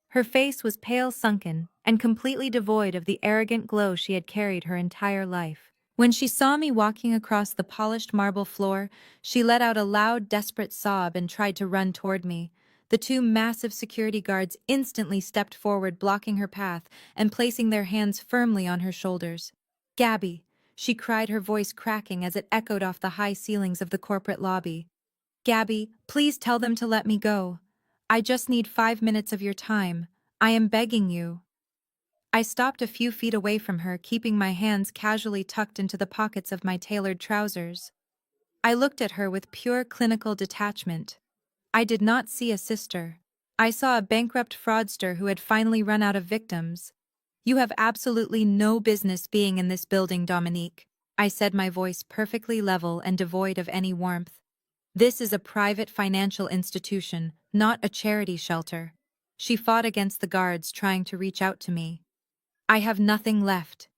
Her face was pale, sunken, and completely devoid of the arrogant glow she had carried her entire life. When she saw me walking across the polished marble floor, she let out a loud, desperate sob and tried to run toward me. The two massive security guards instantly stepped forward, blocking her path and placing their hands firmly on her shoulders. "Gabby," she cried, her voice cracking as it echoed off the high ceilings of the corporate lobby. "Gabby, please tell them to let me go. I just need 5 minutes of your time. I am begging you." I stopped a few feet away from her, keeping my hands casually tucked into the pockets of my tailored trousers. I looked at her with pure clinical detachment. I did not see a sister. I saw a bankrupt fraudster who had finally run out of victims. "You have absolutely no business being in this building, Dominique," I said, my voice perfectly level and devoid of any warmth. "This is a private financial institution, not a charity shelter." She fought against the guards trying to reach out to me. "I have nothing left.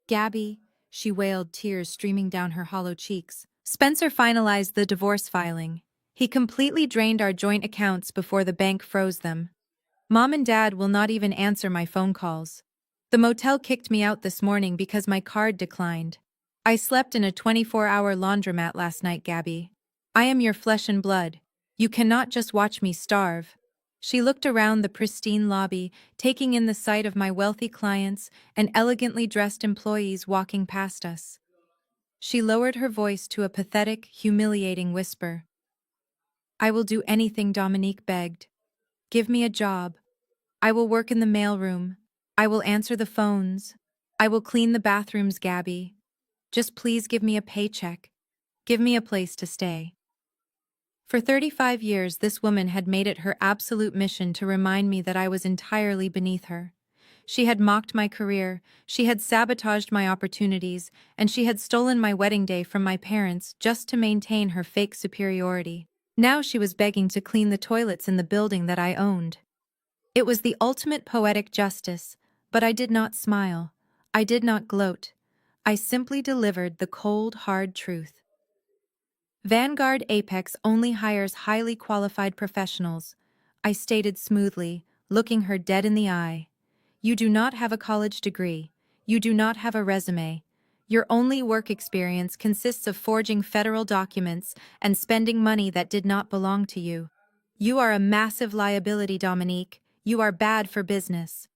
Gabby," she wailed, tears streaming down her hollow cheeks. "Spencer finalized the divorce filing. He completely drained our joint accounts before the bank froze them. Mom and Dad will not even answer my phone calls. The motel kicked me out this morning because my card declined. I slept in a 24-hour laundromat last night, Gabby. I am your flesh and blood. You cannot just watch me starve." She looked around the pristine lobby, taking in the sight of my wealthy clients and elegantly dressed employees walking past us. She lowered her voice to a pathetic, humiliating whisper. "I will do anything," Dominique begged. "Give me a job. I will work in the mailroom. I will answer the phones. I will clean the bathrooms, Gabby. Just please give me a paycheck. Give me a place to stay." For 35 years, this woman had made it her absolute mission to remind me that I was entirely beneath her. She had mocked my career, she had sabotaged my opportunities, and she had stolen my wedding day from my parents just to maintain her fake superiority. Now she was begging to clean the toilets in the building that I owned. It was the ultimate poetic justice, but I did not smile. I did not gloat. I simply delivered the cold, hard truth. Vanguard Apex only hires highly qualified professionals, I stated smoothly, looking her dead in the eye. You do not have a college degree. You do not have a resume. Your only work experience consists of forging federal documents and spending money that did not belong to you. You are a massive liability, Dominique. You are bad for business.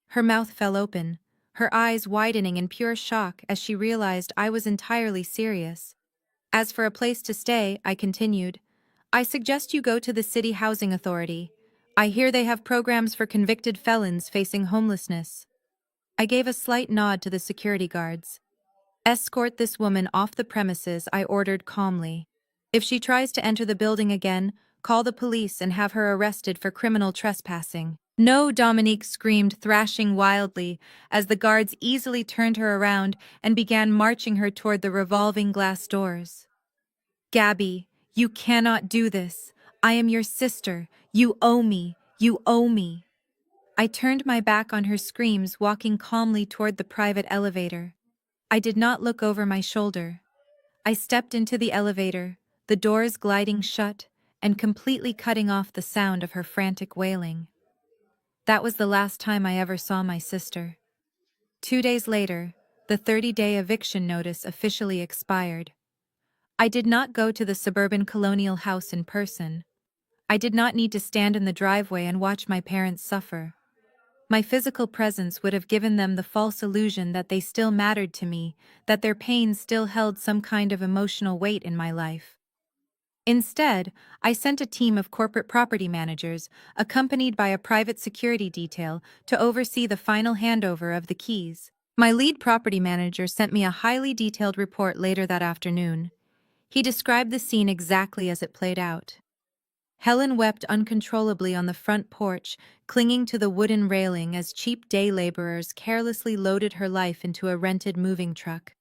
Her mouth fell open, her eyes widening in pure shock as she realized I was entirely serious. "As for a place to stay," I continued, "I suggest you go to the City Housing Authority. I hear they have programs for convicted felons facing homelessness." I gave a slight nod to the security guards. "Escort this woman off the premises," I ordered calmly. "If she tries to enter the building again, call the police and have her arrested for criminal trespassing." "No," Dominique screamed, thrashing wildly, as the guards easily turned her around and began marching her toward the revolving glass doors. "Gabby, you cannot do this. I am your sister. You owe me. You owe me." I turned my back on her screams, walking calmly toward the private elevator. I did not look over my shoulder. I stepped into the elevator, the doors gliding shut and completely cutting off the sound of her frantic wailing. That was the last time I ever saw my sister. 2 days later, the 30-day eviction notice officially expired. I did not go to the suburban colonial house in person. I did not need to stand in the driveway and watch my parents suffer. My physical presence would have given them the false illusion that they still mattered to me, that their pain still held some kind of emotional weight in my life. Instead, I sent a team of corporate property managers, accompanied by a private security detail, to oversee the final handover of the keys. My lead property manager sent me a highly detailed report later that afternoon. He described the scene exactly as it played out. Helen wept uncontrollably on the front porch, clinging to the wooden railing as cheap day laborers carelessly loaded her life into a rented moving truck.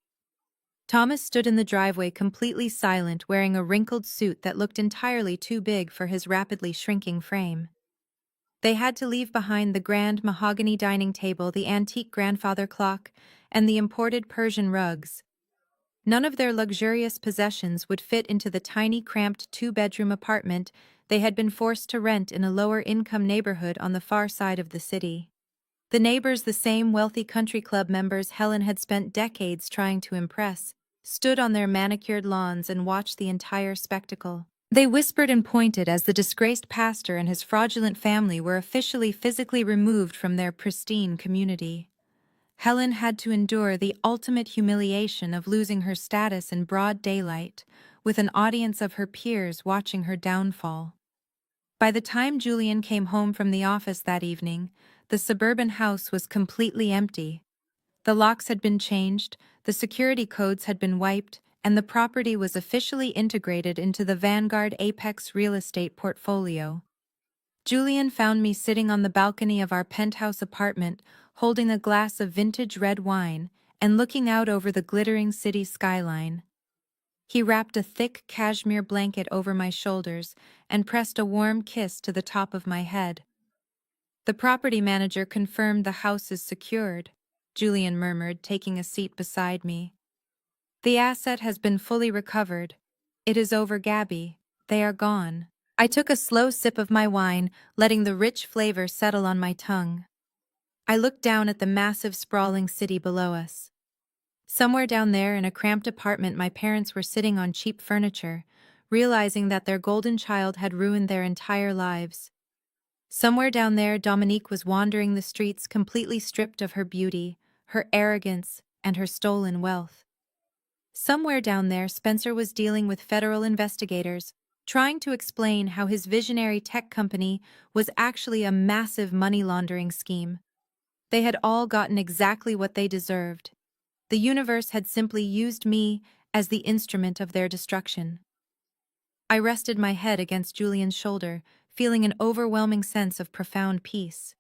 Thomas stood in the driveway completely silent, wearing a wrinkled suit that looked entirely too big for his rapidly shrinking frame. They had to leave behind the grand mahogany dining table, the antique grandfather clock, and the imported Persian rugs. None of their luxurious possessions would fit into the tiny, cramped two-bedroom apartment they had been forced to rent in a lower-income neighborhood on the far side of the city. The neighbors, the same wealthy country club members Helen had spent decades trying to impress, stood on their manicured lawns and watched the entire spectacle. They whispered and pointed as the disgraced pastor and his fraudulent family were officially physically removed from their pristine community. Helen had to endure the ultimate humiliation of losing her status in broad daylight, with an audience of her peers watching her downfall. By the time Julian came home from the office that evening, the suburban house was completely empty. The locks had been changed, the security codes had been wiped, and the property was officially integrated into the Vanguard Apex real estate portfolio. Julian found me sitting on the balcony of our penthouse apartment, holding a glass of vintage red wine and looking out over the glittering city skyline. He wrapped a thick cashmere blanket over my shoulders and pressed a warm kiss to the top of my head. "The property manager confirmed the house is secured," Julian murmured, taking a seat beside me. "The asset has been fully recovered. It is over, Gabby. They are gone." I took a slow sip of my wine, letting the rich flavor settle on my tongue. I looked down at the massive, sprawling city below us. Somewhere down there in a cramped apartment, my parents were sitting on cheap furniture, realizing that their golden child had ruined their entire lives. Somewhere down there, Dominique was wandering the streets, completely stripped of her beauty, her arrogance, and her stolen wealth. Somewhere down there, Spencer was dealing with federal investigators, trying to explain how his visionary tech company was actually a massive money laundering scheme. They had all gotten exactly what they deserved. The universe had simply used me as the instrument of their destruction. I rested my head against Julian's shoulder, feeling an overwhelming sense of profound peace.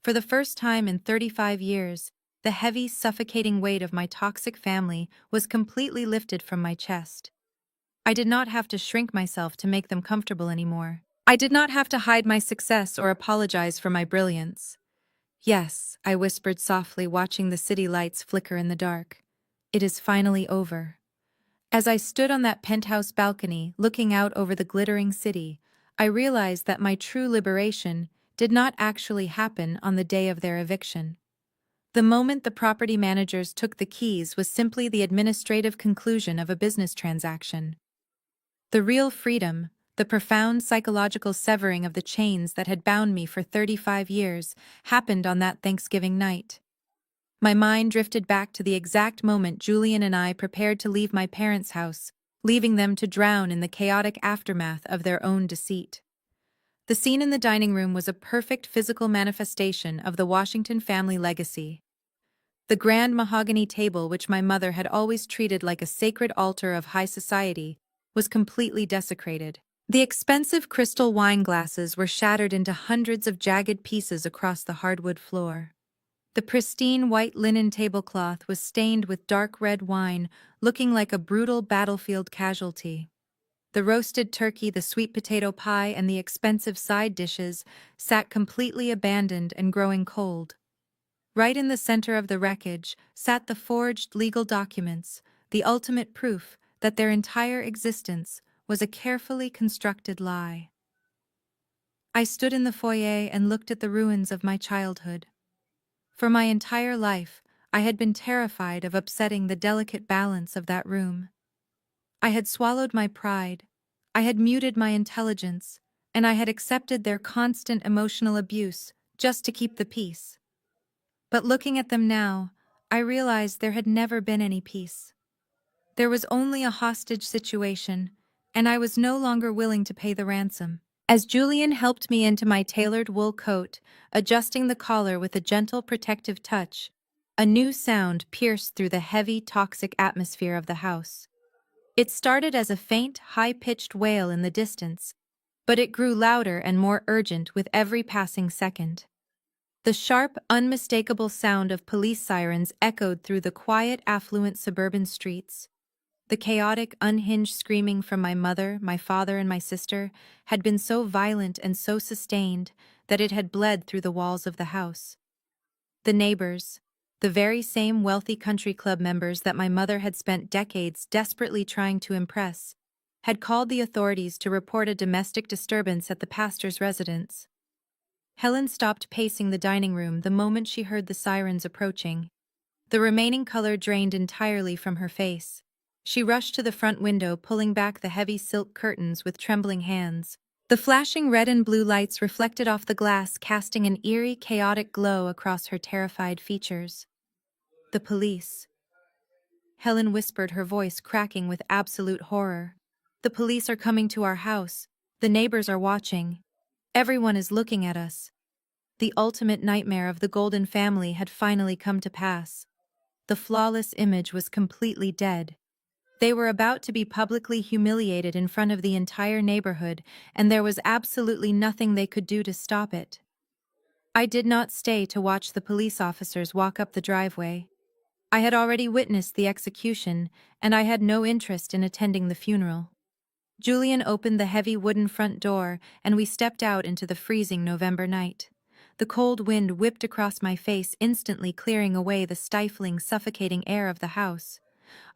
For the first time in 35 years, the heavy, suffocating weight of my toxic family was completely lifted from my chest. I did not have to shrink myself to make them comfortable anymore. I did not have to hide my success or apologize for my brilliance. "Yes," I whispered softly, watching the city lights flicker in the dark. "It is finally over." As I stood on that penthouse balcony, looking out over the glittering city, I realized that my true liberation did not actually happen on the day of their eviction. The moment the property managers took the keys was simply the administrative conclusion of a business transaction. The real freedom, the profound psychological severing of the chains that had bound me for 35 years, happened on that Thanksgiving night. My mind drifted back to the exact moment Julian and I prepared to leave my parents' house, leaving them to drown in the chaotic aftermath of their own deceit. The scene in the dining room was a perfect physical manifestation of the Washington family legacy. The grand mahogany table, which my mother had always treated like a sacred altar of high society, was completely desecrated. The expensive crystal wine glasses were shattered into hundreds of jagged pieces across the hardwood floor. The pristine white linen tablecloth was stained with dark red wine, looking like a brutal battlefield casualty. The roasted turkey, the sweet potato pie, and the expensive side dishes sat completely abandoned and growing cold. Right in the center of the wreckage sat the forged legal documents, the ultimate proof that their entire existence was a carefully constructed lie. I stood in the foyer and looked at the ruins of my childhood. For my entire life, I had been terrified of upsetting the delicate balance of that room. I had swallowed my pride, I had muted my intelligence, and I had accepted their constant emotional abuse just to keep the peace. But looking at them now, I realized there had never been any peace. There was only a hostage situation, and I was no longer willing to pay the ransom. As Julian helped me into my tailored wool coat, adjusting the collar with a gentle protective touch, a new sound pierced through the heavy, toxic atmosphere of the house. It started as a faint, high-pitched wail in the distance, but it grew louder and more urgent with every passing second. The sharp, unmistakable sound of police sirens echoed through the quiet, affluent suburban streets. The chaotic, unhinged screaming from my mother, my father, and my sister had been so violent and so sustained that it had bled through the walls of the house. The neighbors, the very same wealthy country club members that my mother had spent decades desperately trying to impress, had called the authorities to report a domestic disturbance at the pastor's residence. Helen stopped pacing the dining room the moment she heard the sirens approaching. The remaining color drained entirely from her face. She rushed to the front window, pulling back the heavy silk curtains with trembling hands. The flashing red and blue lights reflected off the glass, casting an eerie, chaotic glow across her terrified features. "The police," Helen whispered, her voice cracking with absolute horror. "The police are coming to our house. The neighbors are watching. Everyone is looking at us." The ultimate nightmare of the Golden family had finally come to pass. The flawless image was completely dead. They were about to be publicly humiliated in front of the entire neighborhood, and there was absolutely nothing they could do to stop it. I did not stay to watch the police officers walk up the driveway. I had already witnessed the execution, and I had no interest in attending the funeral. Julian opened the heavy wooden front door, and we stepped out into the freezing November night. The cold wind whipped across my face, instantly clearing away the stifling, suffocating air of the house.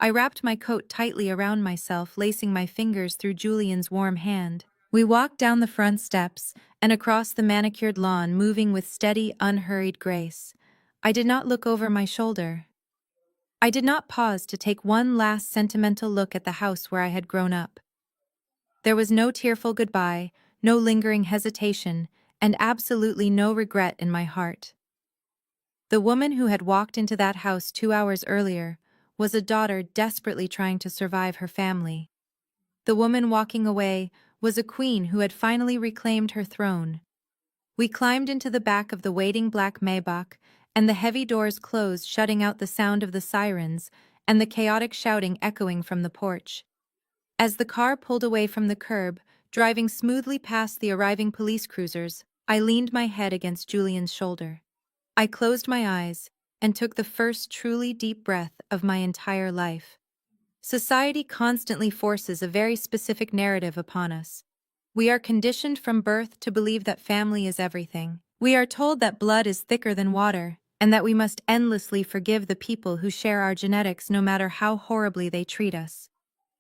I wrapped my coat tightly around myself, lacing my fingers through Julian's warm hand. We walked down the front steps and across the manicured lawn, moving with steady, unhurried grace. I did not look over my shoulder. I did not pause to take one last sentimental look at the house where I had grown up. There was no tearful goodbye, no lingering hesitation, and absolutely no regret in my heart. The woman who had walked into that house 2 hours earlier was a daughter desperately trying to survive her family. The woman walking away was a queen who had finally reclaimed her throne. We climbed into the back of the waiting black Maybach, and the heavy doors closed, shutting out the sound of the sirens and the chaotic shouting echoing from the porch. As the car pulled away from the curb, driving smoothly past the arriving police cruisers, I leaned my head against Julian's shoulder. I closed my eyes and took the first truly deep breath of my entire life. Society constantly forces a very specific narrative upon us. We are conditioned from birth to believe that family is everything. We are told that blood is thicker than water, and that we must endlessly forgive the people who share our genetics no matter how horribly they treat us.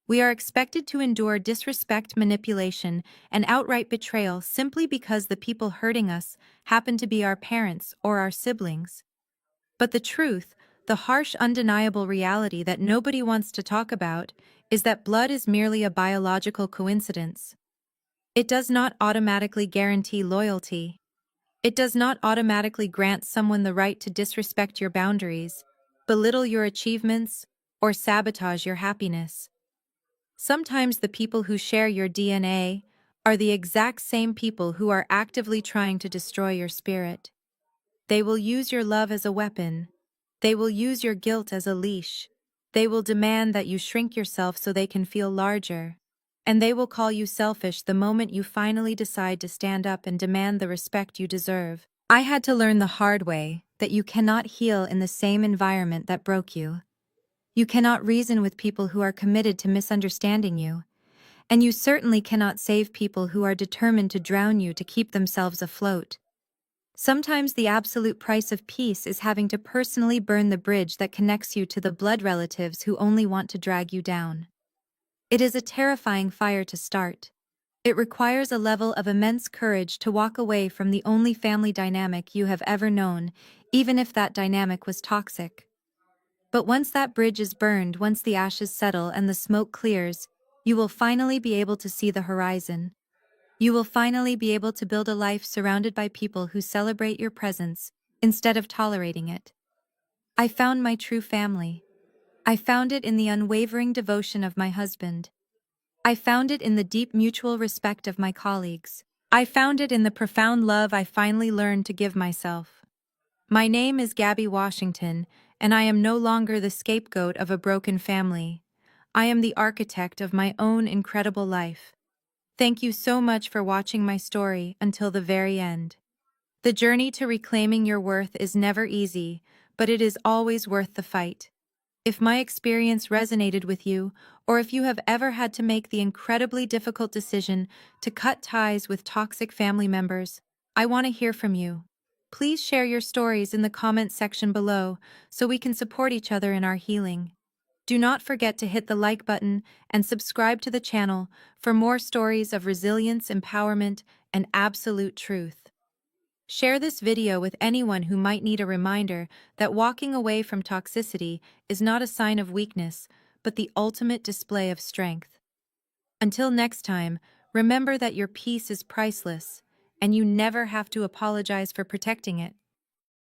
We are expected to endure disrespect, manipulation, and outright betrayal simply because the people hurting us happen to be our parents or our siblings. But the truth, the harsh, undeniable reality that nobody wants to talk about, is that blood is merely a biological coincidence. It does not automatically guarantee loyalty. It does not automatically grant someone the right to disrespect your boundaries, belittle your achievements, or sabotage your happiness. Sometimes the people who share your DNA are the exact same people who are actively trying to destroy your spirit. They will use your love as a weapon. They will use your guilt as a leash. They will demand that you shrink yourself so they can feel larger. And they will call you selfish the moment you finally decide to stand up and demand the respect you deserve. I had to learn the hard way that you cannot heal in the same environment that broke you. You cannot reason with people who are committed to misunderstanding you. And you certainly cannot save people who are determined to drown you to keep themselves afloat. Sometimes the absolute price of peace is having to personally burn the bridge that connects you to the blood relatives who only want to drag you down. It is a terrifying fire to start. It requires a level of immense courage to walk away from the only family dynamic you have ever known, even if that dynamic was toxic. But once that bridge is burned, once the ashes settle and the smoke clears, you will finally be able to see the horizon. You will finally be able to build a life surrounded by people who celebrate your presence instead of tolerating it. I found my true family. I found it in the unwavering devotion of my husband. I found it in the deep mutual respect of my colleagues. I found it in the profound love I finally learned to give myself. My name is Gabby Washington, and I am no longer the scapegoat of a broken family. I am the architect of my own incredible life. Thank you so much for watching my story until the very end. The journey to reclaiming your worth is never easy, but it is always worth the fight. If my experience resonated with you, or if you have ever had to make the incredibly difficult decision to cut ties with toxic family members, I want to hear from you. Please share your stories in the comment section below so we can support each other in our healing. Do not forget to hit the like button and subscribe to the channel for more stories of resilience, empowerment, and absolute truth. Share this video with anyone who might need a reminder that walking away from toxicity is not a sign of weakness, but the ultimate display of strength. Until next time, remember that your peace is priceless, and you never have to apologize for protecting it.